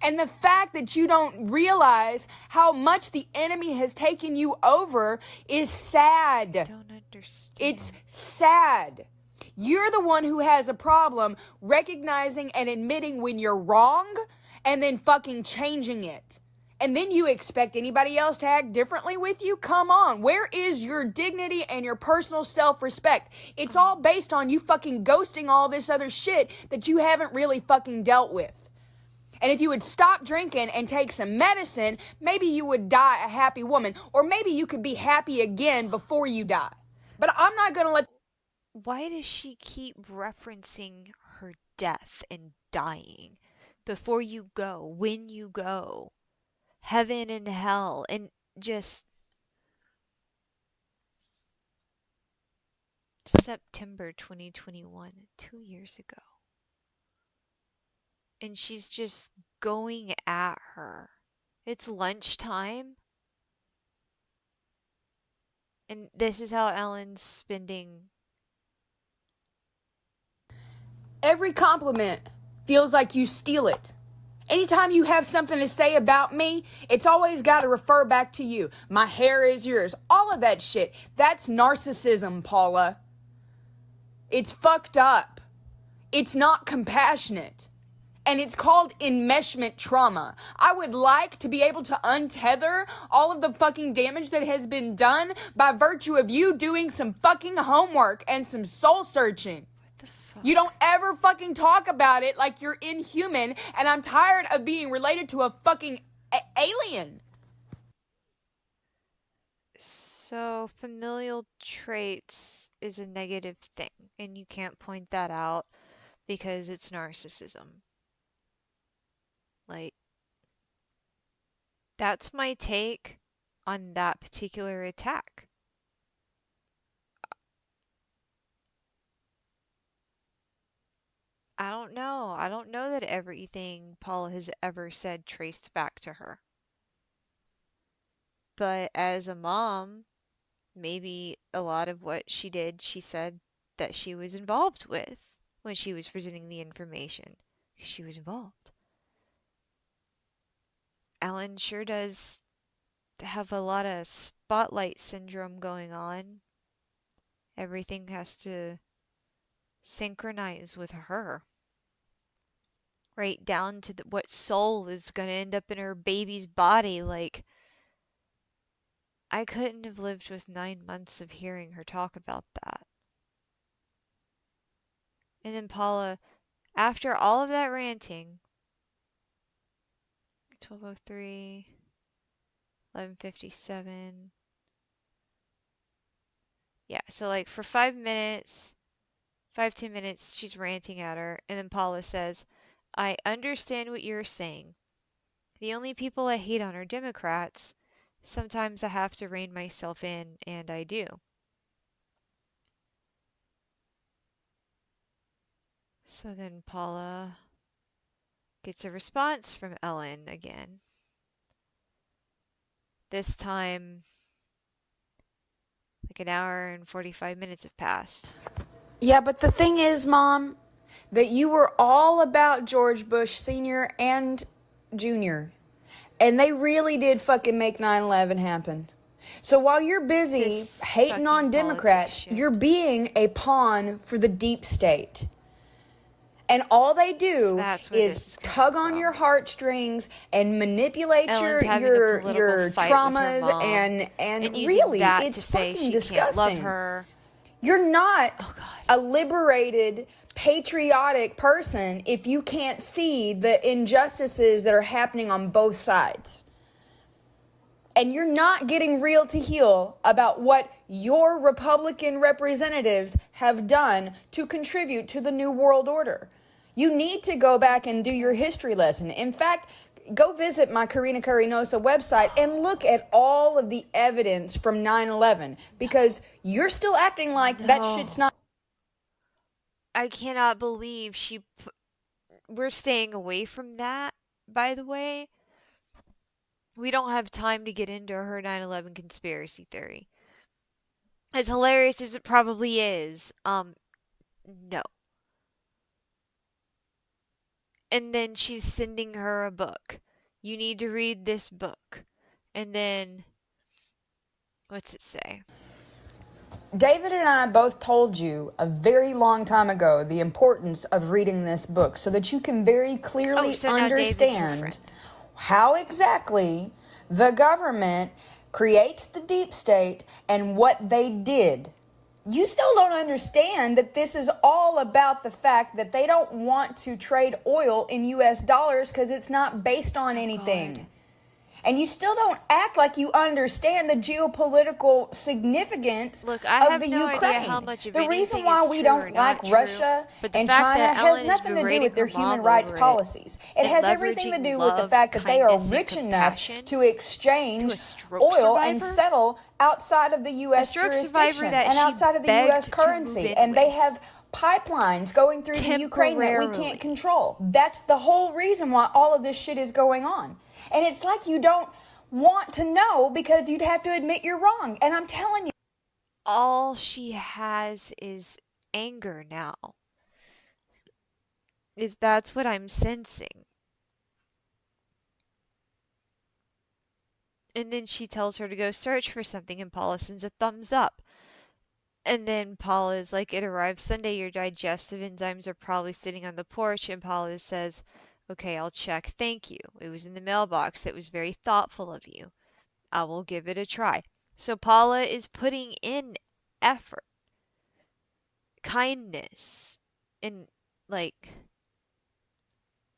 And the fact that you don't realize how much the enemy has taken you over is sad. I don't understand. It's sad. You're the one who has a problem recognizing and admitting when you're wrong and then fucking changing it. And then you expect anybody else to act differently with you? Come on. Where is your dignity and your personal self-respect? It's all based on you fucking ghosting all this other shit that you haven't really fucking dealt with. And if you would stop drinking and take some medicine, maybe you would die a happy woman. Or maybe you could be happy again before you die. But I'm not going to let... Why does she keep referencing her death and dying? Before you go, when you go, heaven and hell, and just... September 2021, 2 years ago. And she's just going at her. It's lunchtime. And this is how Ellen's spending. Every compliment feels like you steal it. Anytime you have something to say about me, it's always got to refer back to you. My hair is yours. All of that shit. That's narcissism, Paula. It's fucked up. It's not compassionate. And it's called enmeshment trauma. I would like to be able to untether all of the fucking damage that has been done by virtue of you doing some fucking homework and some soul searching. What the fuck? You don't ever fucking talk about it like you're inhuman, and I'm tired of being related to a fucking alien. So, familial traits is a negative thing, and you can't point that out because it's narcissism. Like, that's my take on that particular attack. I don't know. I don't know that everything Paula has ever said traced back to her. But as a mom, maybe a lot of what she did, she said that she was involved with when she was presenting the information. She was involved. Ellen sure does have a lot of spotlight syndrome going on. Everything has to synchronize with her. Right down to what soul is going to end up in her baby's body. Like, I couldn't have lived with 9 months of hearing her talk about that. And then Paula, after all of that ranting, 12:03, 11:57. Yeah, so like for 5 minutes, 5-10 minutes, she's ranting at her. And then Paula says, I understand what you're saying. The only people I hate on are Democrats. Sometimes I have to rein myself in, and I do. So then Paula gets a response from Ellen again. This time, like an hour and 45 minutes have passed. Yeah, but the thing is, Mom, that you were all about George Bush Sr. and Jr. And they really did fucking make 9/11 happen. So while you're busy This hating on fucking Democrats, politics shit. you're being a pawn for the deep state. And all they So do that's where this is is coming tug on from. your heartstrings and manipulate Ellen's having a your political fight with her traumas mom and using really, that it's to say fucking she disgusting. can't love her. You're not Oh God. a liberated, patriotic person if you can't see the injustices that are happening on both sides. And you're not getting real to heel about what your Republican representatives have done to contribute to the New World Order. You need to go back and do your history lesson. In fact, go visit my Karina Carinosa website and look at all of the evidence from 9/11, because you're still acting like that shit's not. I cannot believe we're staying away from that, by the way. We don't have time to get into her 9/11 conspiracy theory. As hilarious as it probably is, no. And then she's sending her a book. You need to read this book. And then, what's it say? David and I both told you a very long time ago the importance of reading this book so that you can very clearly understand how exactly the government creates the deep state and what they did. You still don't understand that this is all about the fact that they don't want to trade oil in US dollars because it's not based on anything. God. And you still don't act like you understand the geopolitical significance Look, I of have the no Ukraine. idea how much of The anything reason why is we true don't or like not Russia true, but the and fact China that has Ellen is nothing to do berating with their her human mom rights over it policies. It and has everything to leveraging do with the love, fact that they are kindness, and rich enough compassion to exchange to a stroke oil and survivor? settle outside of the U.S. stroke survivor jurisdiction that and she outside of the begged U.S. to currency. move in And they with. have pipelines going through the Ukraine that we Temporarily. can't control. That's the whole reason why all of this shit is going on. And it's like you don't want to know because you'd have to admit you're wrong. And I'm telling you. All she has is anger now. That's what I'm sensing. And then she tells her to go search for something, and Paula sends a thumbs up. And then Paula is like, it arrived Sunday, your digestive enzymes are probably sitting on the porch. And Paula says, okay, I'll check. Thank you. It was in the mailbox. It was very thoughtful of you. I will give it a try. So Paula is putting in effort, kindness, and like.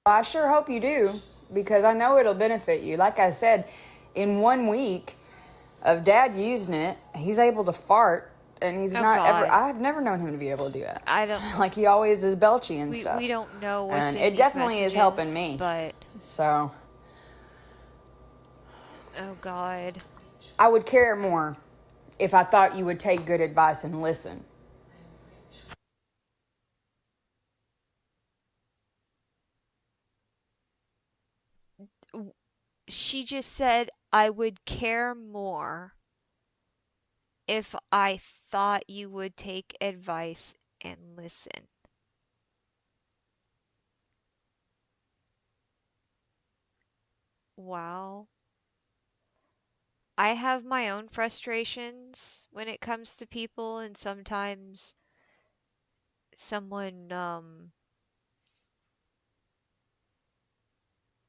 I sure hope you do, because I know it'll benefit you. Like I said, in 1 week of Dad using it, he's able to fart. And he's not God. ever. I've never known him to be able to do that. I don't. Like he always is belchy and stuff. We don't know what's and in it these definitely is helping messages, me. But so, oh God, I would care more if I thought you would take good advice and listen. she just said I would care more if I thought you would take advice and listen. Wow. I have my own frustrations when it comes to people, and sometimes someone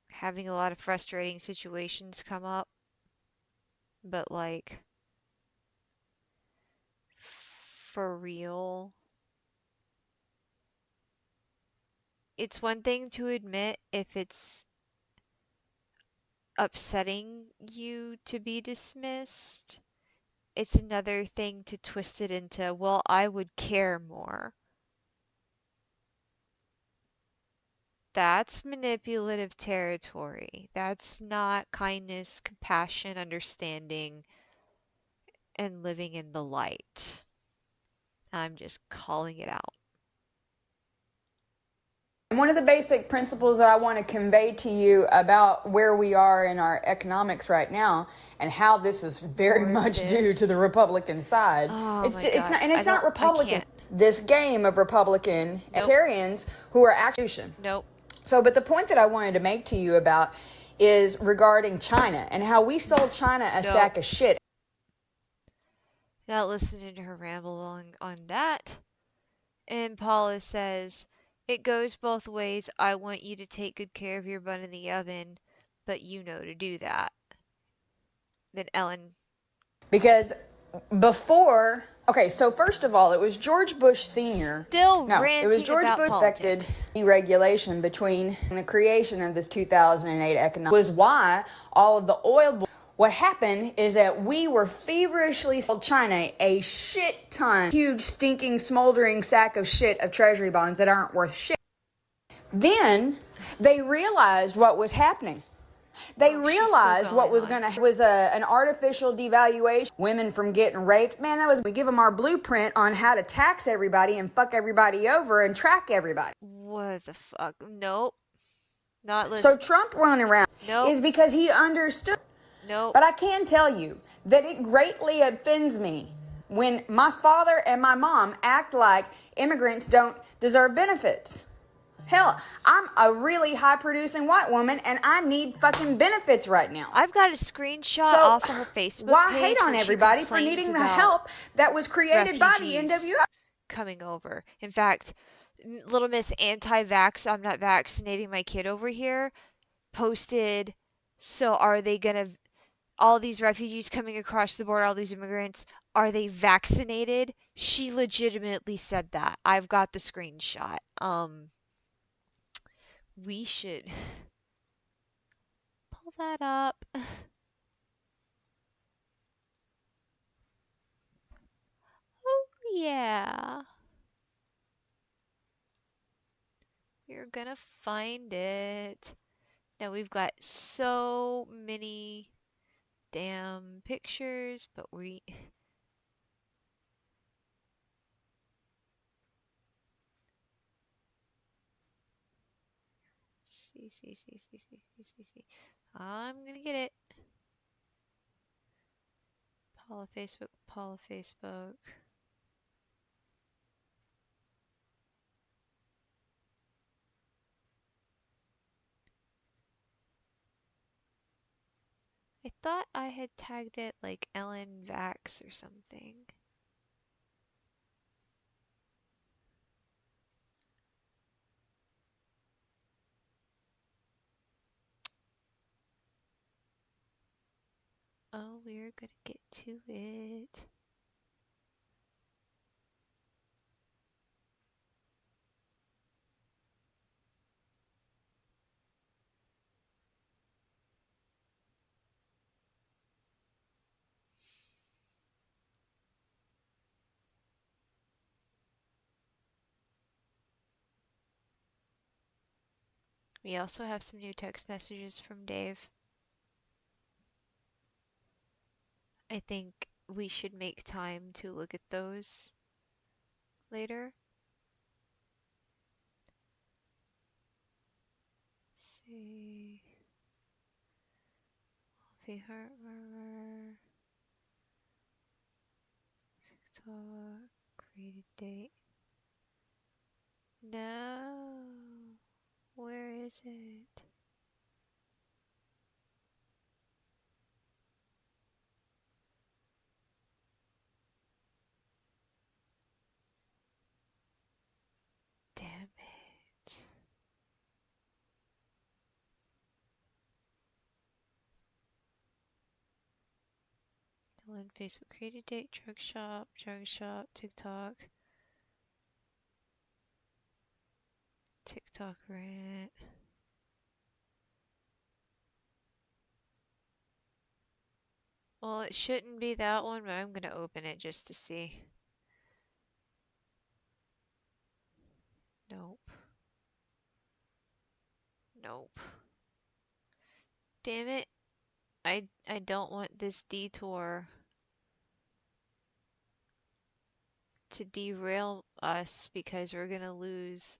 having a lot of frustrating situations come up. But like, for real, it's one thing to admit if it's upsetting you to be dismissed. It's another thing to twist it into, well, I would care more. That's manipulative territory. That's not kindness, compassion, understanding, and living in the light. I'm just calling it out. One of the basic principles that I want to convey to you about where we are in our economics right now and how this is very much due to the Republican side. Oh It's not Republican. This game of Republican libertarians who are actually. Nope. So, but the point that I wanted to make to you about is regarding China and how we sold China a sack of shit. Not listening to her ramble on that. And Paula says, it goes both ways. I want you to take good care of your bun in the oven, but you know to do that. Then Ellen. Because before, okay, so first of all, it was George Bush Sr. It was George Bush affected deregulation between the creation of this 2008 economic was why all of the oil What happened is that we were feverishly sold China a shit ton, huge, stinking, smoldering sack of shit of treasury bonds that aren't worth shit. Then they realized what was happening. They realized what was going to was an artificial devaluation, women from getting raped. Man, that was, we give them our blueprint on how to tax everybody and fuck everybody over and track everybody. What the fuck? Nope. Not So listening. Trump running around is because he understood. Nope. But I can tell you that it greatly offends me when my father and my mom act like immigrants don't deserve benefits. Hell, I'm a really high-producing white woman, and I need fucking benefits right now. I've got a screenshot off of her Facebook why page hate on where she everybody for complains needing the about help that was created by the refugees NWO? coming over. In fact, Little Miss Anti-Vax, I'm not vaccinating my kid over here, posted, so are they gonna, all these refugees coming across the border, all these immigrants, are they vaccinated? She legitimately said that. I've got the screenshot. We should pull that up. Oh, yeah. We're gonna find it. Now we've got so many damn pictures, but we... See. I'm gonna get it. Paula Facebook. I thought I had tagged it like Ellen Vax or something. Oh, we're gonna get to it. We also have some new text messages from Dave. I think we should make time to look at those later. Let's see. Wolfie Heart Murmur. TikTok. Created date. No. Where is it? Damn it. Ellen Facebook created date, drug shop, TikTok. TikTok rant. Well, it shouldn't be that one, but I'm gonna open it just to see. Nope. Damn it. I don't want this detour to derail us because we're gonna lose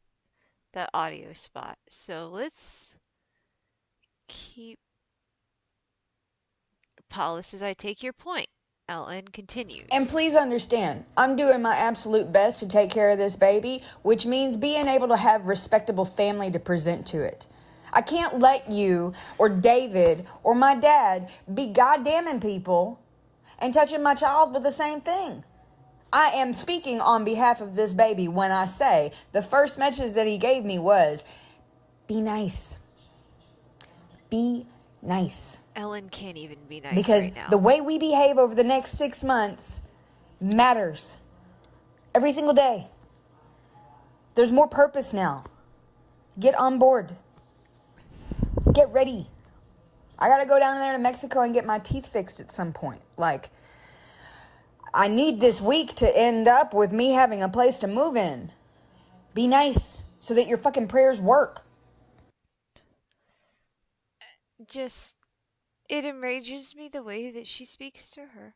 the audio spot. So let's keep... Paula says, I take your point. Ellen continues. And please understand, I'm doing my absolute best to take care of this baby, which means being able to have respectable family to present to it. I can't let you or David or my dad be goddamming people and touching my child with the same thing. I am speaking on behalf of this baby when I say the first message that he gave me was, be nice. Be nice. Ellen can't even be nice because right now. The way we behave over the next 6 months matters. Every single day. There's more purpose now. Get on board. Get ready. I gotta go down there to Mexico and get my teeth fixed at some point. Like, I need this week to end up with me having a place to move in. Be nice so that your fucking prayers work. Just, it enrages me the way that she speaks to her.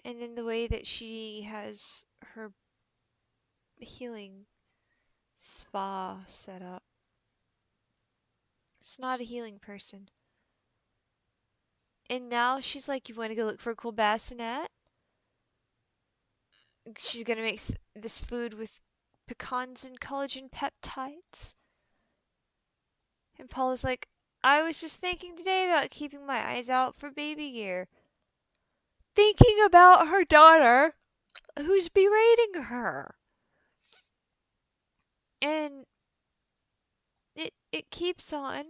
And then the way that she has her healing spa set up. It's not a healing person. And now she's like, you want to go look for a cool bassinet? She's gonna make this food with pecans and collagen peptides. And Paula's like, I was just thinking today about keeping my eyes out for baby gear. Thinking about her daughter who's berating her. And it keeps on.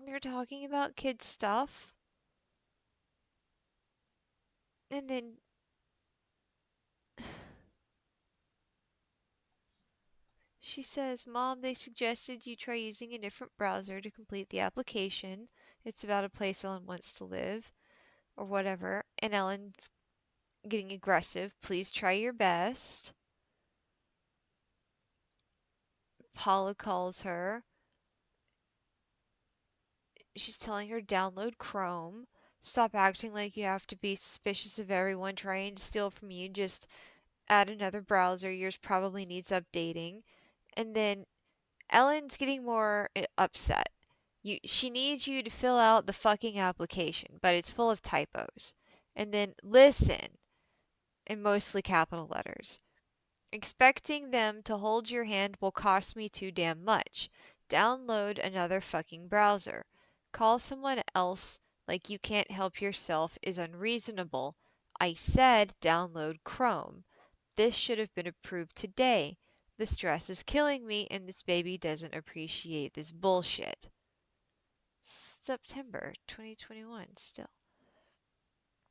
They're talking about kid stuff. And then she says, Mom, they suggested you try using a different browser to complete the application. It's about a place Ellen wants to live, or whatever. And Ellen's getting aggressive. Please try your best. Paula calls her. She's telling her download Chrome. Stop acting like you have to be suspicious of everyone trying to steal from you. Just add another browser. Yours probably needs updating. And then Ellen's getting more upset. She needs you to fill out the fucking application, but it's full of typos. And then listen, in mostly capital letters. Expecting them to hold your hand will cost me too damn much. Download another fucking browser. Call someone else like you can't help yourself is unreasonable. I said download Chrome. This should have been approved today. The stress is killing me, and this baby doesn't appreciate this bullshit. September 2021 still.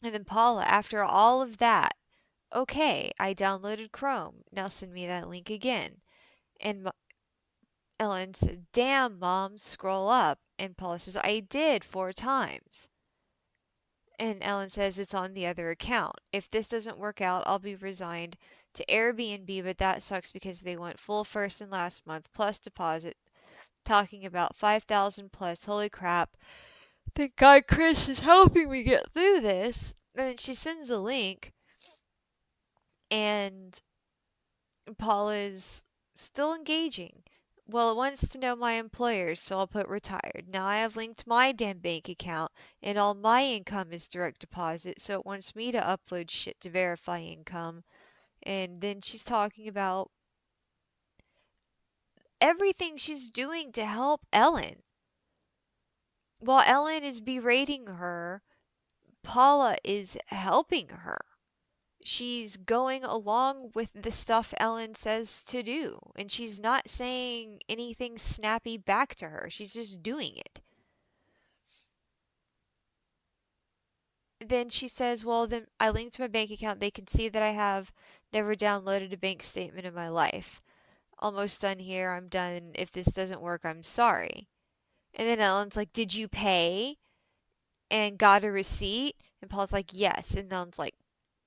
And then Paula, after all of that, okay, I downloaded Chrome. Now send me that link again. And Ellen said, damn, Mom, scroll up. And Paula says, I did 4 times. And Ellen says, it's on the other account. If this doesn't work out, I'll be resigned to Airbnb, but that sucks because they want full first and last month plus deposit. Talking about 5,000 plus. Holy crap. Thank God Chris is helping me get through this. And then she sends a link, and Paula's still engaging. Well, it wants to know my employers, so I'll put retired. Now I have linked my damn bank account, and all my income is direct deposit, so it wants me to upload shit to verify income. And then she's talking about everything she's doing to help Ellen. While Ellen is berating her, Paula is helping her. She's going along with the stuff Ellen says to do, and she's not saying anything snappy back to her. She's just doing it. Then she says, well, then I linked my bank account. They can see that I have never downloaded a bank statement in my life. Almost done here. I'm done. If this doesn't work, I'm sorry. And then Ellen's like, did you pay and got a receipt? And Paul's like, yes. And Ellen's like,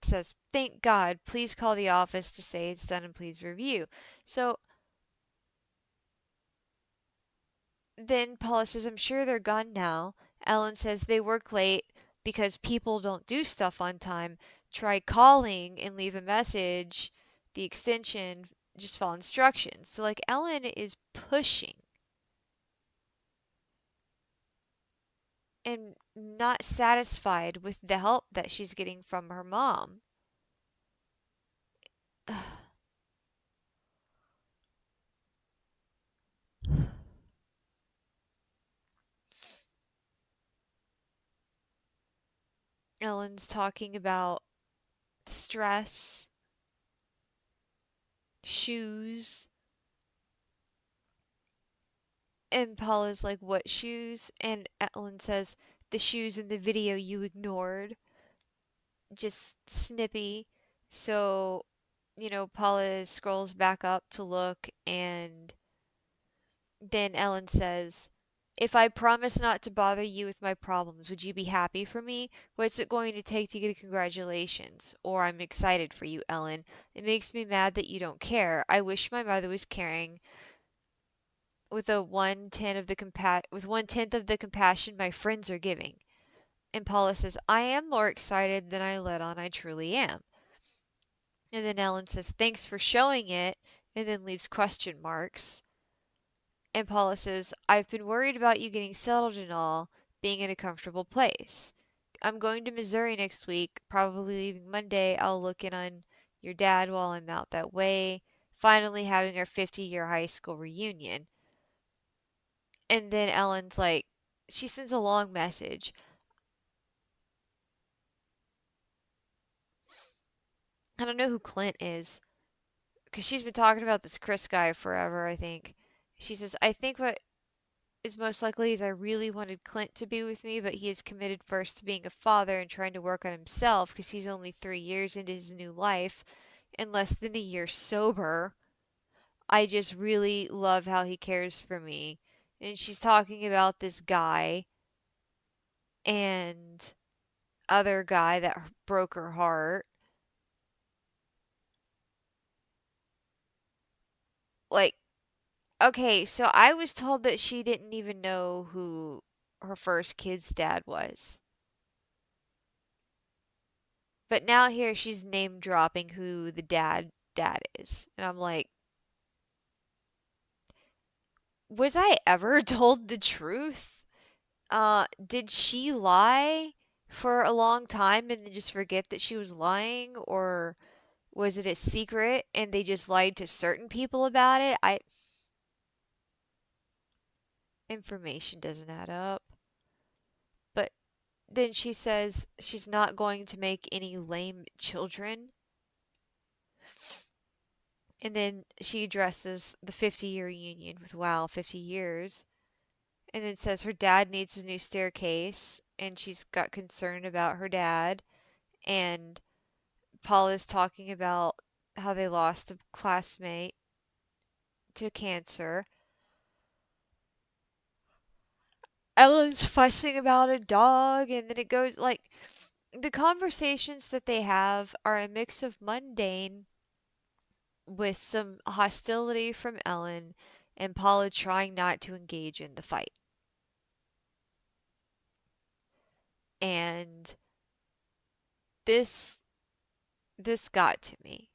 says, thank God, please call the office to say it's done and please review. So then Paula says, I'm sure they're gone now. Ellen says they work late because people don't do stuff on time. Try calling and leave a message. The extension, just follow instructions. So like Ellen is pushing and not satisfied with the help that she's getting from her mom. Ellen's talking about stress, shoes, and Paula's like, what shoes? And Ellen says, the shoes in the video you ignored. Just snippy. So, Paula scrolls back up to look, and then Ellen says, If I promise not to bother you with my problems, would you be happy for me? What's it going to take to get a congratulations? Or I'm excited for you, Ellen. It makes me mad that you don't care. I wish my mother was caring with a one tenth of the compassion my friends are giving. And Paula says, I am more excited than I let on. I truly am. And then Ellen says, thanks for showing it, and then leaves question marks. And Paula says, I've been worried about you getting settled and all, being in a comfortable place. I'm going to Missouri next week, probably leaving Monday. I'll look in on your dad while I'm out that way. Finally having our 50-year high school reunion. And then Ellen's like, she sends a long message. I don't know who Clint is, because she's been talking about this Chris guy forever, I think. She says, I think what is most likely is I really wanted Clint to be with me, but he is committed first to being a father and trying to work on himself because he's only 3 years into his new life and less than a year sober. I just really love how he cares for me. And she's talking about this guy and other guy that broke her heart. Like, okay, so I was told that she didn't even know who her first kid's dad was. But now here she's name dropping who the dad is. And I'm like, was I ever told the truth? Did she lie for a long time and then just forget that she was lying, or was it a secret and they just lied to certain people about it? I Information doesn't add up. But then she says she's not going to make any lame children. And then she addresses the 50-year reunion with, wow, 50 years. And then says her dad needs a new staircase and she's got concern about her dad. And Paula's talking about how they lost a classmate to cancer. Ellen's fussing about a dog, and then it goes like the conversations that they have are a mix of mundane with some hostility from Ellen and Paula trying not to engage in the fight. And this this got to me.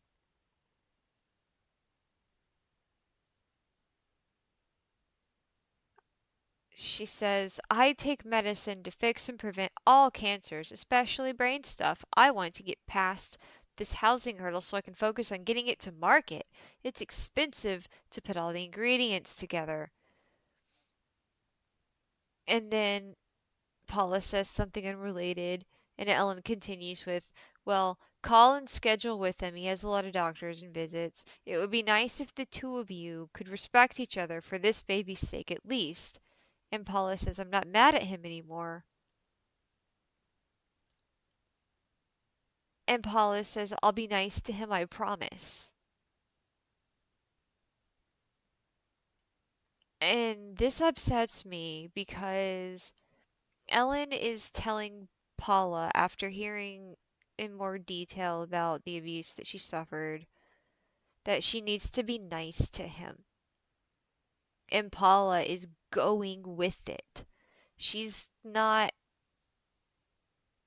She says, I take medicine to fix and prevent all cancers, especially brain stuff. I want to get past this housing hurdle so I can focus on getting it to market. It's expensive to put all the ingredients together. And then Paula says something unrelated, and Ellen continues with, well, call and schedule with him. He has a lot of doctors and visits. It would be nice if the two of you could respect each other for this baby's sake at least. And Paula says, I'm not mad at him anymore. And Paula says, I'll be nice to him, I promise. And this upsets me because Ellen is telling Paula, after hearing in more detail about the abuse that she suffered, that she needs to be nice to him. And Paula is going with it. She's not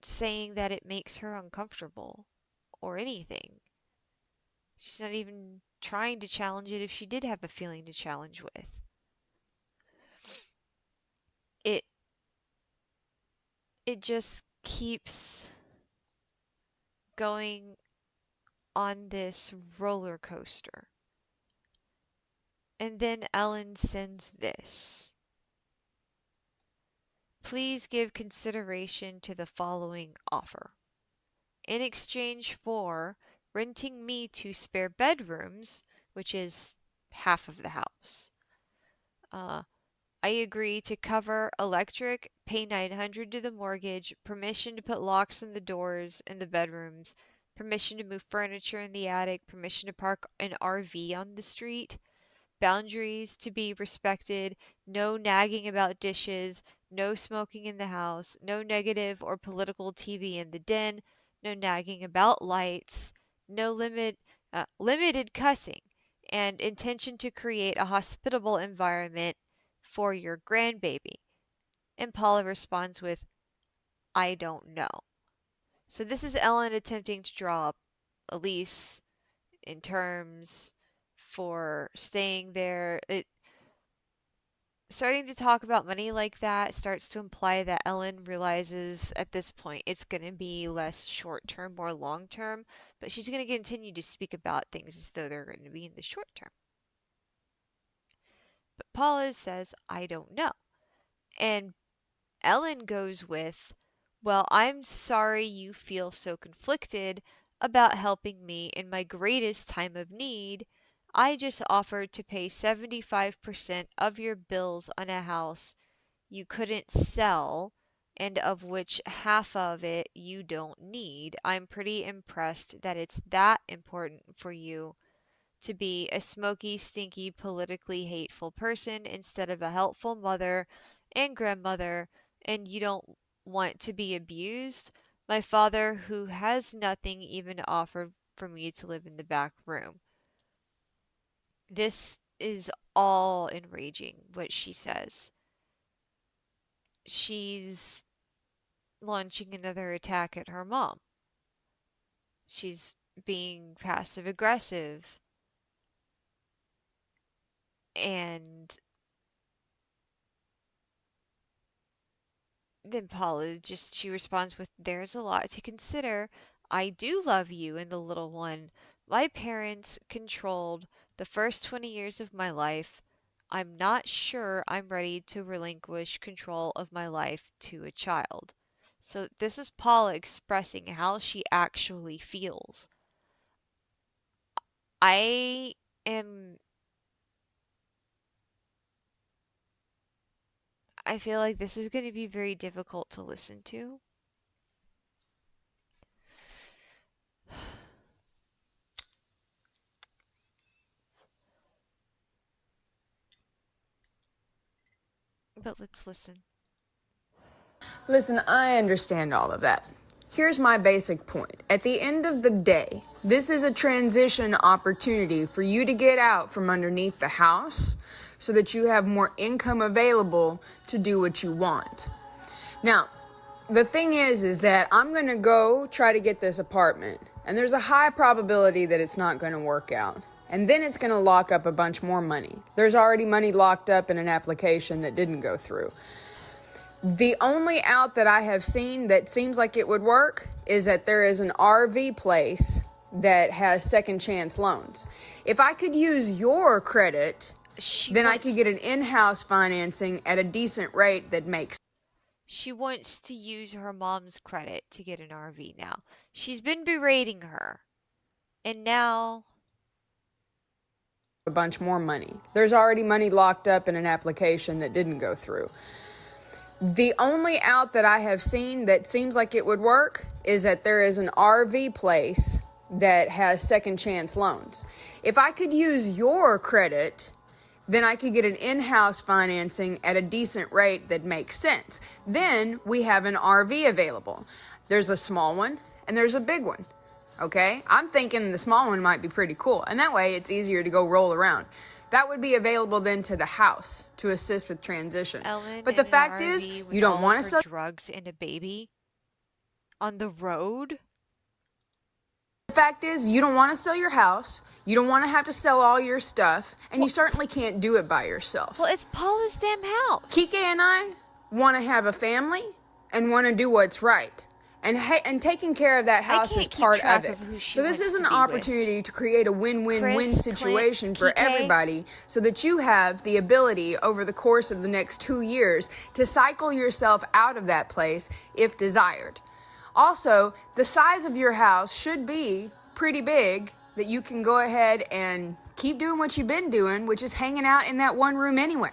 saying that it makes her uncomfortable or anything. She's not even trying to challenge it if she did have a feeling to challenge with. It it just keeps going on this roller coaster. And then Ellen sends this. Please give consideration to the following offer. In exchange for renting me 2 spare bedrooms, which is half of the house, I agree to cover electric, pay $900 to the mortgage, permission to put locks on the doors in the bedrooms, permission to move furniture in the attic, permission to park an RV on the street, boundaries to be respected, no nagging about dishes, no smoking in the house, no negative or political TV in the den, no nagging about lights, no limited cussing, and intention to create a hospitable environment for your grandbaby. And Paula responds with, I don't know. So this is Ellen attempting to draw up a lease in terms for staying there. Starting to talk about money like that starts to imply that Ellen realizes at this point it's going to be less short term, more long term, but she's going to continue to speak about things as though they're going to be in the short term. But Paula says, I don't know. And Ellen goes with, well, I'm sorry you feel so conflicted about helping me in my greatest time of need. I just offered to pay 75% of your bills on a house you couldn't sell and of which half of it you don't need. I'm pretty impressed that it's that important for you to be a smoky, stinky, politically hateful person instead of a helpful mother and grandmother, and you don't want to be abused. My father, who has nothing, even offered for me to live in the back room. This is all enraging, what she says. She's launching another attack at her mom. She's being passive aggressive. And then Paula she responds with, there's a lot to consider. I do love you and the little one. My parents controlled the first 20 years of my life. I'm not sure I'm ready to relinquish control of my life to a child. So this is Paula expressing how she actually feels. I am I feel like this is going to be very difficult to listen to. But let's listen. Listen, I understand all of that. Here's my basic point. At the end of the day, this is a transition opportunity for you to get out from underneath the house so that you have more income available to do what you want. Now, the thing is that I'm going to go try to get this apartment, and there's a high probability that it's not going to work out. And then it's going to lock up a bunch more money. There's already money locked up in an application that didn't go through. The only out that I have seen that seems like it would work is that there is an RV place that has second chance loans. If I could use your credit, then I could get an in-house financing at a decent rate that makes sense. She wants to use her mom's credit to get an RV now. She's been berating her. And now a bunch more money. There's already money locked up in an application that didn't go through. The only out that I have seen that seems like it would work is that there is an RV place that has second chance loans. If I could use your credit, then I could get an in-house financing at a decent rate that makes sense. Then we have an RV available. There's a small one and there's a big one. Okay? I'm thinking the small one might be pretty cool. And that way it's easier to go roll around. That would be available then to the house to assist with transition. Ellen, but the fact is, you don't want to sell drugs and a baby on the road. The fact is, you don't want to sell your house. You don't want to have to sell all your stuff, and you certainly can't do it by yourself. Well, it's Paula's damn house. Kike and I want to have a family and want to do what's right. And taking care of that house is part of it. So this is an opportunity to create a win-win-win situation for everybody so that you have the ability over the course of the next 2 years to cycle yourself out of that place if desired. Also, the size of your house should be pretty big that you can go ahead and keep doing what you've been doing, which is hanging out in that one room anyway.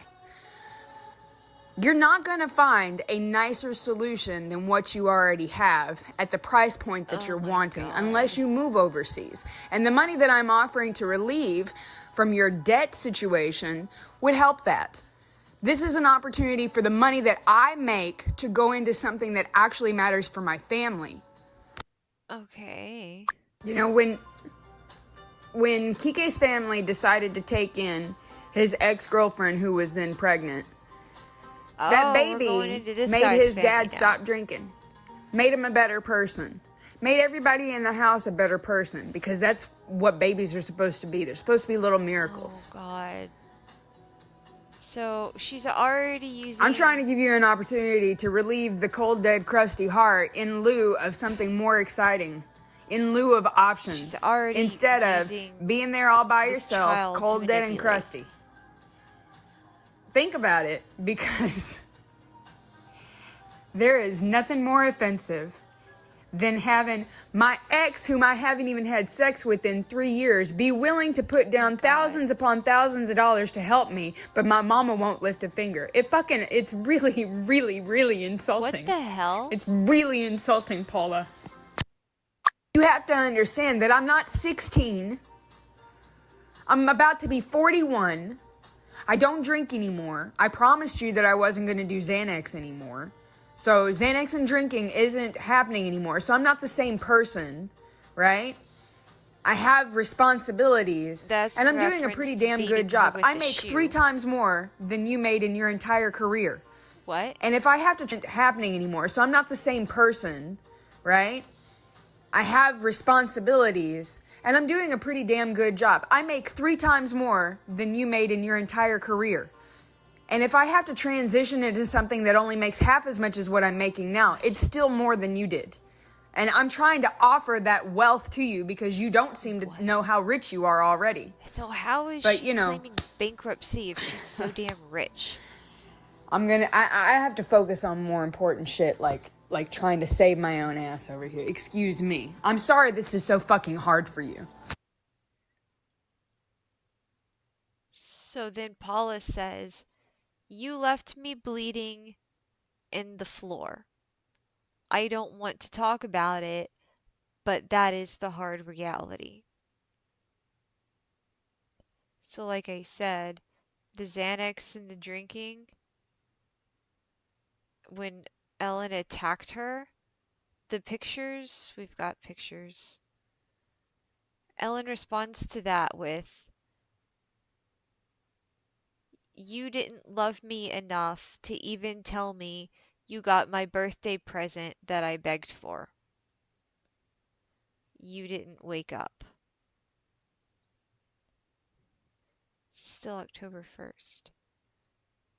You're not going to find a nicer solution than what you already have at the price point that you're wanting unless you move overseas. And the money that I'm offering to relieve from your debt situation would help that. This is an opportunity for the money that I make to go into something that actually matters for my family. Okay. You know, when Kike's family decided to take in his ex-girlfriend who was then pregnant, that We're going baby into this made guy's his family dad now. stop drinking. Made him a better person. Made everybody in the house a better person, because that's what babies are supposed to be. They're supposed to be little miracles. Oh, God. So she's already using... I'm trying to give you an opportunity to relieve the cold, dead, crusty heart in lieu of something more exciting. In lieu of options. She's already instead of being there all by yourself, cold, dead, and crusty. Think about it, because there is nothing more offensive than having my ex, whom I haven't even had sex with in 3 years, be willing to put down thousands upon thousands of dollars to help me, but my mama won't lift a finger. It's really, really, really insulting. What the hell? It's really insulting, Paula. You have to understand that I'm not 16. I'm about to be 41. I don't drink anymore. I promised you that I wasn't going to do Xanax anymore. So Xanax and drinking isn't happening anymore. So I'm not the same person, right? I have responsibilities. And I'm doing a pretty damn good job. I make 3 times more than you made in your entire career. What? And if I have to happening anymore, so I'm not the same person, right? I have responsibilities. And I'm doing a pretty damn good job. I make 3 times more than you made in your entire career. And if I have to transition into something that only makes half as much as what I'm making now, it's still more than you did. And I'm trying to offer that wealth to you because you don't seem to know how rich you are already. So how is she claiming bankruptcy if she's so damn rich? I have to focus on more important shit like trying to save my own ass over here. Excuse me. I'm sorry this is so fucking hard for you. So then Paula says, "You left me bleeding in the floor. I don't want to talk about it, but that is the hard reality." So like I said, the Xanax and the drinking, when Ellen attacked her, the pictures, we've got pictures. Ellen responds to that with, "You didn't love me enough to even tell me you got my birthday present that I begged for. You didn't wake up." Still October 1st.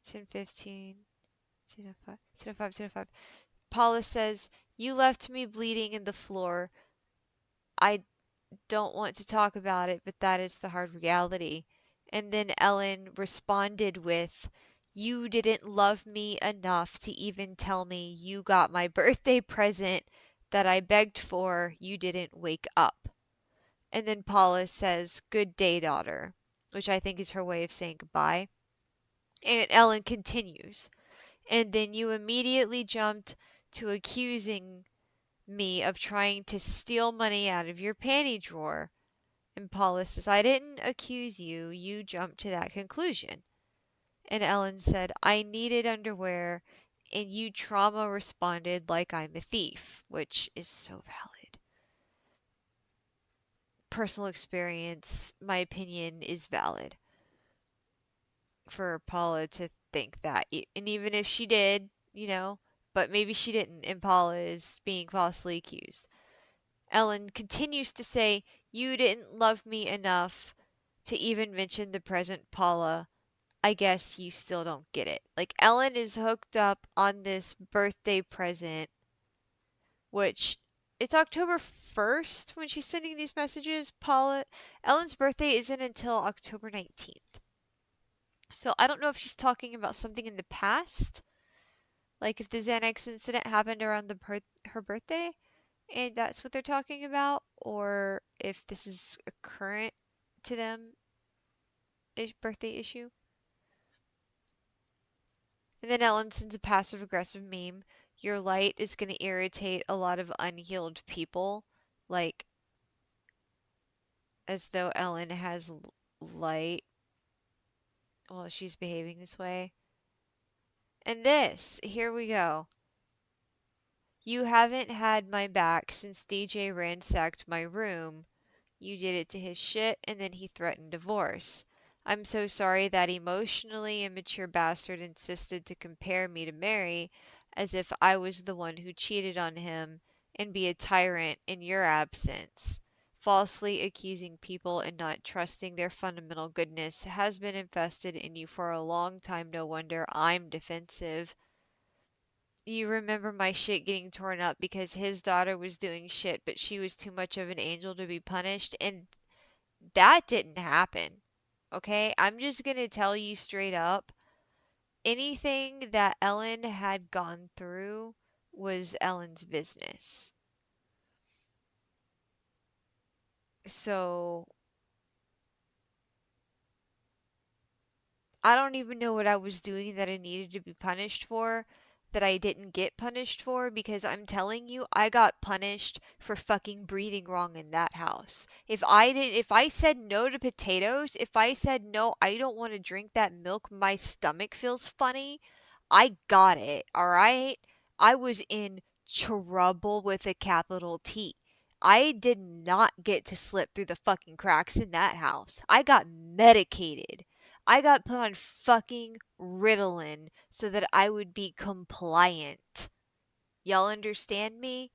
10:15, 10:05, 10:05, 10:05. Paula says, "You left me bleeding in the floor. I don't want to talk about it, but that is the hard reality." And then Ellen responded with, "You didn't love me enough to even tell me you got my birthday present that I begged for. You didn't wake up." And then Paula says, "Good day, daughter," which I think is her way of saying goodbye. And Ellen continues, "And then you immediately jumped to accusing me of trying to steal money out of your panty drawer." And Paula says, "I didn't accuse you. You jumped to that conclusion." And Ellen said, "I needed underwear, and you trauma responded like I'm a thief," which is so valid. Personal experience, my opinion is valid for Paula to think that. And even if she did, but maybe she didn't, and Paula is being falsely accused. Ellen continues to say, "You didn't love me enough to even mention the present, Paula. I guess you still don't get it." Like, Ellen is hooked up on this birthday present, which it's October 1st when she's sending these messages. Ellen's birthday isn't until October 19th. So I don't know if she's talking about something in the past, like if the Xanax incident happened around her birthday, and that's what they're talking about, or if this is a current to them birthday issue. And then Ellen sends a passive aggressive meme. "Your light is going to irritate a lot of unhealed people," like as though Ellen has light while she's behaving this way. And this, here we go. You haven't had my back since DJ ransacked my room. You did it to his shit, and then he threatened divorce. I'm so sorry that emotionally immature bastard insisted to compare me to Mary as if I was the one who cheated on him and be a tyrant in your absence. Falsely accusing people and not trusting their fundamental goodness has been infested in you for a long time. No wonder I'm defensive. You remember my shit getting torn up because his daughter was doing shit, but she was too much of an angel to be punished, and that didn't happen. Okay? I'm just going to tell you straight up, anything that Ellen had gone through was Ellen's business. So I don't even know what I was doing that I needed to be punished for, that I didn't get punished for, because I'm telling you, I got punished for fucking breathing wrong in that house. If I said no to potatoes, if I said no, I don't want to drink that milk, my stomach feels funny, I got it, all right? I was in trouble with a capital T. I did not get to slip through the fucking cracks in that house. I got medicated. I got put on fucking Ritalin so that I would be compliant. Y'all understand me?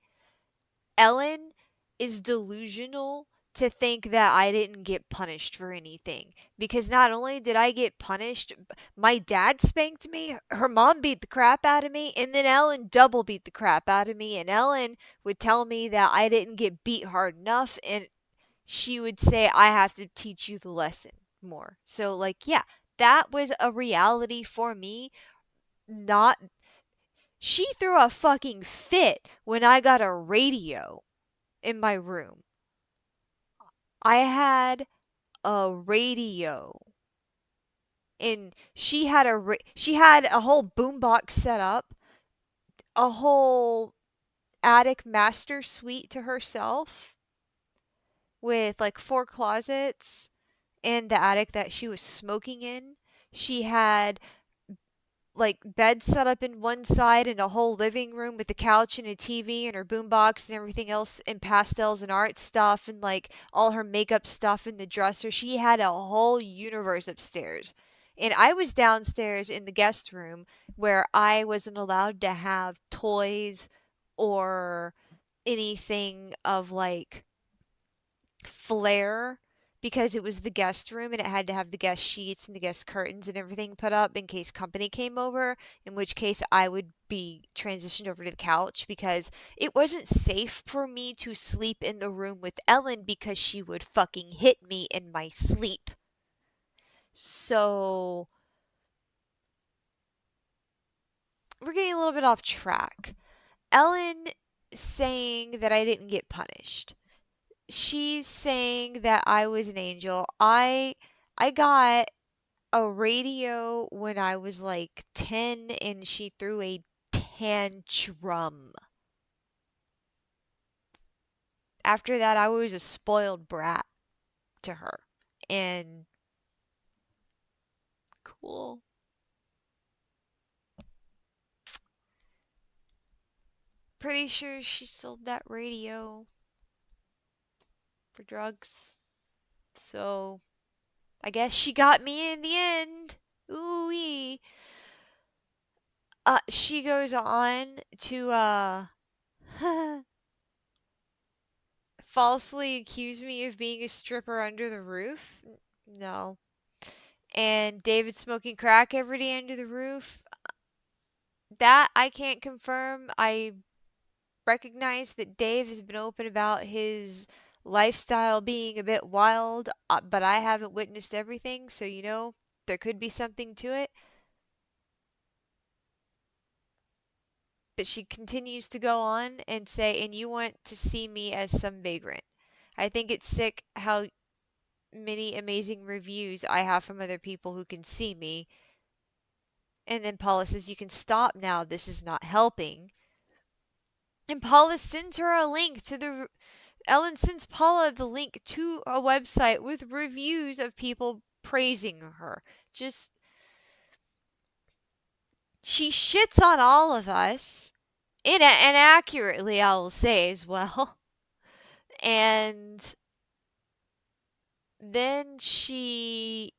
Ellen is delusional to think that I didn't get punished for anything. Because not only did I get punished, my dad spanked me, her mom beat the crap out of me, and then Ellen double beat the crap out of me. And Ellen would tell me that I didn't get beat hard enough, and she would say, I have to teach you the lesson more. So, like, yeah, that was a reality for me. Not. She threw a fucking fit when I got a radio in my room. I had a radio. And she had a whole boombox set up, a whole attic master suite to herself with like 4 closets and the attic that she was smoking in. She had like bed set up in one side and a whole living room with a couch and a TV and her boombox and everything else in pastels and art stuff and like all her makeup stuff in the dresser. She had a whole universe upstairs. And I was downstairs in the guest room where I wasn't allowed to have toys or anything of like flair because it was the guest room and it had to have the guest sheets and the guest curtains and everything put up in case company came over, in which case I would be transitioned over to the couch because it wasn't safe for me to sleep in the room with Ellen because she would fucking hit me in my sleep. So we're getting a little bit off track. Ellen saying that I didn't get punished. She's saying that I was an angel. I got a radio when I was like 10 and she threw a tantrum. After that, I was a spoiled brat to her. And cool. Pretty sure she sold that radio for drugs. So I guess she got me in the end. Ooh-wee. She goes on to falsely accuse me of being a stripper under the roof. No. And David smoking crack every day under the roof. That I can't confirm. I recognize that Dave has been open about his lifestyle being a bit wild, but I haven't witnessed everything, so there could be something to it. But she continues to go on and say, and you want to see me as some vagrant. I think it's sick how many amazing reviews I have from other people who can see me. And then Paula says, you can stop now. This is not helping. And Paula sends her a link to Ellen sends Paula the link to a website with reviews of people praising her. Just, she shits on all of us. Inaccurately, I will say as well. And then she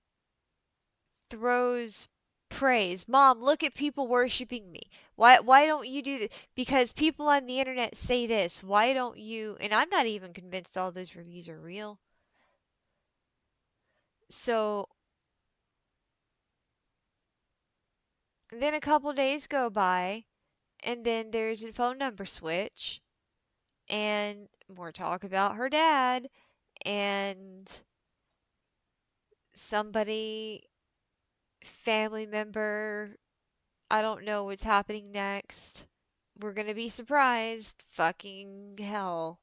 throws praise. Mom, look at people worshiping me. Why don't you do this? Because people on the internet say this. Why don't you? And I'm not even convinced all those reviews are real. So then a couple days go by, and then there's a phone number switch, and more talk about her dad, and somebody, family member, I don't know what's happening next. We're gonna be surprised. Fucking hell.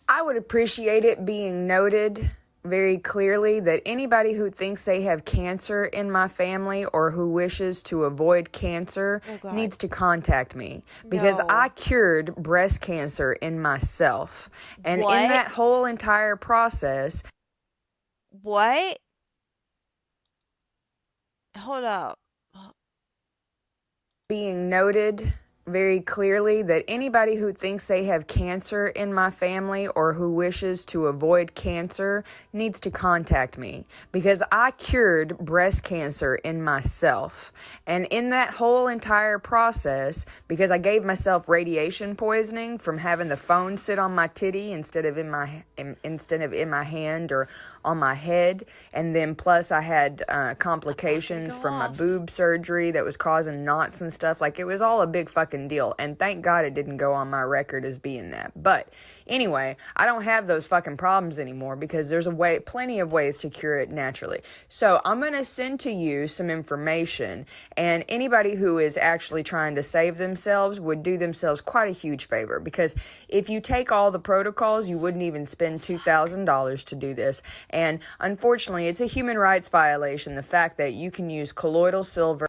I would appreciate it being noted very clearly that anybody who thinks they have cancer in my family or who wishes to avoid cancer Oh God. needs to contact me, because No. I cured breast cancer in myself. And What? in that whole entire process, What? Hold up. being noted very clearly that anybody who thinks they have cancer in my family or who wishes to avoid cancer needs to contact me, because I cured breast cancer in myself. And in that whole entire process, because I gave myself radiation poisoning from having the phone sit on my titty instead of in my hand or on my head, and then plus I had complications from my boob surgery that was causing knots and stuff. Like, it was all a big fucking deal, and thank God it didn't go on my record as being that. But anyway, I don't have those fucking problems anymore because there's plenty of ways to cure it naturally. So I'm gonna send to you some information, and anybody who is actually trying to save themselves would do themselves quite a huge favor, because if you take all the protocols, you wouldn't even spend $2,000 to do this. And unfortunately, it's a human rights violation, the fact that you can use colloidal silver.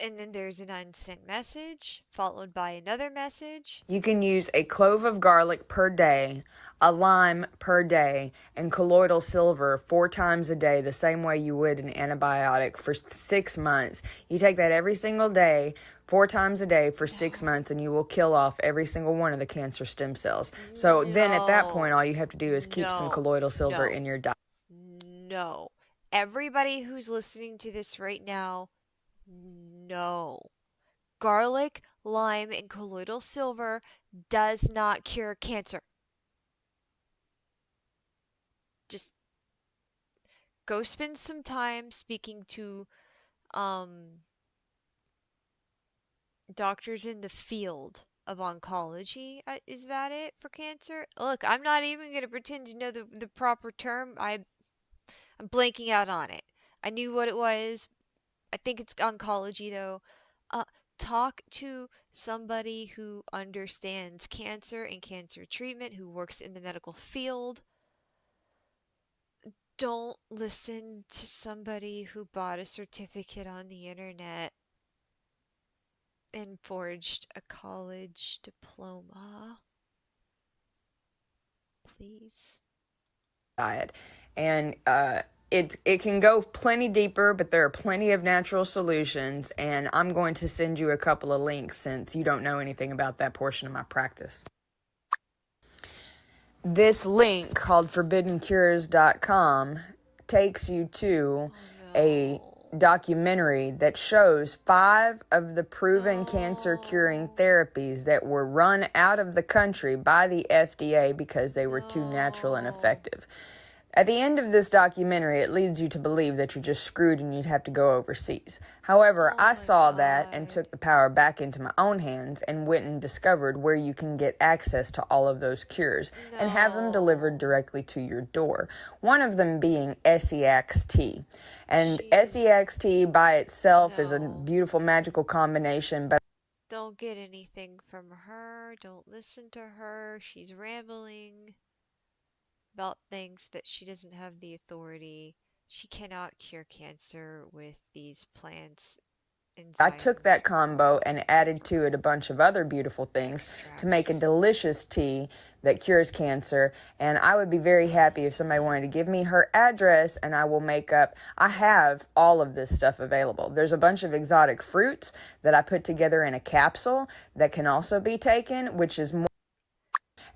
And then there's an unsent message, followed by another message. You can use a clove of garlic per day, a lime per day, and colloidal silver 4 times a day, the same way you would an antibiotic, for 6 months. You take that every single day, 4 times a day for 6 months, and you will kill off every single one of the cancer stem cells. So then at that point, all you have to do is keep some colloidal silver in your diet. No. Everybody who's listening to this right now, no. Garlic, lime, and colloidal silver does not cure cancer. Just go spend some time speaking to doctors in the field of oncology. Is that it for cancer? Look, I'm not even going to pretend to know the proper term. I'm blanking out on it. I knew what it was. I think it's oncology, though. Talk to somebody who understands cancer and cancer treatment, who works in the medical field. Don't listen to somebody who bought a certificate on the internet and forged a college diploma. Please. Diet. And it can go plenty deeper, but there are plenty of natural solutions, and I'm going to send you a couple of links since you don't know anything about that portion of my practice. This link called forbiddencures.com takes you to a documentary that shows 5 of the proven cancer curing therapies that were run out of the country by the FDA because they were too natural and effective. At the end of this documentary, it leads you to believe that you're just screwed and you'd have to go overseas. However, I saw that and took the power back into my own hands and went and discovered where you can get access to all of those cures and have them delivered directly to your door. One of them being SEXT. And SEXT by itself is a beautiful magical combination, but don't get anything from her. Don't listen to her. She's rambling about things that she doesn't have the authority. She cannot cure cancer with these plants I took enzymes that or combo and added to it a bunch of other beautiful things to make a extracts. delicious tea that cures cancer. And I would be very happy if somebody wanted to give me her address, and I will make up. I have all of this stuff available. There's a bunch of exotic fruits that I put together in a capsule that can also be taken, which is more.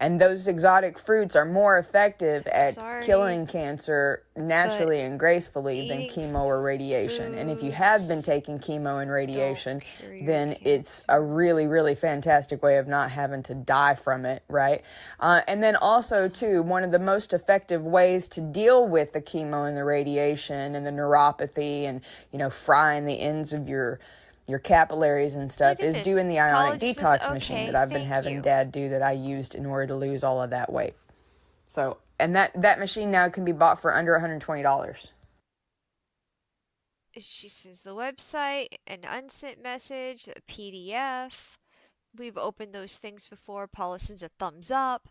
And those exotic fruits are more effective I'm at sorry, killing cancer but naturally and gracefully than eating chemo or radiation. And if you have been foods taking chemo and don't radiation, cure your then it's a cancer. really, really fantastic way of not having to die from it, right? And then also, too, one of the most effective ways to deal with the chemo and the radiation and the neuropathy and, frying the ends of your capillaries and Look stuff at is this. doing the ionic Paula just says, detox machine that okay, I've been thank having you. Dad do, that I used in order to lose all of that weight. So, and that machine now can be bought for under $120. She says the website, an unsent message, a PDF. We've opened those things before. Paula sends a thumbs up.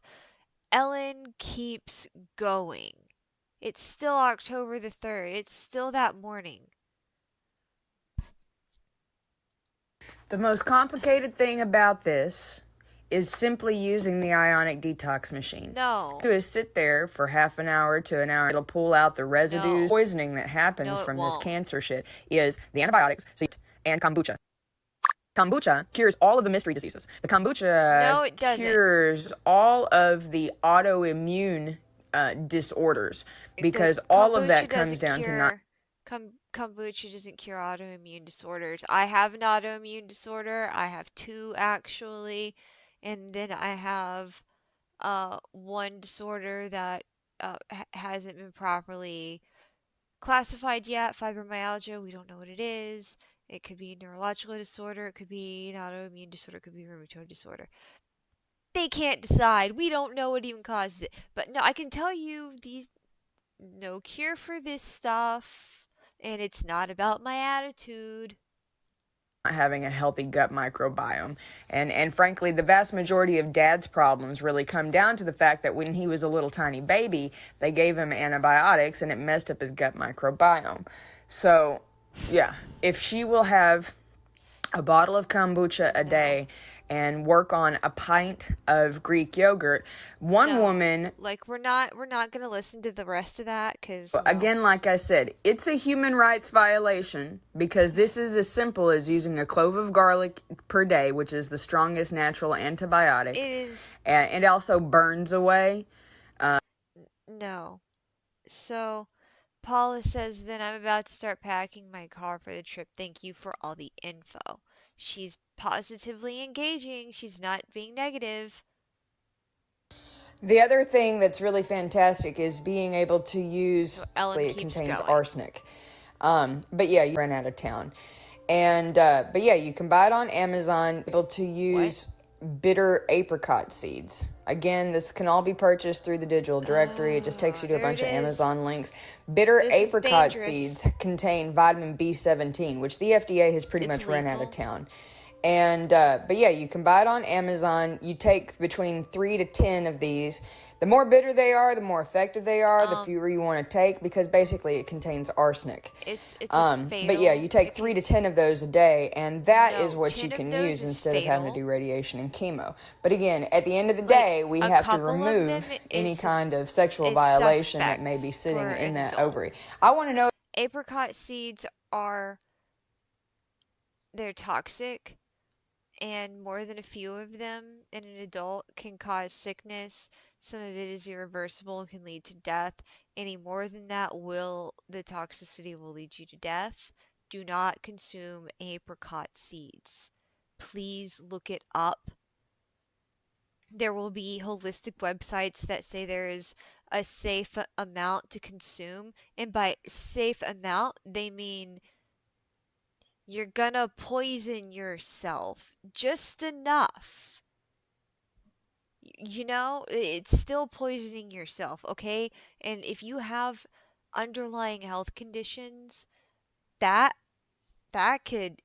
Ellen keeps going. It's still October the 3rd. It's still that morning. The most complicated thing about this is simply using the ionic detox machine. No. Do is sit there for half an hour to an hour. It'll pull out the residues. No. Poisoning that happens No, it from this won't. cancer shit is the antibiotics and kombucha. Kombucha cures all of the mystery diseases. The kombucha No, it doesn't. cures all of the autoimmune disorders, The because all of kombucha that comes doesn't down to not. cure. Kombucha doesn't cure autoimmune disorders. I have an autoimmune disorder. I have two actually, and then I have one disorder that hasn't been properly classified yet. Fibromyalgia. We don't know what it is. It could be a neurological disorder. It could be an autoimmune disorder. It could be a rheumatoid disorder. They can't decide. We don't know what even causes it. But no, I can tell you these no cure for this stuff, and it's not about my attitude. Having a healthy gut microbiome. And frankly, the vast majority of Dad's problems really come down to the fact that when he was a little tiny baby, they gave him antibiotics and it messed up his gut microbiome. So, yeah, if she will have a bottle of kombucha a No. day and work on a pint of Greek yogurt. One No. woman, Like we're not going to listen to the rest of that cuz no. again, like I said, it's a human rights violation, because this is as simple as using a clove of garlic per day, which is the strongest natural antibiotic. It is And it also burns away. no. So Paula says, then I'm about to start packing my car for the trip. Thank you for all the info. She's positively engaging. She's not being negative. The other thing that's really fantastic is being able to use. So Ellen It keeps contains going. arsenic. But yeah, you ran out of town. And but yeah, you can buy it on Amazon. Able to use bitter apricot seeds. Again, this can all be purchased through the digital directory. It just takes you to a There bunch it of is. Amazon links. Bitter This is apricot dangerous. seeds contain vitamin B17, which the FDA has pretty It's much run out lethal. of town. And but yeah, you can buy it on Amazon. You take between 3 to 10 of these. The more bitter they are, the more effective they are, the fewer you want to take, because basically it contains arsenic. It's a fatal. But yeah, you take 3 to 10 of those a day, and that is No, what 10 you of can those use is instead of having to fatal. do radiation and chemo. But again, at the end of the Like, day, we a have to couple of them remove any is kind of sexual is violation that may be suspect sitting for in an that adult. ovary. I want to know. Apricot seeds they're toxic, and more than a few of them in an adult can cause sickness. Some of it is irreversible and can lead to death. Any more than that the toxicity will lead you to death. Do not consume apricot seeds. Please look it up. There will be holistic websites that say there is a safe amount to consume, and by safe amount, they mean you're gonna poison yourself just enough. It's still poisoning yourself, okay? And if you have underlying health conditions, that that could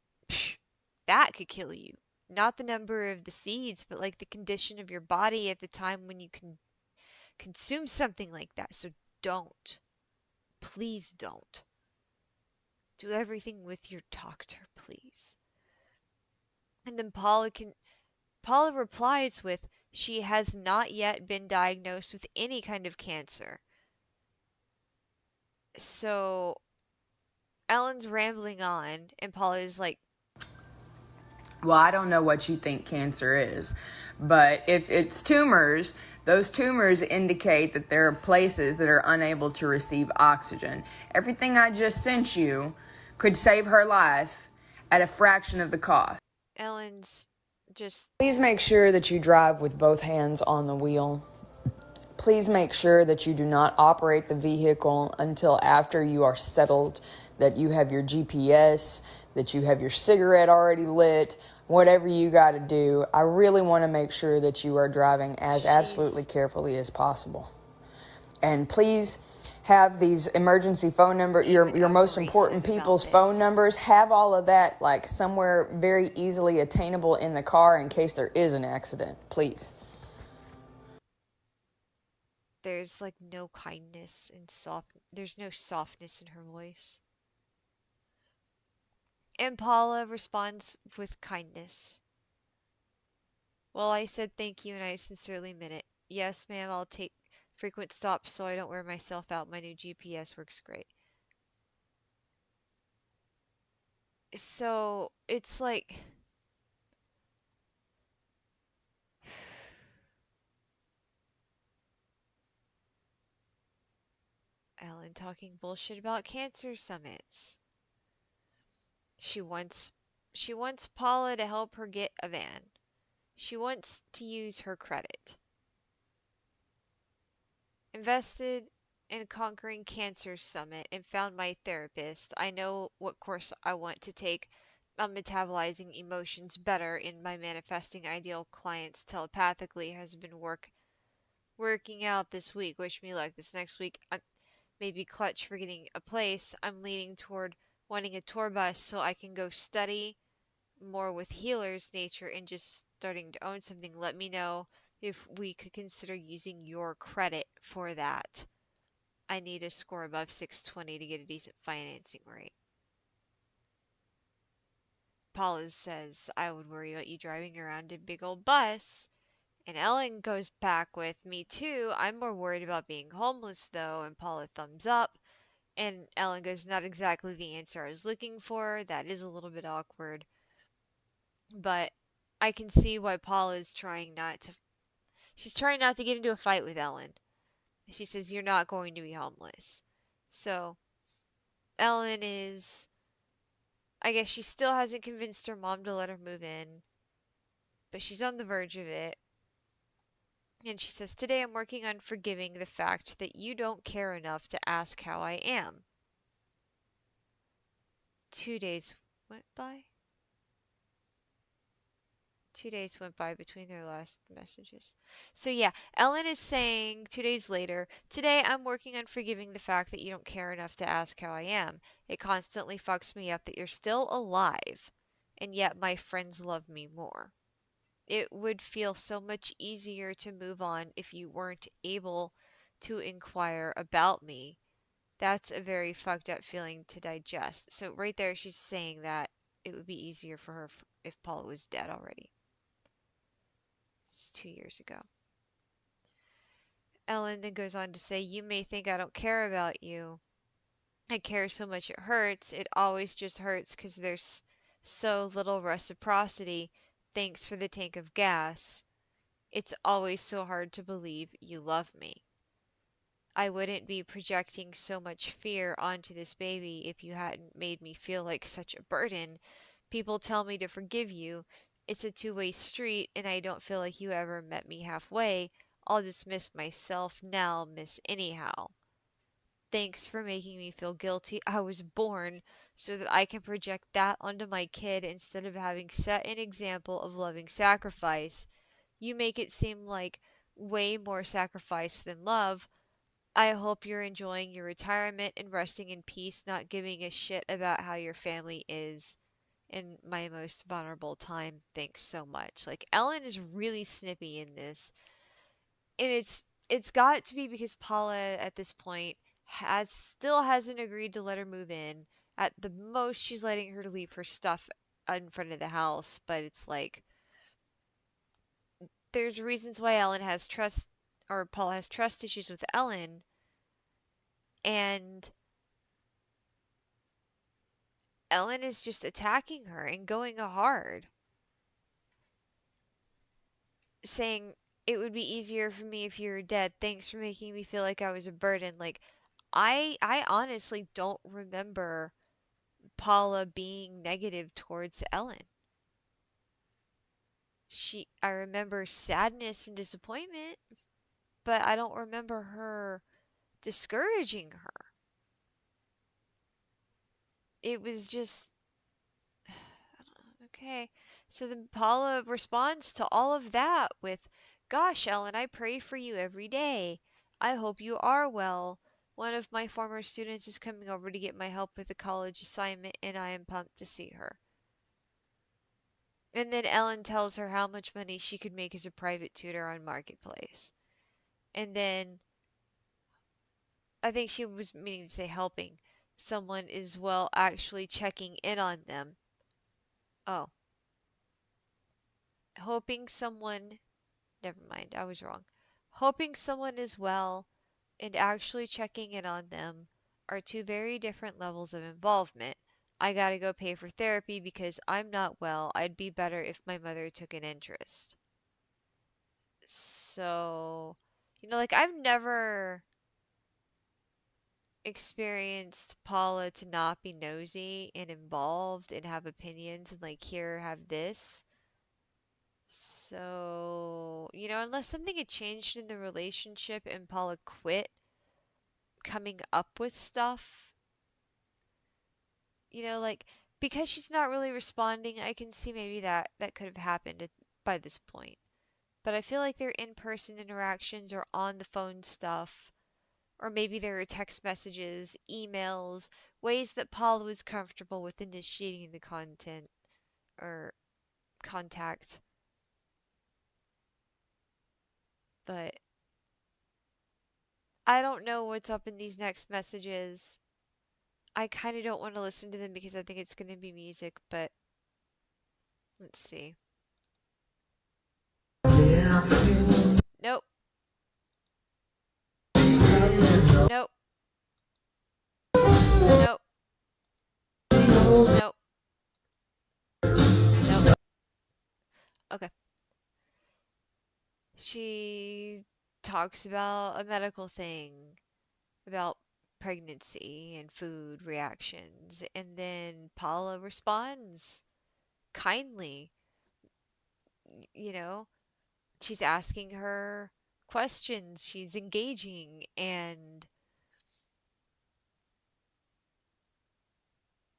that could kill you. Not the number of the seeds, but like the condition of your body at the time when you can consume something like that. So don't. Please don't. Do everything with your doctor, please. And then Paula replies with, she has not yet been diagnosed with any kind of cancer. So Ellen's rambling on, and Paula is like, Well, I don't know what you think cancer is, but if it's tumors, those tumors indicate that there are places that are unable to receive oxygen. Everything I just sent you could save her life at a fraction of the cost. Ellen's just, Please make sure that you drive with both hands on the wheel. Please make sure that you do not operate the vehicle until after you are settled, that you have your GPS, that you have your cigarette already lit, whatever you got to do. I really want to make sure that you are driving as absolutely she's, carefully as possible. And please have these emergency phone number, being like your most important abrasive about people's phone this. numbers, have all of that like somewhere very easily attainable in the car in case there is an accident, please. There's like no kindness and there's no softness in her voice. And Paula responds with kindness. Well, I said thank you and I sincerely meant it. Yes, ma'am, I'll take frequent stops so I don't wear myself out. My new GPS works great. So it's like, Ellen talking bullshit about cancer summits. She wants she wants Paula to help her get a van. She wants to use her credit. Invested in conquering cancer summit and found my therapist. I know what course I want to take on metabolizing emotions better in my manifesting ideal clients telepathically has been working out this week. Wish me luck. This next week I'm maybe clutch for getting a place. I'm leaning toward wanting a tour bus so I can go study more with healers nature and just starting to own something. Let me know if we could consider using your credit for that. I need a score above 620 to get a decent financing rate. Paula says, I would worry about you driving around a big old bus. And Ellen goes back with, me too. I'm more worried about being homeless though. And Paula thumbs up. And Ellen goes, not exactly the answer I was looking for. That is a little bit awkward. But I can see why Paula is trying not to. She's trying not to get into a fight with Ellen. She says, you're not going to be homeless. So Ellen is, I guess she still hasn't convinced her mom to let her move in, but she's on the verge of it. And she says, today I'm working on forgiving the fact that you don't care enough to ask how I am. 2 days went by. 2 days went by between their last messages. So, yeah, Ellen is saying 2 days later, today I'm working on forgiving the fact that you don't care enough to ask how I am. It constantly fucks me up that you're still alive, and yet my friends love me more. It would feel so much easier to move on if you weren't able to inquire about me. That's a very fucked up feeling to digest. So, right there, she's saying that it would be easier for her if Paula was dead already. It's 2 years ago. Ellen then goes on to say, you may think I don't care about you. I care so much it hurts. It always just hurts because there's so little reciprocity. Thanks for the tank of gas. It's always so hard to believe you love me. I wouldn't be projecting so much fear onto this baby if you hadn't made me feel like such a burden. People tell me to forgive you. It's a two-way street, and I don't feel like you ever met me halfway. I'll dismiss myself now, miss anyhow. Thanks for making me feel guilty. I was born so that I can project that onto my kid instead of having set an example of loving sacrifice. You make it seem like way more sacrifice than love. I hope you're enjoying your retirement and resting in peace, not giving a shit about how your family is in my most vulnerable time. Thanks so much. Like Ellen is really snippy in this. And it's got to be because Paula at this point has still hasn't agreed to let her move in. At the most, she's letting her leave her stuff in front of the house, but it's like there's reasons why Ellen has trust or Paula has trust issues with Ellen, and Ellen is just attacking her and going hard, saying it would be easier for me if you were dead. Thanks for making me feel like I was a burden. Like I honestly don't remember Paula being negative towards Ellen. I remember sadness and disappointment, but I don't remember her discouraging her. It was just okay. So then Paula responds to all of that with, "Gosh, Ellen, I pray for you every day. I hope you are well. One of my former students is coming over to get my help with a college assignment, and I am pumped to see her." And then Ellen tells her how much money she could make as a private tutor on Marketplace. And then I think she was meaning to say helping someone is well actually checking in on them. Oh, hoping someone, never mind, I was wrong. Hoping someone is well and actually checking in on them are two very different levels of involvement. I gotta go pay for therapy because I'm not well. I'd be better if my mother took an interest. So, like I've never experienced Paula to not be nosy and involved and have opinions and like here have this. So, unless something had changed in the relationship and Paula quit coming up with stuff, like because she's not really responding, I can see maybe that could have happened by this point. But I feel like their in-person interactions or on the phone stuff, or maybe there are text messages, emails, ways that Paula was comfortable with initiating the content or contact. But I don't know what's up in these next messages. I kind of don't want to listen to them because I think it's going to be music, but let's see. Nope. Nope. Nope. Nope. Nope. Okay. She talks about a medical thing, about pregnancy and food reactions, and then Paula responds kindly. You know, she's asking her questions, she's engaging, and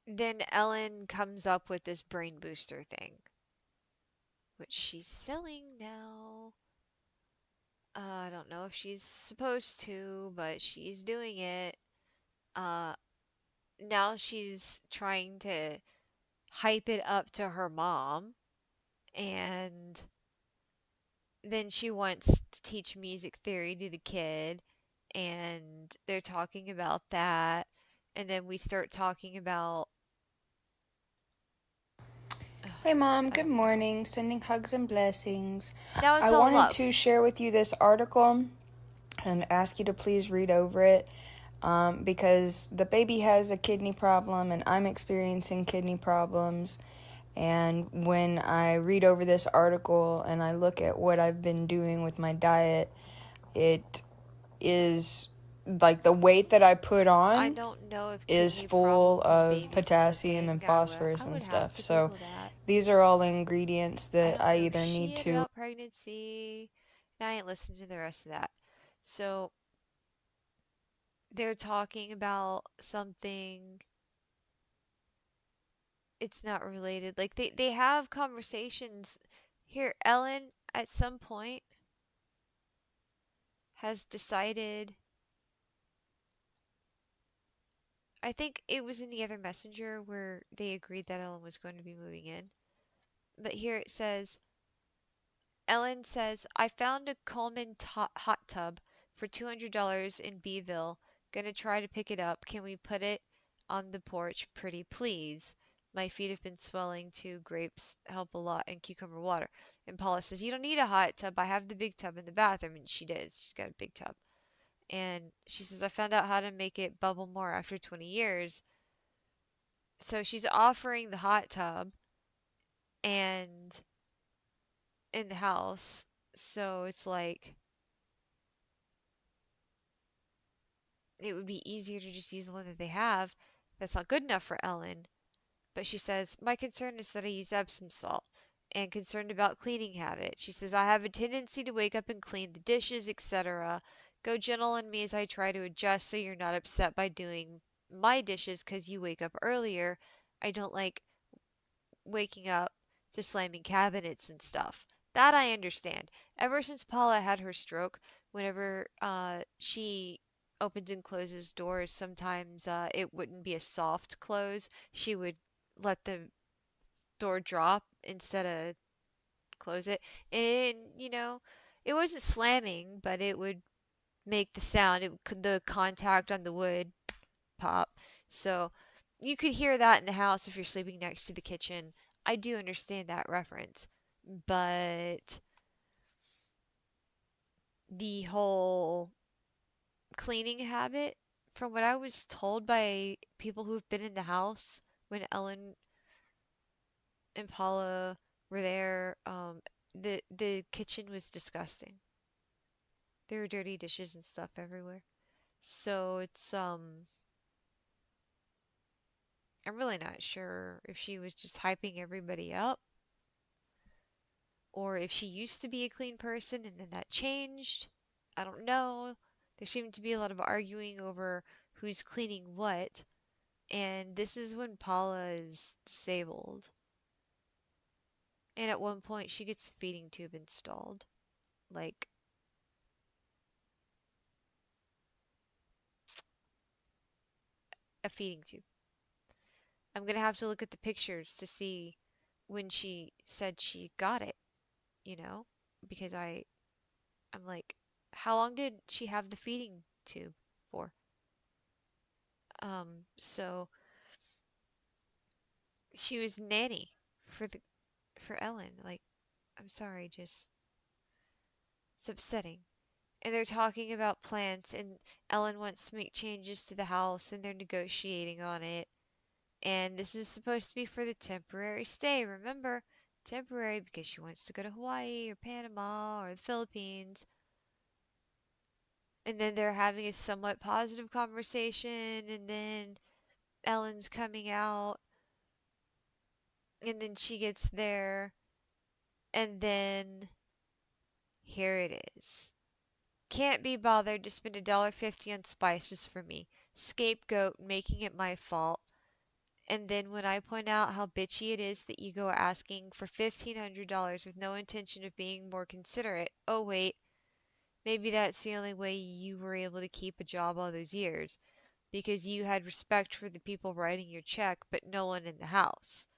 then Ellen comes up with this brain booster thing, which she's selling now. I don't know if she's supposed to, but she's doing it. Uh, Now she's trying to hype it up to her mom, and then she wants to teach music theory to the kid, and they're talking about that. And then we start talking about, Hey Mom, I good don't know. morning. Sending hugs and blessings. Now it's I all wanted love. to share with you this article and ask you to please read over it because the baby has a kidney problem and I'm experiencing kidney problems. And when I read over this article and I look at what I've been doing with my diet, it is like the weight that I put I on don't know if is kidney full problems and of babies is a potassium and thing. phosphorus I and would have stuff. to So Google that. these are all ingredients I that don't I know either need shit to. about pregnancy, and I ain't listened to the rest of that. So they're talking about something, it's not related. Like they have conversations here. Ellen at some point has decided, I think it was in the other messenger where they agreed that Ellen was going to be moving in. But here it says, Ellen says, I found a Coleman hot tub for $200 in Beeville. Gonna try to pick it up. Can we put it on the porch, pretty please. My feet have been swelling too. Grapes help a lot, and cucumber water. And Paula says, "You don't need a hot tub. I have the big tub in the bathroom." And she does. She's got a big tub. And she says, "I found out how to make it bubble more after 20 years." So she's offering the hot tub and in the house. So it's like it would be easier to just use the one that they have. That's not good enough for Ellen. But she says, "My concern is that I use Epsom salt and concerned about cleaning habit." She says, "I have a tendency to wake up and clean the dishes, etc. Go gentle on me as I try to adjust so you're not upset by doing my dishes because you wake up earlier. I don't like waking up to slamming cabinets and stuff." That I understand. Ever since Paula had her stroke, whenever she opens and closes doors, sometimes it wouldn't be a soft close. She would let the door drop instead of close it. And, it wasn't slamming, but it would make the sound, the contact on the wood pop. So you could hear that in the house if you're sleeping next to the kitchen. I do understand that reference. But the whole cleaning habit, from what I was told by people who've been in the house when Ellen and Paula were there, the kitchen was disgusting. There were dirty dishes and stuff everywhere. So I'm really not sure if she was just hyping everybody up or if she used to be a clean person and then that changed. I don't know. There seemed to be a lot of arguing over who's cleaning what, and this is when Paula is disabled. And at one point, she gets a feeding tube installed. Like, a feeding tube. I'm gonna have to look at the pictures to see when she said she got it, you know? Because I'm like, how long did she have the feeding tube for? So she was nanny for Ellen. Like, I'm sorry, just it's upsetting. And they're talking about plants, and Ellen wants to make changes to the house, and they're negotiating on it. And this is supposed to be for the temporary stay. Remember, temporary because she wants to go to Hawaii or Panama or the Philippines. And then they're having a somewhat positive conversation, and then Ellen's coming out, and then she gets there, and then here it is. "Can't be bothered to spend $1.50 on spices for me. Scapegoat, making it my fault. And then when I point out how bitchy it is that you go asking for $1,500 with no intention of being more considerate. Oh, wait, maybe that's the only way you were able to keep a job all those years, because you had respect for the people writing your check, but no one in the house.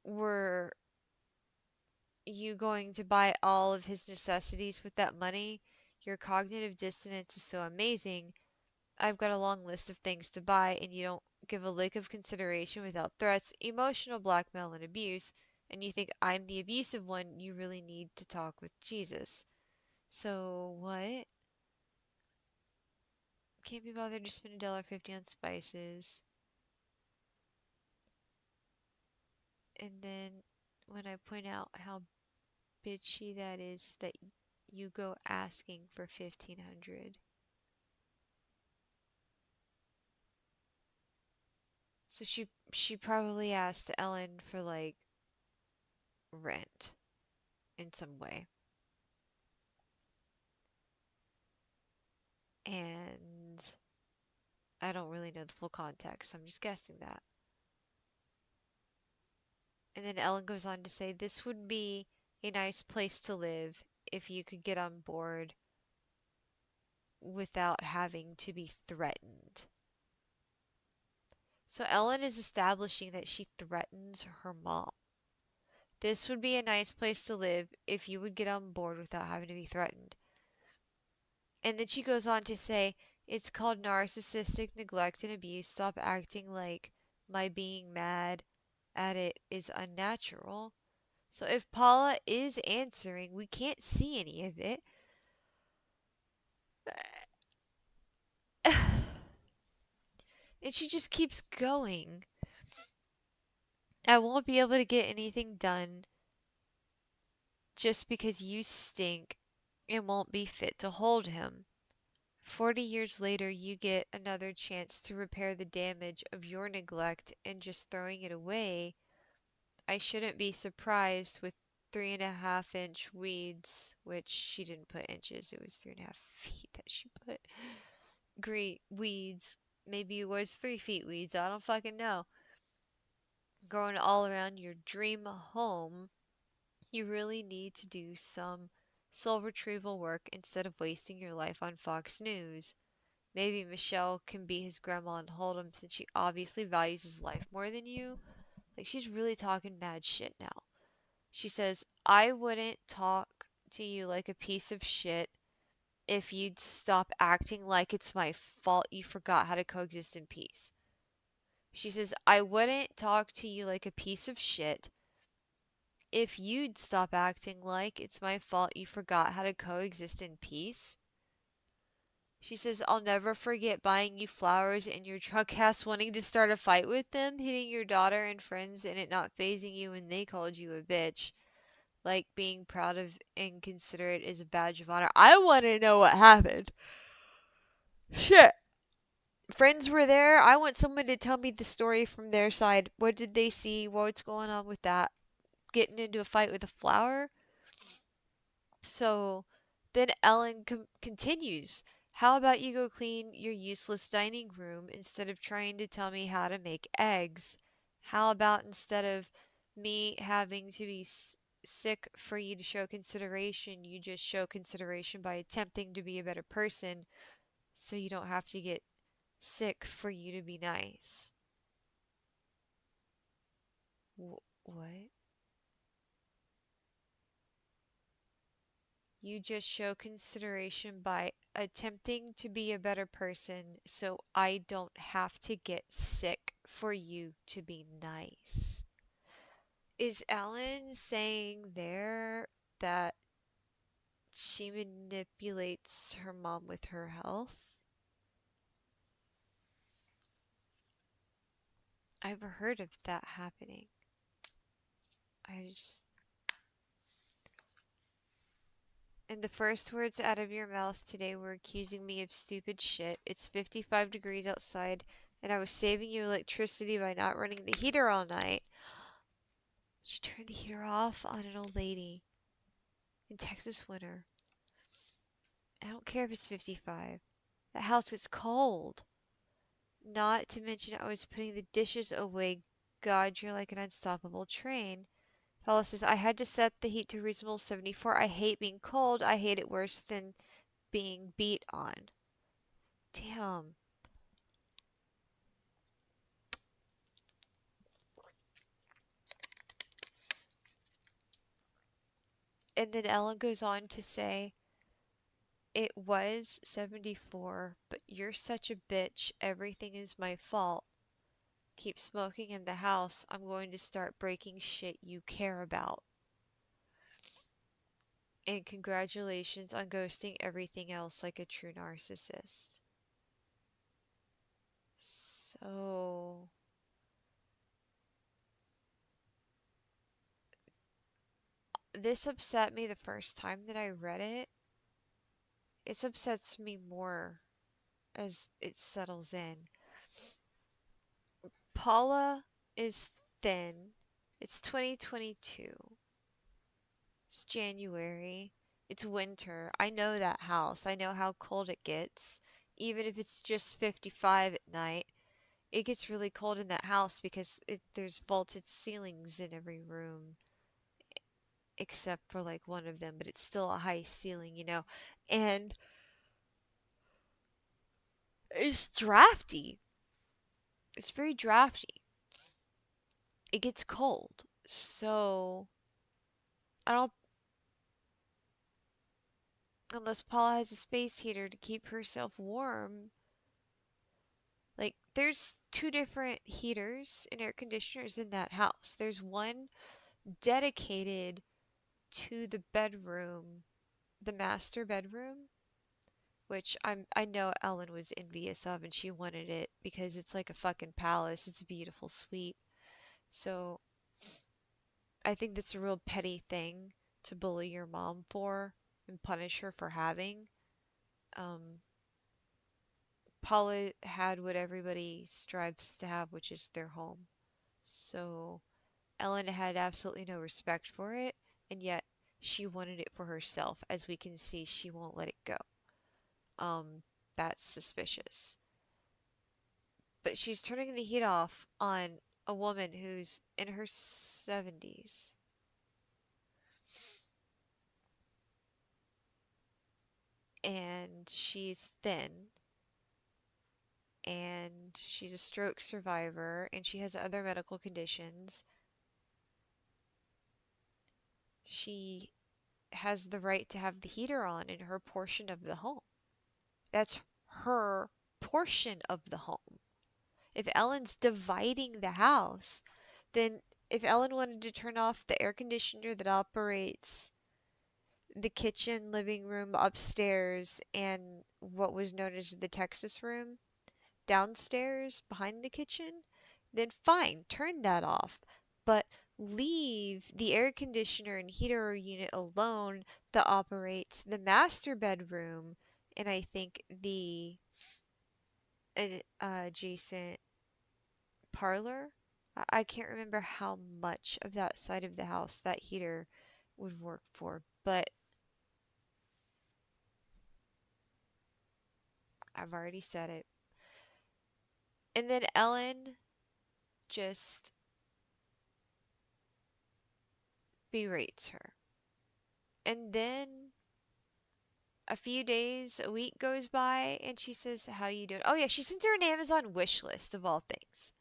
Were you going to buy all of his necessities with that money? Your cognitive dissonance is so amazing. I've got a long list of things to buy, and you don't give a lick of consideration without threats, emotional blackmail, and abuse, and you think I'm the abusive one. You really need to talk with Jesus." So, what? Can't be bothered to spend $1.50 on spices. And then when I point out how bitchy that is that you go asking for 1,500. So she probably asked Ellen for like rent in some way. And I don't really know the full context, so I'm just guessing that. And then Ellen goes on to say, "This would be a nice place to live if you could get on board without having to be threatened." So Ellen is establishing that she threatens her mom. This would be a nice place to live if you would get on board without having to be threatened. And then she goes on to say, It's called narcissistic neglect and abuse. Stop acting like my being mad at it is unnatural. So if Paula is answering, we can't see any of it. And she just keeps going. I won't be able to get anything done just because you stink and won't be fit to hold him. 40 years later, you get another chance to repair the damage of your neglect and just throwing it away. I shouldn't be surprised with 3.5 inch weeds, which she didn't put inches, it was 3.5 feet that she put. Great weeds. Maybe it was 3 feet weeds, I don't fucking know. Growing all around your dream home. You really need to do some soul retrieval work instead of wasting your life on Fox News. Maybe Michelle can be his grandma and hold him since she obviously values his life more than you. Like, she's really talking mad shit now. She says, I wouldn't talk to you like a piece of shit if you'd stop acting like it's my fault you forgot how to coexist in peace. She says, I wouldn't talk to you like a piece of shit if you'd stop acting like it's my fault you forgot how to coexist in peace. She says, I'll never forget buying you flowers in your truck house, wanting to start a fight with them, hitting your daughter and friends, and it not phasing you when they called you a bitch. Like being proud of and considerate is a badge of honor. I want to know what happened. Shit. Friends were there. I want someone to tell me the story from their side. What did they see? What's going on with that? Getting into a fight with a flower? So then Ellen continues. How about you go clean your useless dining room instead of trying to tell me how to make eggs? How about instead of me having to be sick for you to show consideration, you just show consideration by attempting to be a better person so you don't have to get sick for you to be nice? What? You just show consideration by attempting to be a better person so I don't have to get sick for you to be nice. Is Ellen saying there that she manipulates her mom with her health? I've heard of that happening. I just. And the first words out of your mouth today were accusing me of stupid shit. It's 55 degrees outside, and I was saving you electricity by not running the heater all night. She turned the heater off on an old lady in Texas winter. I don't care if it's 55. That house gets cold. Not to mention I was putting the dishes away. God, you're like an unstoppable train. Paula says, I had to set the heat to reasonable 74. I hate being cold. I hate it worse than being beat on. Damn. And then Ellen goes on to say, it was 74, but you're such a bitch. Everything is my fault. Keep smoking in the house. I'm going to start breaking shit you care about. And congratulations on ghosting everything else like a true narcissist. So, this upset me the first time that I read it. It upsets me more as it settles in. Paula is thin. It's 2022. It's January. It's winter. I know that house. I know how cold it gets. Even if it's just 55 at night, it gets really cold in that house because there's vaulted ceilings in every room except for like one of them, but it's still a high ceiling. And it's drafty. It's very drafty. It gets cold. So, I don't, unless Paula has a space heater to keep herself warm, Like, there's two different heaters and air conditioners in that house. There's one dedicated to the bedroom, the master bedroom, which I know Ellen was envious of and she wanted it because it's like a fucking palace. It's a beautiful suite. So I think that's a real petty thing to bully your mom for and punish her for having. Um, Paula had what everybody strives to have, which is their home. So Ellen had absolutely no respect for it, and yet she wanted it for herself. As we can see, she won't let it go. Um, that's suspicious. But she's turning the heat off on a woman who's in her 70s. And she's thin, and she's a stroke survivor, and she has other medical conditions. She has the right to have the heater on in her portion of the home. That's her portion of the home. If Ellen's dividing the house, then if Ellen wanted to turn off the air conditioner that operates the kitchen, living room, upstairs, and what was known as the Texas room downstairs behind the kitchen, then fine, turn that off. But leave the air conditioner and heater unit alone that operates the master bedroom and I think the adjacent parlor. I can't remember how much of that side of the house that heater would work for, but I've already said it. And then Ellen just berates her. And then a few days, a week goes by, and she says, "How you doing?" Oh yeah, she sends her an Amazon wish list of all things.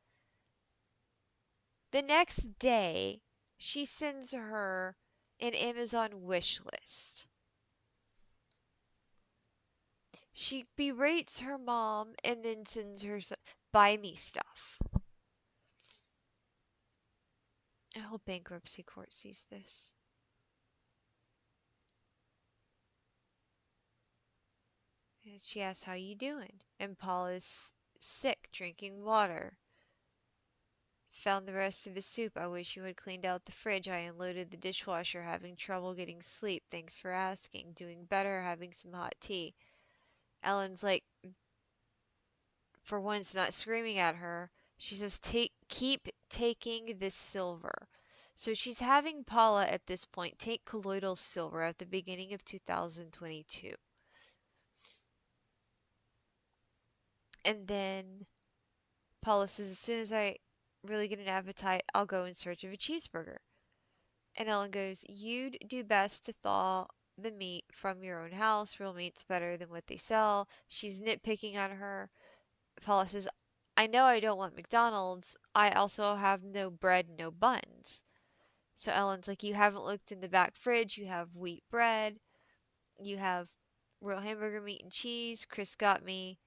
The next day, she sends her an Amazon wish list. She berates her mom and then sends her buy me stuff. I hope bankruptcy court sees this. And she asks, "How you doing?" And Paul is sick, drinking water. Found the rest of the soup. I wish you had cleaned out the fridge. I unloaded the dishwasher, having trouble getting sleep. Thanks for asking. Doing better, having some hot tea. Ellen's like, for once, not screaming at her. She says, keep taking this silver. So she's having Paula at this point take colloidal silver at the beginning of 2022. And then Paula says, as soon as I really get an appetite, I'll go in search of a cheeseburger. And Ellen goes, you'd do best to thaw the meat from your own house. Real meat's better than what they sell. She's nitpicking on her. Paula says, I know I don't want McDonald's. I also have no bread, no buns. So Ellen's like, you haven't looked in the back fridge. You have wheat bread. You have real hamburger meat and cheese. Chris got me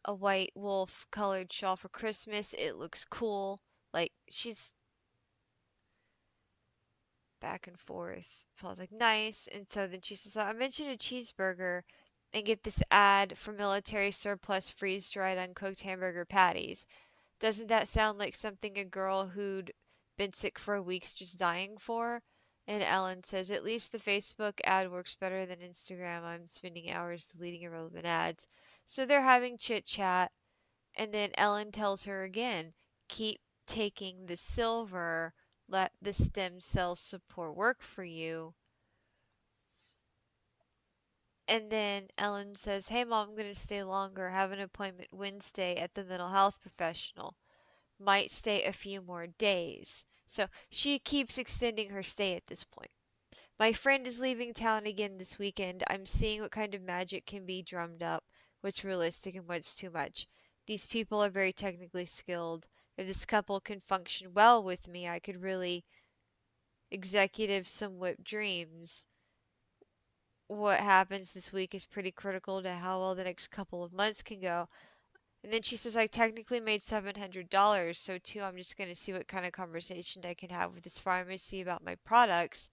a white wolf colored shawl for Christmas. It looks cool. Like, she's back and forth. Paul's like, nice. And so then she says, I mentioned a cheeseburger and get this ad for military surplus freeze dried uncooked hamburger patties. Doesn't that sound like something a girl who'd been sick for a week's just dying for? And Ellen says, at least the Facebook ad works better than Instagram. I'm spending hours deleting irrelevant ads. So they're having chit chat. And then Ellen tells her again, keep taking the silver, let the stem cell support work for you. And then Ellen says, hey mom, I'm going to stay longer. Have an appointment Wednesday at the mental health professional. Might stay a few more days. So she keeps extending her stay at this point. My friend is leaving town again this weekend. I'm seeing what kind of magic can be drummed up, what's realistic and what's too much. These people are very technically skilled. If this couple can function well with me, I could really executive some whipped dreams. What happens this week is pretty critical to how well the next couple of months can go. And then she says, I technically made $700, so too, I'm just going to see what kind of conversation I can have with this pharmacy about my products.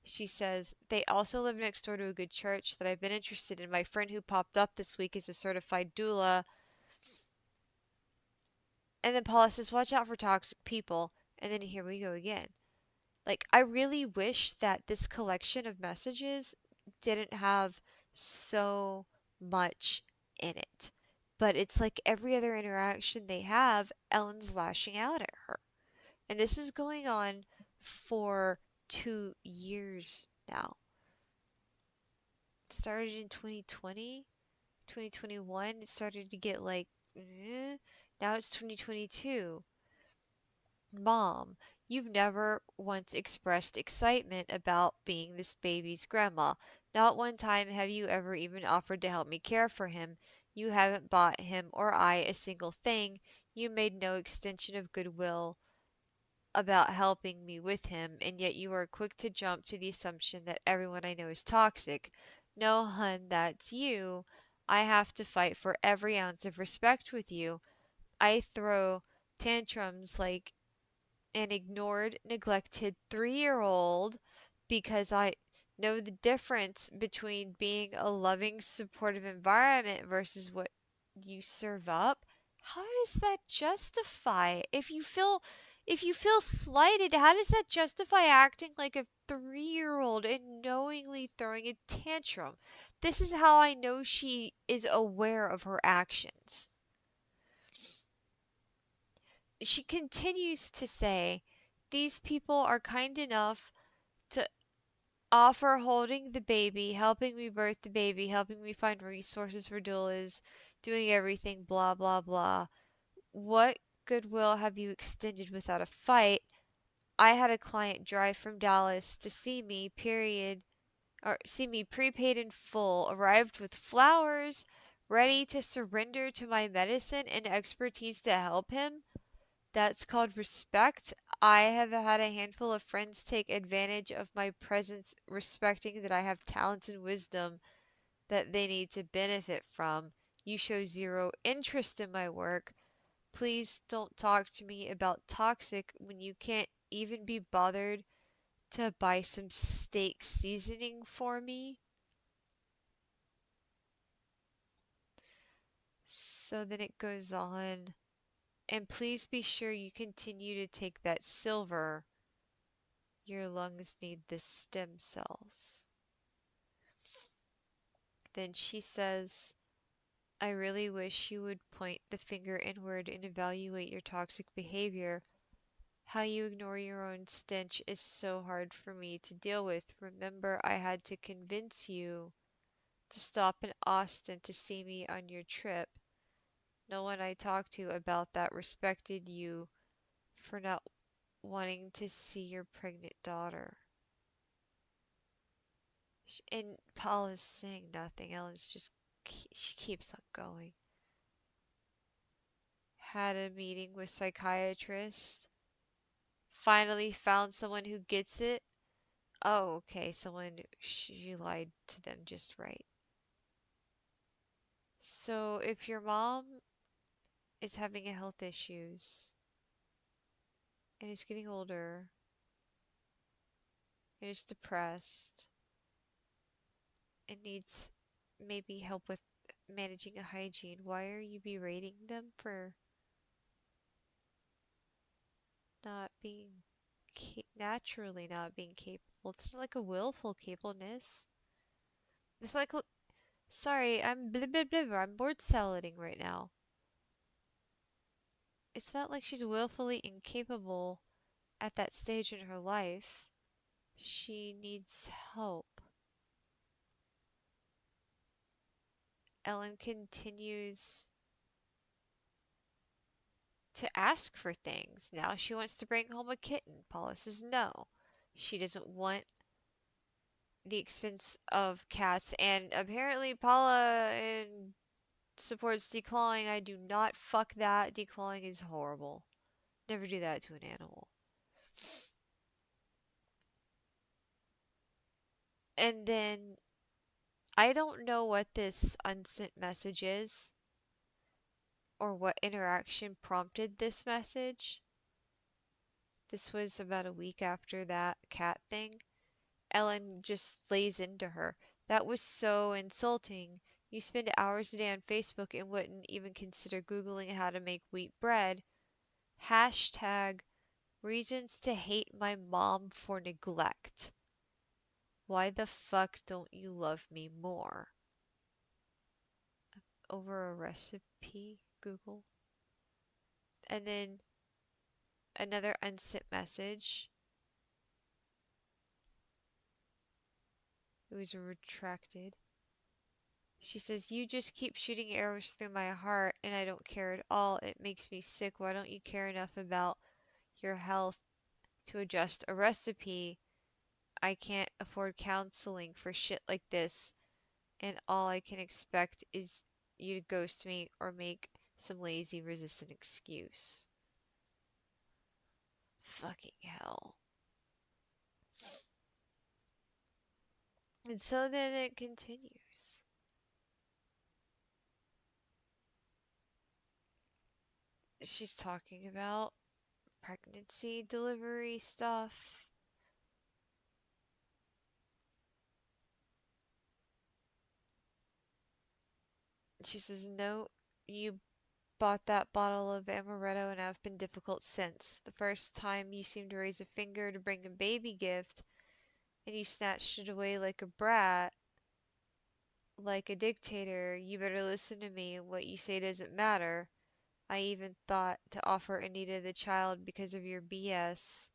She says, they also live next door to a good church that I've been interested in. My friend who popped up this week is a certified doula. And then Paula says, watch out for toxic people. And then here we go again. Like, I really wish that this collection of messages didn't have so much in it. But it's like every other interaction they have, Ellen's lashing out at her. And this is going on for 2 years now. It started in 2020, 2021. It started to get like, now it's 2022. Mom, you've never once expressed excitement about being this baby's grandma. Not one time have you ever even offered to help me care for him. You haven't bought him or I a single thing. You made no extension of goodwill about helping me with him, and yet you are quick to jump to the assumption that everyone I know is toxic. No, hun, that's you. I have to fight for every ounce of respect with you. I throw tantrums like an ignored, neglected 3-year old because I know the difference between being a loving, supportive environment versus what you serve up. How does that justify? If you feel slighted, how does that justify acting like a 3-year old and knowingly throwing a tantrum? This is how I know she is aware of her actions. She continues to say, these people are kind enough to offer holding the baby, helping me birth the baby, helping me find resources for doulas, doing everything, blah, blah, blah. What goodwill have you extended without a fight? I had a client drive from Dallas to see me, period, or see me prepaid in full, arrived with flowers, ready to surrender to my medicine and expertise to help him. That's called respect. I have had a handful of friends take advantage of my presence, respecting that I have talents and wisdom that they need to benefit from. You show zero interest in my work. Please don't talk to me about toxic when you can't even be bothered to buy some steak seasoning for me. So then it goes on. And please be sure you continue to take that silver. Your lungs need the stem cells. Then she says, I really wish you would point the finger inward and evaluate your toxic behavior. How you ignore your own stench is so hard for me to deal with. Remember, I had to convince you to stop in Austin to see me on your trip. No one I talked to about that respected you for not wanting to see your pregnant daughter. And Paula's saying nothing. Ellen's just, she keeps on going. Had a meeting with psychiatrist. Finally found someone who gets it. Oh, okay, she lied to them just right. So if your mom is having a health issues and is getting older and is depressed and needs maybe help with managing a hygiene, why are you berating them for not being naturally not being capable? It's not like a willful capableness. It's like, sorry, I'm blah blah blah. I'm word salading right now. It's not like she's willfully incapable at that stage in her life. She needs help. Ellen continues to ask for things. Now she wants to bring home a kitten. Paula says no. She doesn't want the expense of cats, and apparently Paula supports declawing. I do not fuck that. Declawing is horrible. Never do that to an animal. And then I don't know what this unsent message is. or what interaction prompted this message. This was about a week after that cat thing. Ellen just lays into her. That was so insulting. You spend hours a day on Facebook and wouldn't even consider Googling how to make wheat bread. Hashtag reasons to hate my mom for neglect. Why the fuck don't you love me more? Over a recipe, Google. And then another unsent message. It was retracted. She says, "You just keep shooting arrows through my heart, and I don't care at all. It makes me sick. Why don't you care enough about your health to adjust a recipe? I can't afford counseling for shit like this, and all I can expect is you to ghost me or make some lazy, resistant excuse." Fucking hell. And so then it continues. She's talking about pregnancy, delivery stuff. She says, "No, you bought that bottle of amaretto and I've been difficult since. The first time you seemed to raise a finger to bring a baby gift, and you snatched it away like a brat, like a dictator. You better listen to me. What you say doesn't matter. I even thought to offer Anita the child because of your BS.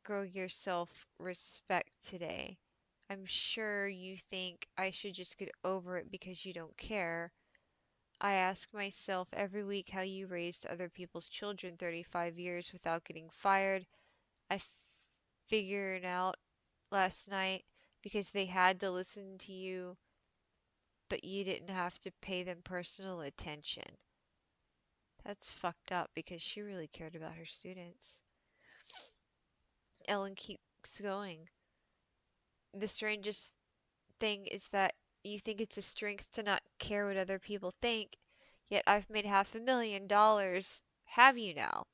Grow your self-respect today. I'm sure you think I should just get over it because you don't care. I ask myself every week how you raised other people's children 35 years without getting fired. I figured out last night because they had to listen to you, but you didn't have to pay them personal attention." That's fucked up because she really cared about her students. Ellen keeps going. "The strangest thing is that you think it's a strength to not care what other people think, yet I've made $500,000. Have you now?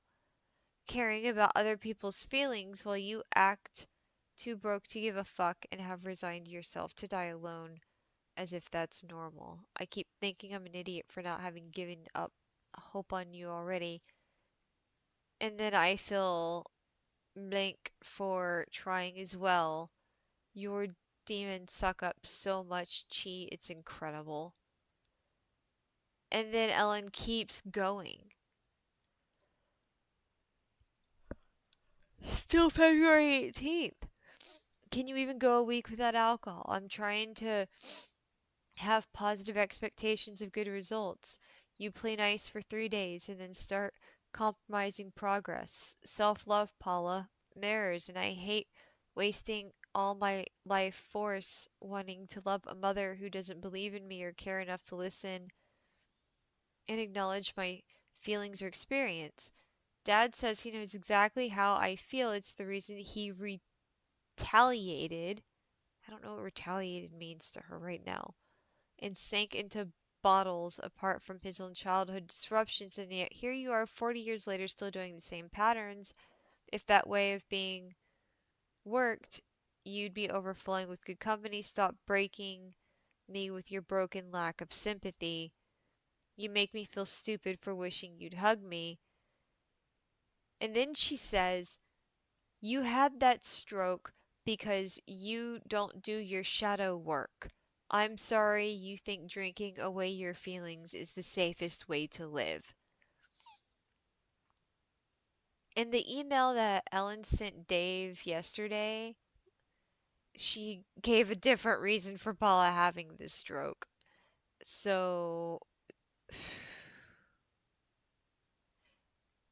Caring about other people's feelings while you act too broke to give a fuck and have resigned yourself to die alone as if that's normal. I keep thinking I'm an idiot for not having given up hope on you already, and then I feel blank for trying as well. Your demons suck up so much chi, it's incredible." And then Ellen keeps going. Still February 18th. "Can you even go a week without alcohol? I'm trying to have positive expectations of good results. You play nice for 3 days and then start compromising progress. Self-love, Paula, matters, and I hate wasting all my life force wanting to love a mother who doesn't believe in me or care enough to listen and acknowledge my feelings or experience. Dad says he knows exactly how I feel. It's the reason he retaliated. I don't know what retaliated means to her right now. And sank into bottles apart from his own childhood disruptions, and yet here you are 40 years later still doing the same patterns. If that way of being worked, you'd be overflowing with good company. Stop breaking me with your broken lack of sympathy. You make me feel stupid for wishing you'd hug me." And then she says, "You had that stroke because you don't do your shadow work. I'm sorry you think drinking away your feelings is the safest way to live." In the email that Ellen sent Dave yesterday, she gave a different reason for Paula having this stroke. So,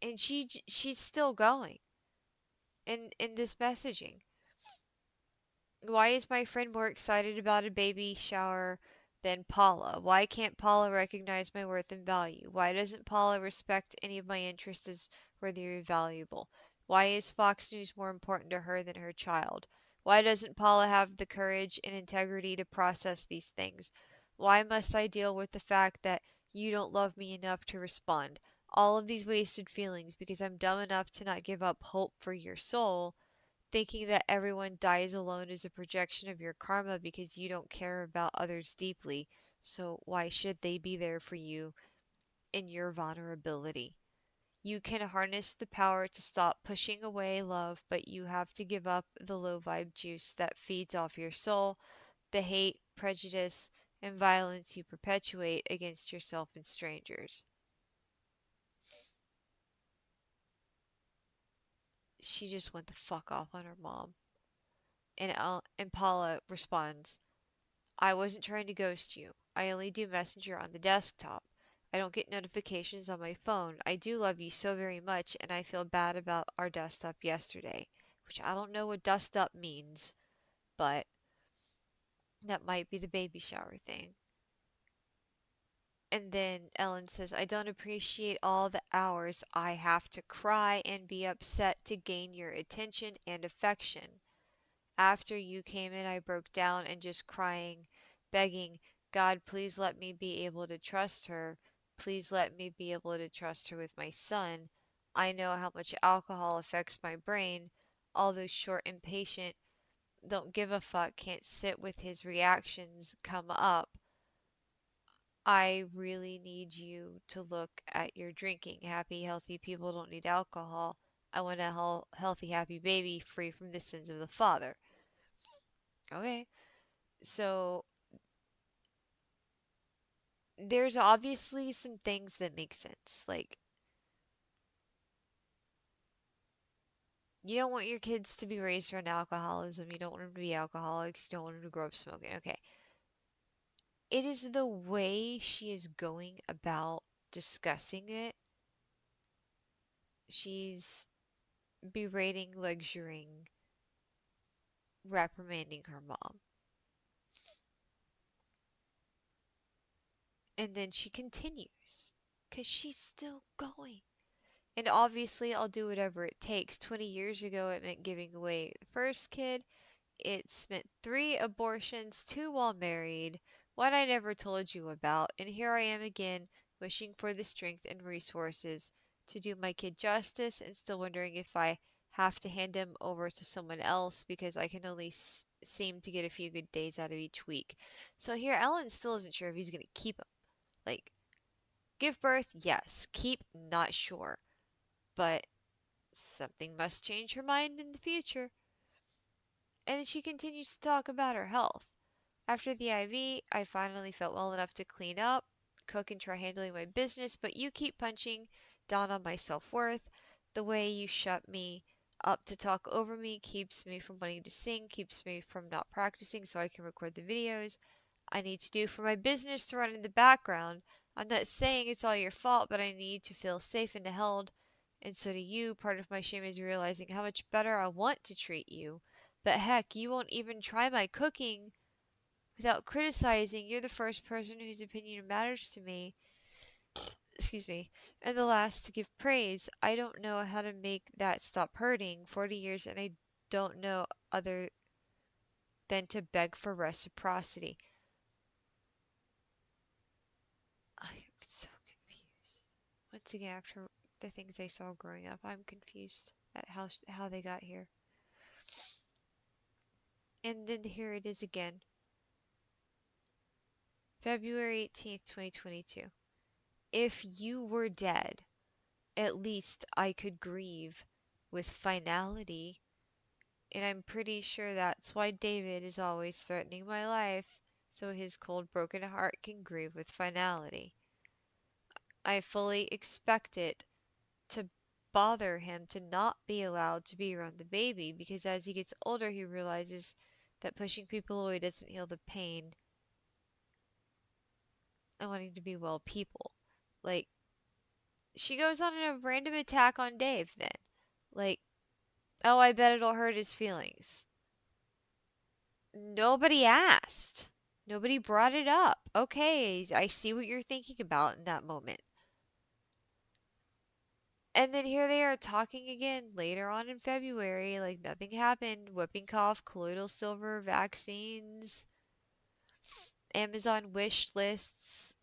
and she's still going in this messaging. "Why is my friend more excited about a baby shower than Paula? Why can't Paula recognize my worth and value? Why doesn't Paula respect any of my interests as worthy or valuable? Why is Fox News more important to her than her child? Why doesn't Paula have the courage and integrity to process these things? Why must I deal with the fact that You don't love me enough to respond. All of these wasted feelings because I'm dumb enough to not give up hope for your soul, thinking that everyone dies alone is a projection of your karma because you don't care about others deeply. So why should they be there for you in your vulnerability? You can harness the power to stop pushing away love, but you have to give up the low vibe juice that feeds off your soul, the hate, prejudice, and violence you perpetuate against yourself and strangers. She just went the fuck off on her mom. And Paula responds, I wasn't trying to ghost you. I only do Messenger on the desktop. I don't get notifications on my phone. I do love you so very much, and I feel bad about our dust up yesterday. Which I don't know what dust up means, but that might be the baby shower thing. And then Ellen says, I don't appreciate all the hours I have to cry and be upset to gain your attention and affection. After you came in, I broke down and just crying, begging, God, please let me be able to trust her. Please let me be able to trust her with my son. I know how much alcohol affects my brain. All those short, impatient, don't give a fuck, can't sit with his reactions come up. I really need you to look at your drinking. Happy, healthy people don't need alcohol. I want a healthy, happy baby free from the sins of the father. Okay, so there's obviously some things that make sense. Like, you don't want your kids to be raised around alcoholism. You don't want them to be alcoholics. You don't want them to grow up smoking. Okay. It is the way she is going about discussing it. She's berating, lecturing, reprimanding her mom. And then she continues because she's still going. And obviously, I'll do whatever it takes. 20 years ago, it meant giving away the first kid. It's meant 3 abortions, 2 while married, one I never told you about. And here I am again, wishing for the strength and resources to do my kid justice and still wondering if I have to hand him over to someone else because I can only seem to get a few good days out of each week. So here, Ellen still isn't sure if he's going to keep him. Like, give birth, yes. Keep, not sure. But something must change her mind in the future. And she continues to talk about her health. After the IV, I finally felt well enough to clean up, cook, and try handling my business, but you keep punching down on my self worth. The way you shut me up to talk over me keeps me from wanting to sing, keeps me from not practicing so I can record the videos I need to do for my business to run in the background. I'm not saying it's all your fault, but I need to feel safe and held, and so do you. Part of my shame is realizing how much better I want to treat you. But heck, you won't even try my cooking without criticizing. You're the first person whose opinion matters to me. Excuse me. And the last to give praise. I don't know how to make that stop hurting. 40 years and I don't know other than to beg for reciprocity. I am so confused. Once again, after the things I saw growing up, I'm confused at how they got here. And then here it is again. February 18th, 2022. If you were dead, at least I could grieve with finality. And I'm pretty sure that's why David is always threatening my life, so his cold, broken heart can grieve with finality. I fully expect it to bother him to not be allowed to be around the baby because as he gets older, he realizes that pushing people away doesn't heal the pain and wanting to be well people. Like, she goes on a random attack on Dave then. Like, oh, I bet it'll hurt his feelings. Nobody asked. Nobody brought it up. Okay, I see what you're thinking about in that moment. And then here they are talking again later on in February, like nothing happened. Whooping cough, colloidal silver, vaccines, Amazon wish lists.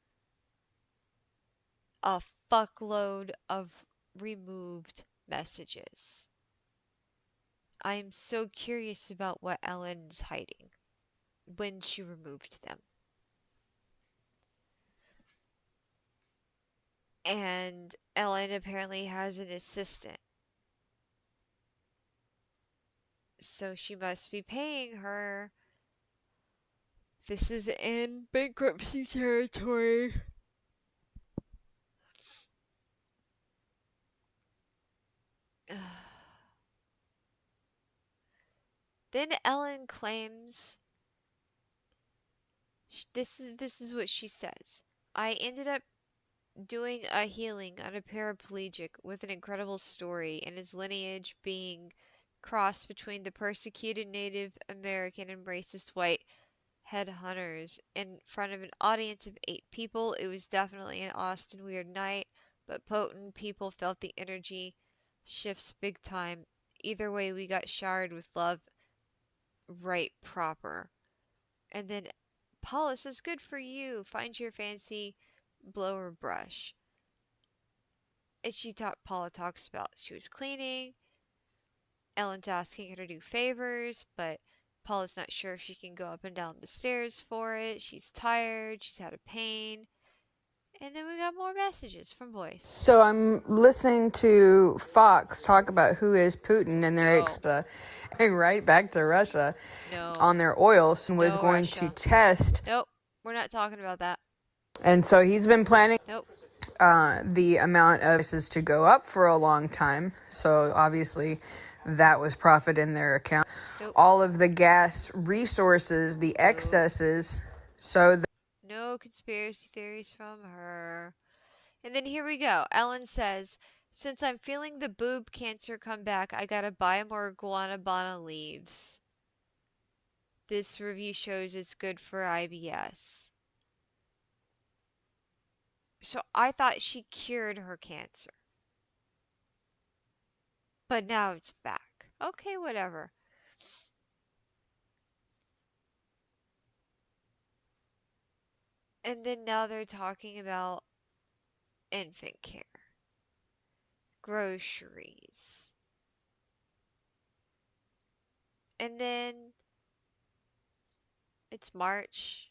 a fuckload of removed messages. I am so curious about what Ellen's hiding when she removed them. And Ellen apparently has an assistant. So she must be paying her. This is in bankruptcy territory. Then Ellen claims this is what she says. I ended up doing a healing on a paraplegic with an incredible story and his lineage being crossed between the persecuted Native American and racist white headhunters in front of an audience of 8 people. It was definitely an Austin weird night, but potent. People felt the energy shifts big time. Either way, we got showered with love right proper. And then Paula says, good for you. Find your fancy blower brush. And Paula talks about she was cleaning. Ellen's asking her to do favors, but Paula's not sure if she can go up and down the stairs for it. She's tired. She's had a pain. And then we got more messages from boys. So I'm listening to Fox talk about who is Putin and their going right back to Russia on their oil and was going Russia. to test. Nope, we're not talking about that. And so he's been planning Nope. The amount of prices to go up for a long time. So obviously that was profit in their account. Nope. All of the gas resources, the excesses. So no conspiracy theories from her. And then here we go. Ellen says, since I'm feeling the boob cancer come back, I gotta buy more guanabana leaves. This review shows it's good for IBS. So I thought she cured her cancer. But now it's back. Okay, whatever. And then now they're talking about infant care, groceries. And then it's March,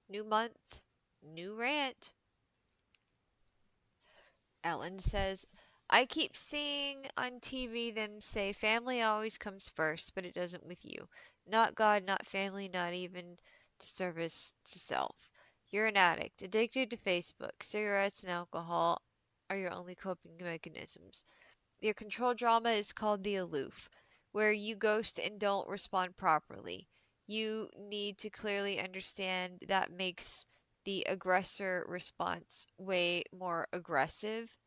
new month, new rant. Ellen says, I keep seeing on TV them say family always comes first, but it doesn't with you. Not God, not family, not even to service to self. You're an addict, addicted to Facebook. Cigarettes and alcohol are your only coping mechanisms. Your control drama is called the aloof, where you ghost and don't respond properly. You need to clearly understand that makes the aggressor response way more aggressive.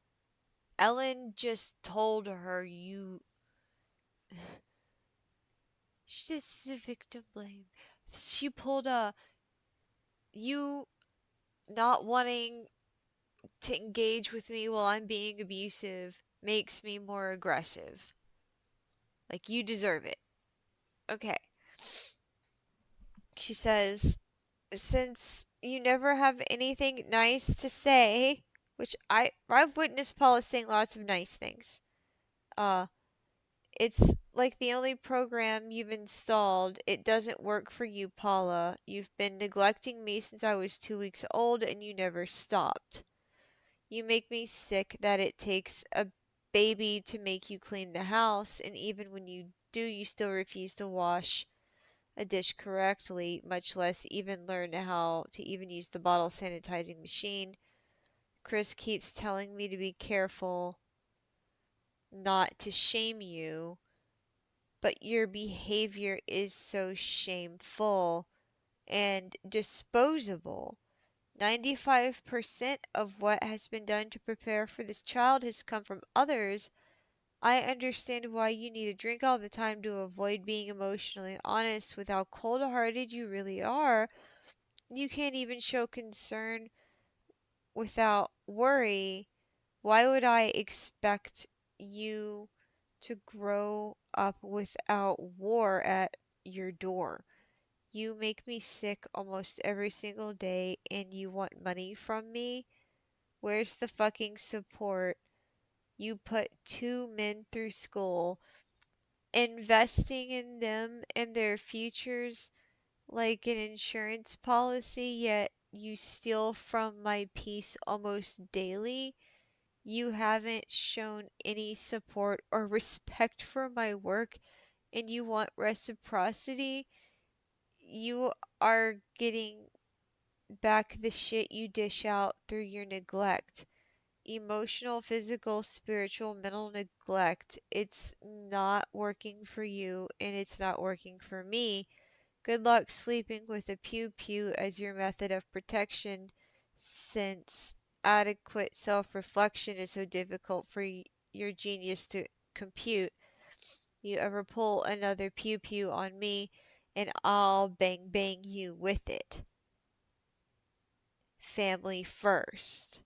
Ellen just told her this is a victim blame. She pulled a you not wanting to engage with me while I'm being abusive makes me more aggressive. Like, you deserve it. Okay. She says, since you never have anything nice to say, which I've witnessed Paula saying lots of nice things. It's like the only program you've installed. It doesn't work for you, Paula. You've been neglecting me since I was 2 weeks old and you never stopped. You make me sick that it takes a baby to make you clean the house, and even when you do, you still refuse to wash a dish correctly, much less even learn how to even use the bottle sanitizing machine. Chris keeps telling me to be careful not to shame you, but your behavior is so shameful and disposable. 95% of what has been done to prepare for this child has come from others. I understand why you need a drink all the time to avoid being emotionally honest with how cold-hearted you really are. You can't even show concern without worry. Why would I expect you to grow up without war at your door? You make me sick almost every single day and you want money from me? Where's the fucking support? You put two men through school, investing in them and their futures like an insurance policy, yet you steal from my peace almost daily. You haven't shown any support or respect for my work, and you want reciprocity. You are getting back the shit you dish out through your neglect. Emotional, physical, spiritual, mental neglect. It's not working for you, and it's not working for me. Good luck sleeping with a pew pew as your method of protection, since adequate self reflection is so difficult for your genius to compute. You ever pull another pew pew on me, and I'll bang bang you with it. Family first.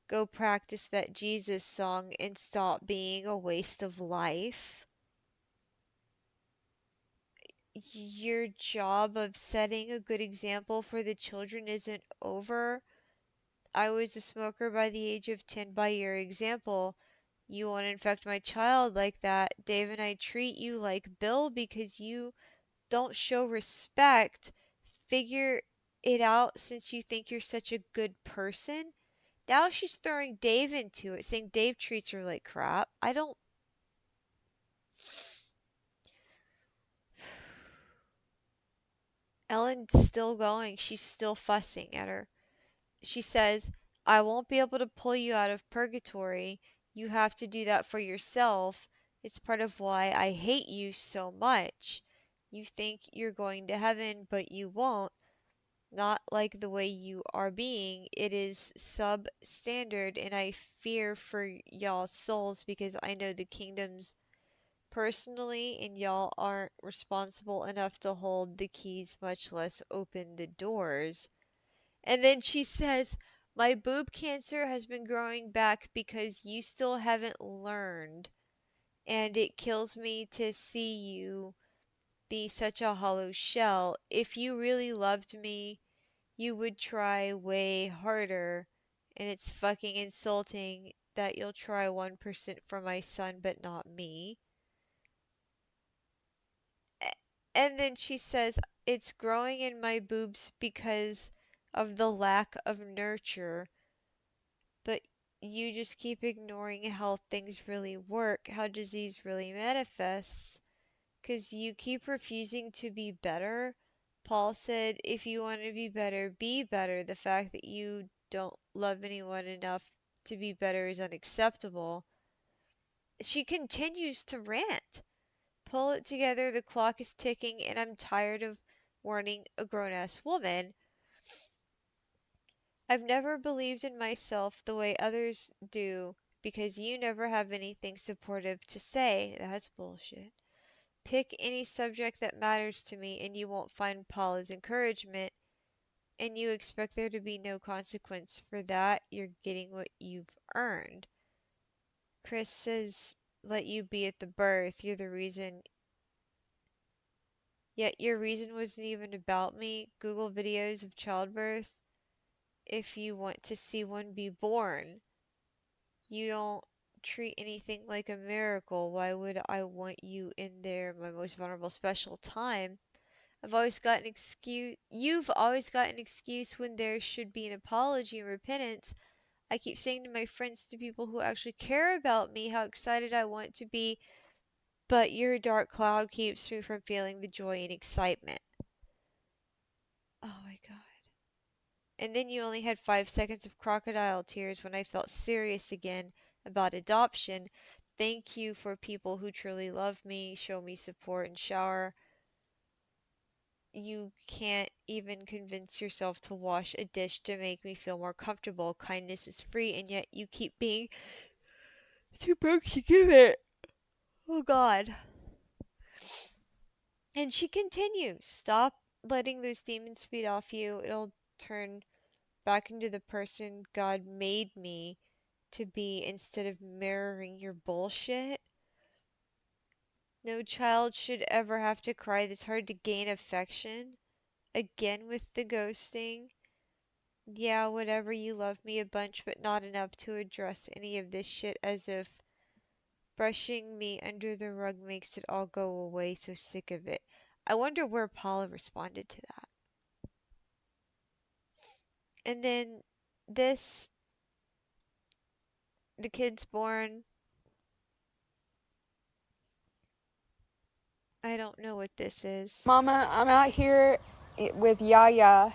Go practice that Jesus song and stop being a waste of life. Your job of setting a good example for the children isn't over. I was a smoker by the age of 10 by your example. You won't infect my child like that. Dave and I treat you like Bill because you don't show respect. Figure it out since you think you're such a good person. Now she's throwing Dave into it, saying Dave treats her like crap. I don't. Ellen's still going. She's still fussing at her. She says, I won't be able to pull you out of purgatory. You have to do that for yourself. It's part of why I hate you so much. You think you're going to heaven, but you won't. Not like the way you are being. It is substandard, and I fear for y'all's souls because I know the kingdoms personally, and y'all aren't responsible enough to hold the keys, much less open the doors. And then she says, my boob cancer has been growing back because you still haven't learned. And it kills me to see you be such a hollow shell. If you really loved me, you would try way harder. And it's fucking insulting that you'll try 1% for my son, but not me. And then she says, it's growing in my boobs because of the lack of nurture. But you just keep ignoring how things really work, how disease really manifests, because you keep refusing to be better. Paul said, if you want to be better, be better. The fact that you don't love anyone enough to be better is unacceptable. She continues to rant. Pull it together, the clock is ticking, and I'm tired of warning a grown ass woman. I've never believed in myself the way others do because you never have anything supportive to say. That's bullshit. Pick any subject that matters to me and you won't find Paula's encouragement, and you expect there to be no consequence for that. You're getting what you've earned. Chris says, let you be at the birth. You're the reason. Yet your reason wasn't even about me. Google videos of childbirth if you want to see one be born. You don't treat anything like a miracle. Why would I want you in there, my most vulnerable, special time? I've always got an excuse. You've always got an excuse when there should be an apology and repentance. I keep saying to my friends, to people who actually care about me, how excited I want to be, but your dark cloud keeps me from feeling the joy and excitement. Oh my god. And then you only had 5 seconds of crocodile tears when I felt serious again about adoption. Thank you for people who truly love me, show me support, and shower. You can't even convince yourself to wash a dish to make me feel more comfortable. Kindness is free, and yet you keep being too broke to give it. Oh god. And she continues, stop letting those demons feed off you. It'll turn back into the person God made me to be instead of mirroring your bullshit. No child should ever have to cry this hard to gain affection. Again with the ghosting. Yeah, whatever, you love me a bunch, but not enough to address any of this shit, as if brushing me under the rug makes it all go away, so sick of it. I wonder where Paula responded to that. And then this, the kid's born. I don't know what this is. Mama, I'm out here with Yaya,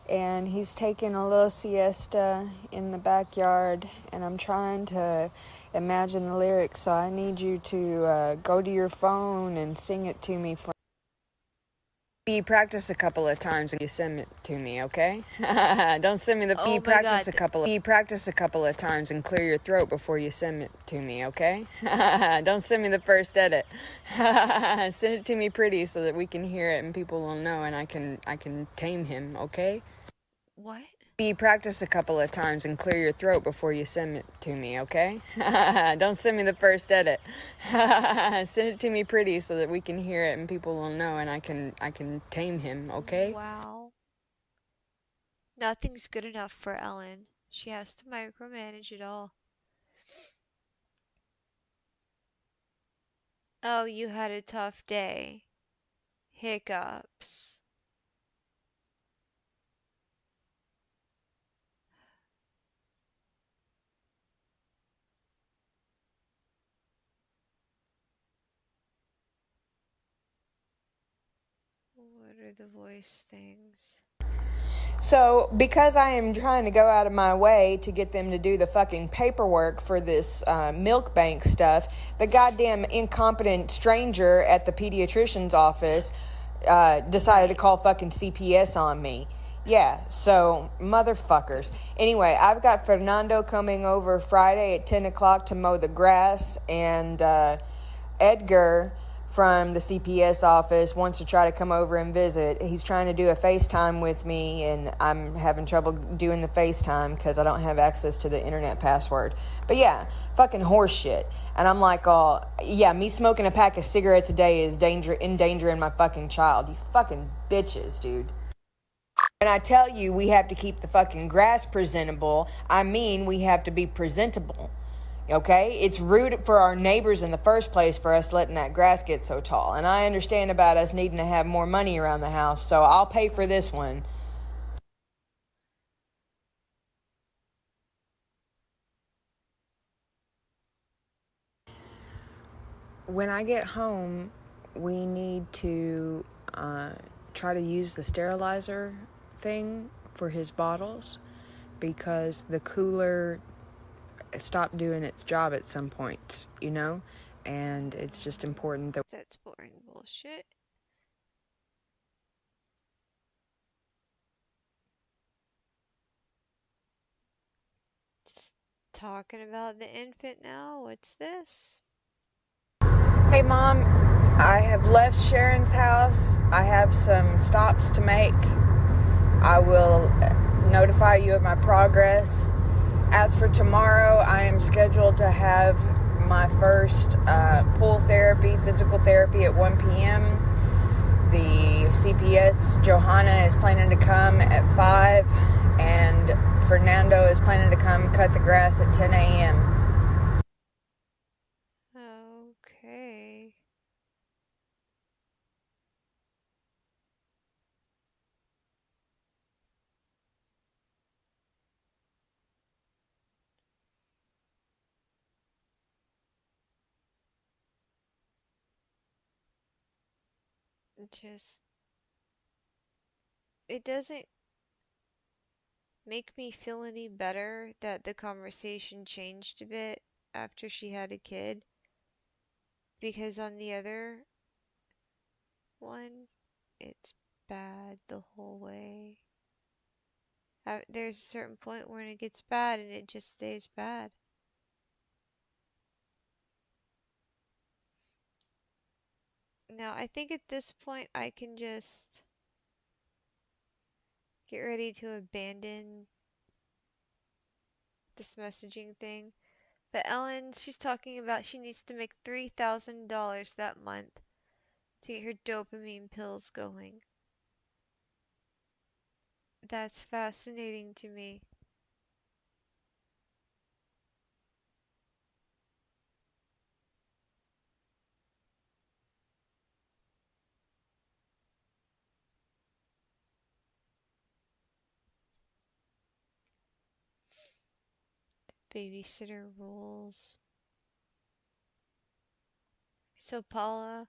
and he's taking a little siesta in the backyard, and I'm trying to imagine the lyrics, so I need you to go to your phone and sing it to me for you. Practice a couple of times and you send it to me, okay? Don't send me the Oh you my practice god. a couple of you practice a couple of times and clear your throat before you send it to me, okay? Don't send me the first edit. Send it to me pretty so that we can hear it and people will know, and I can tame him, okay? What? You practice a couple of times and clear your throat before you send it to me, okay? Don't send me the first edit. Send it to me pretty so that we can hear it and people will know, and I can tame him, okay? Wow. Nothing's good enough for Ellen. She has to micromanage it all. Oh, you had a tough day. Hiccups. What are the voice things? So, because I am trying to go out of my way to get them to do the fucking paperwork for this milk bank stuff, the goddamn incompetent stranger at the pediatrician's office decided to Right. call fucking CPS on me. Yeah, so motherfuckers. Anyway, I've got Fernando coming over Friday at 10 o'clock to mow the grass, and Edgar from the CPS office wants to try to come over and visit. He's trying to do a FaceTime with me, and I'm having trouble doing the FaceTime because I don't have access to the internet password. But yeah, fucking horse shit. And I'm like, oh, yeah, me smoking a pack of cigarettes a day is endangering my fucking child. You fucking bitches, dude. When I tell you we have to keep the fucking grass presentable, I mean we have to be presentable. Okay? It's rude for our neighbors in the first place for us letting that grass get so tall. And I understand about us needing to have more money around the house, so I'll pay for this one. When I get home, we need to try to use the sterilizer thing for his bottles because the cooler stopped doing its job at some point, you know? And it's just important that That's boring bullshit. Just talking about the infant now. What's this? Hey, Mom, I have left Sharon's house. I have some stops to make. I will notify you of my progress. As for tomorrow, I am scheduled to have my first pool therapy, physical therapy at 1 p.m. The CPS, Johanna, is planning to come at 5, and Fernando is planning to come cut the grass at 10 a.m. Okay. Just, it doesn't make me feel any better that the conversation changed a bit after she had a kid. Because on the other one, it's bad the whole way. There's a certain point when it gets bad and it just stays bad. Now, I think at this point I can just get ready to abandon this messaging thing. But Ellen, she's talking about she needs to make $3,000 that month to get her dopamine pills going. That's fascinating to me. Babysitter rules. So Paula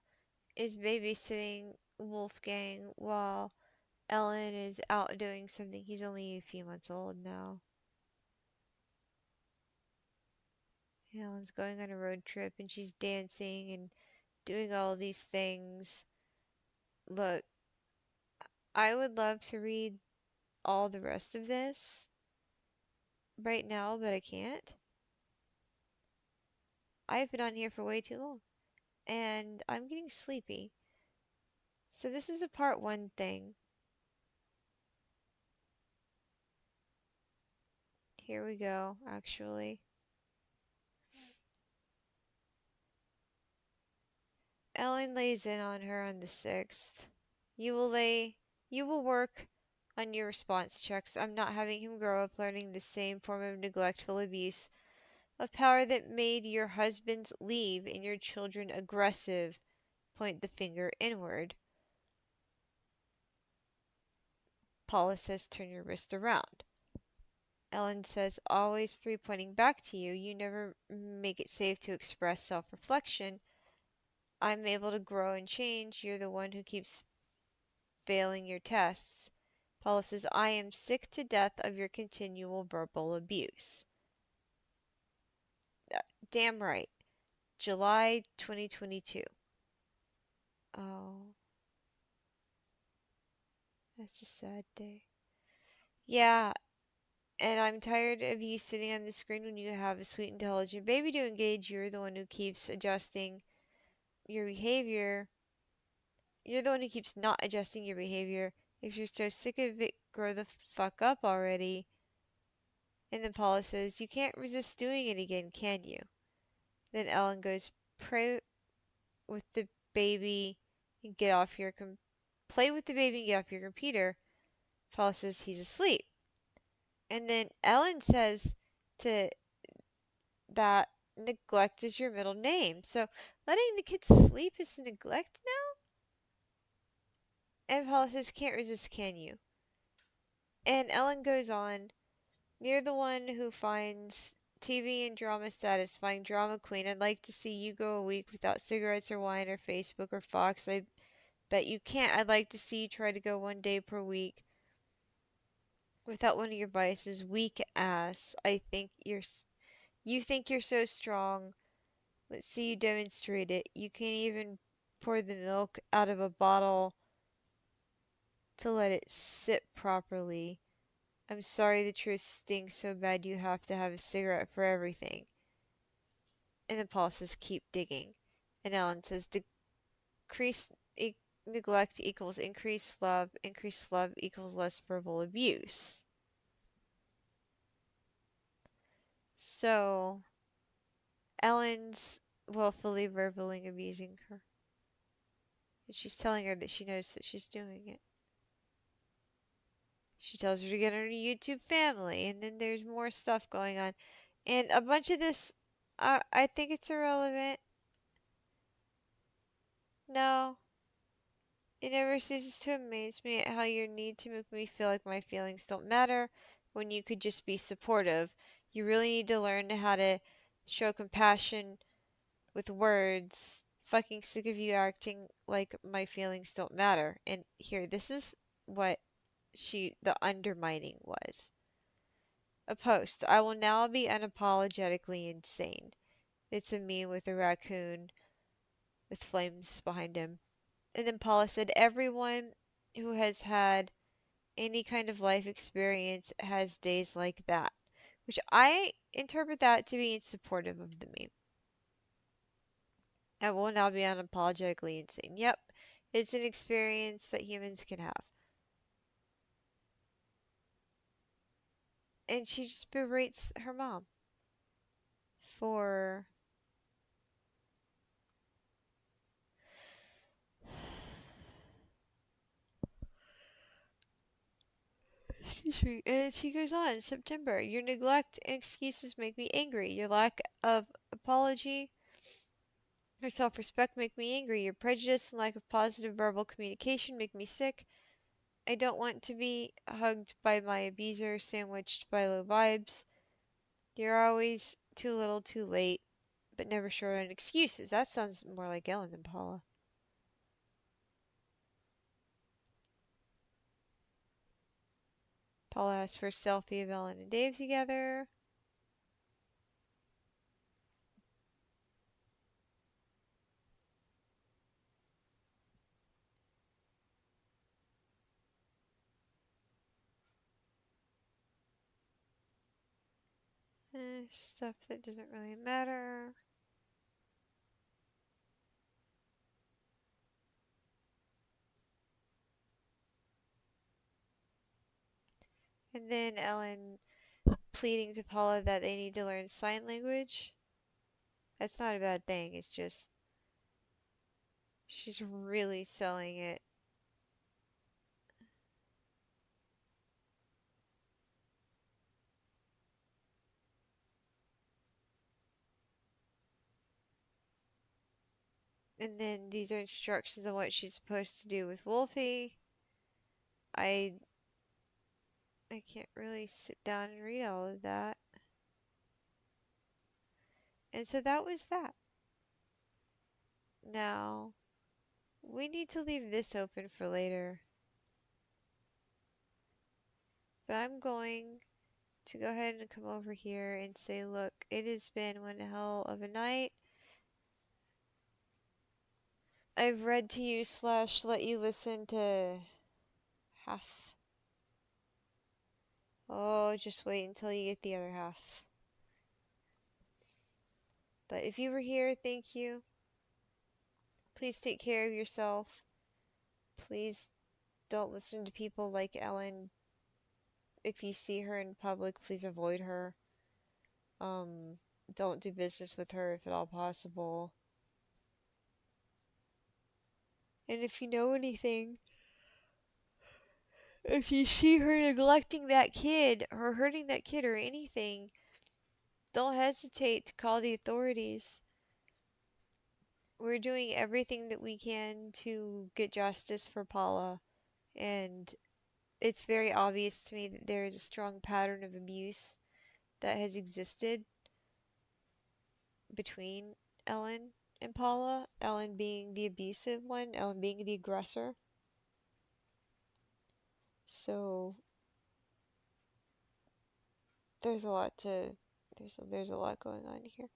is babysitting Wolfgang while Ellen is out doing something. He's only a few months old now. Ellen's going on a road trip and she's dancing and doing all these things. Look, I would love to read all the rest of this right now, but I can't. I've been on here for way too long and I'm getting sleepy. So this is a part one thing. Here we go, actually. Ellen lays in on her on the 6th. You will lay you will work on your response checks. I'm not having him grow up learning the same form of neglectful abuse of power that made your husbands leave and your children aggressive. Point the finger inward. Paula says turn your wrist around. Ellen says always three pointing back to you. You never make it safe to express self-reflection. I'm able to grow and change. You're the one who keeps failing your tests. Paula says, I am sick to death of your continual verbal abuse. Damn right. July 2022. Oh, that's a sad day. Yeah, and I'm tired of you sitting on the screen when you have a sweet, intelligent baby to engage. You're the one who keeps adjusting your behavior. You're the one who keeps not adjusting your behavior. If you're so sick of it, grow the fuck up already. And then Paula says, you can't resist doing it again, can you? Then Ellen goes, pray with the baby and get off your play with the baby and get off your computer. Paula says he's asleep. And then Ellen says to that neglect is your middle name. So letting the kids sleep is neglect now? And Paula says, can't resist, can you? And Ellen goes on, you're the one who finds TV and drama satisfying, drama queen. I'd like to see you go a week without cigarettes or wine or Facebook or Fox. I bet you can't. I'd like to see you try to go one day per week without one of your vices. Weak ass. You think you're so strong. Let's see you demonstrate it. You can't even pour the milk out of a bottle to let it sit properly. I'm sorry the truth stinks so bad you have to have a cigarette for everything. And then Paul says, keep digging. And Ellen says, decrease neglect equals increased love equals less verbal abuse. So, Ellen's willfully verbally abusing her. And she's telling her that she knows that she's doing it. She tells her to get on her YouTube family, and then there's more stuff going on. And a bunch of this, I think it's irrelevant. No, it never ceases to amaze me at how your need to make me feel like my feelings don't matter when you could just be supportive. You really need to learn how to show compassion with words. Fucking sick of you acting like my feelings don't matter. And here, this is what the undermining was. A post. I will now be unapologetically insane. It's a meme with a raccoon with flames behind him. And then Paula said, everyone who has had any kind of life experience has days like that. Which I interpret that to be supportive of the meme. I will now be unapologetically insane. Yep, it's an experience that humans can have. And she just berates her mom for And she goes on, September, your neglect and excuses make me angry. Your lack of apology or self respect make me angry. Your prejudice and lack of positive verbal communication make me sick. I don't want to be hugged by my abuser, sandwiched by low vibes. You're always too little, too late, but never short on excuses. That sounds more like Ellen than Paula. Paula asks for a selfie of Ellen and Dave together. Stuff that doesn't really matter. And then Ellen pleading to Paula that they need to learn sign language. That's not a bad thing, it's just she's really selling it. And then these are instructions on what she's supposed to do with Wolfie. I can't really sit down and read all of that. And so that was that. Now, we need to leave this open for later. But I'm going to go ahead and come over here and say, look, it has been one hell of a night. I've read to you / let you listen to half. Oh, just wait until you get the other half. But if you were here, thank you. Please take care of yourself. Please don't listen to people like Ellen. If you see her in public, please avoid her. Don't do business with her if at all possible. And if you know anything, if you see her neglecting that kid or hurting that kid or anything, don't hesitate to call the authorities. We're doing everything that we can to get justice for Paula, and it's very obvious to me that there is a strong pattern of abuse that has existed between Ellen and Paula, Ellen being the abusive one, Ellen being the aggressor. So there's a lot to there's a lot going on here.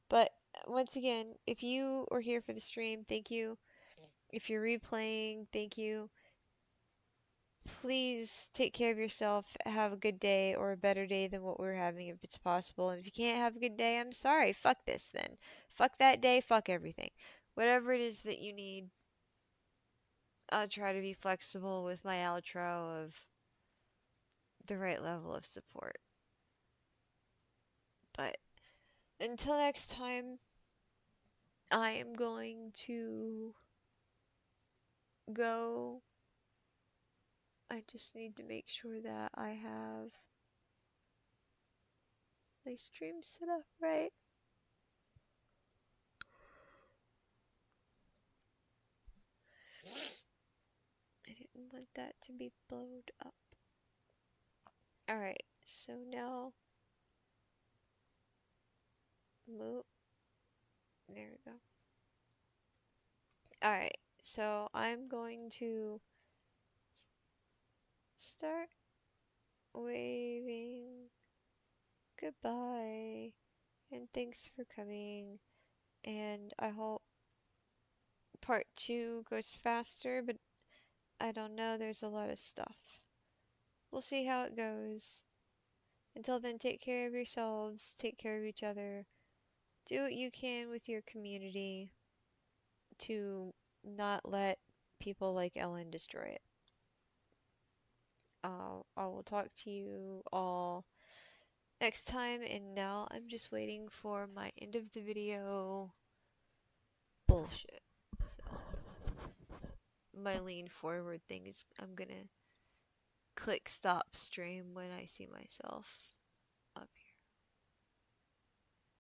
But once again, if you are here for the stream, thank you. If you're replaying, thank you. Please take care of yourself. Have a good day or a better day than what we're having if it's possible. And if you can't have a good day, I'm sorry. Fuck this then. Fuck that day. Fuck everything. Whatever it is that you need, I'll try to be flexible with my outro of the right level of support. But until next time, I am going to go. I just need to make sure that I have my stream set up right. I didn't want that to be blowed up. Alright, so now move. There we go. Alright, so I'm going to start waving goodbye. And thanks for coming. And I hope part 2 goes faster, but I don't know. There's a lot of stuff. We'll see how it goes. Until then, take care of yourselves, take care of each other. Do what you can with your community to not let people like Ellen destroy it. I will talk to you all next time, and now I'm just waiting for my end of the video bullshit. So, my lean forward thing is I'm gonna click stop stream when I see myself.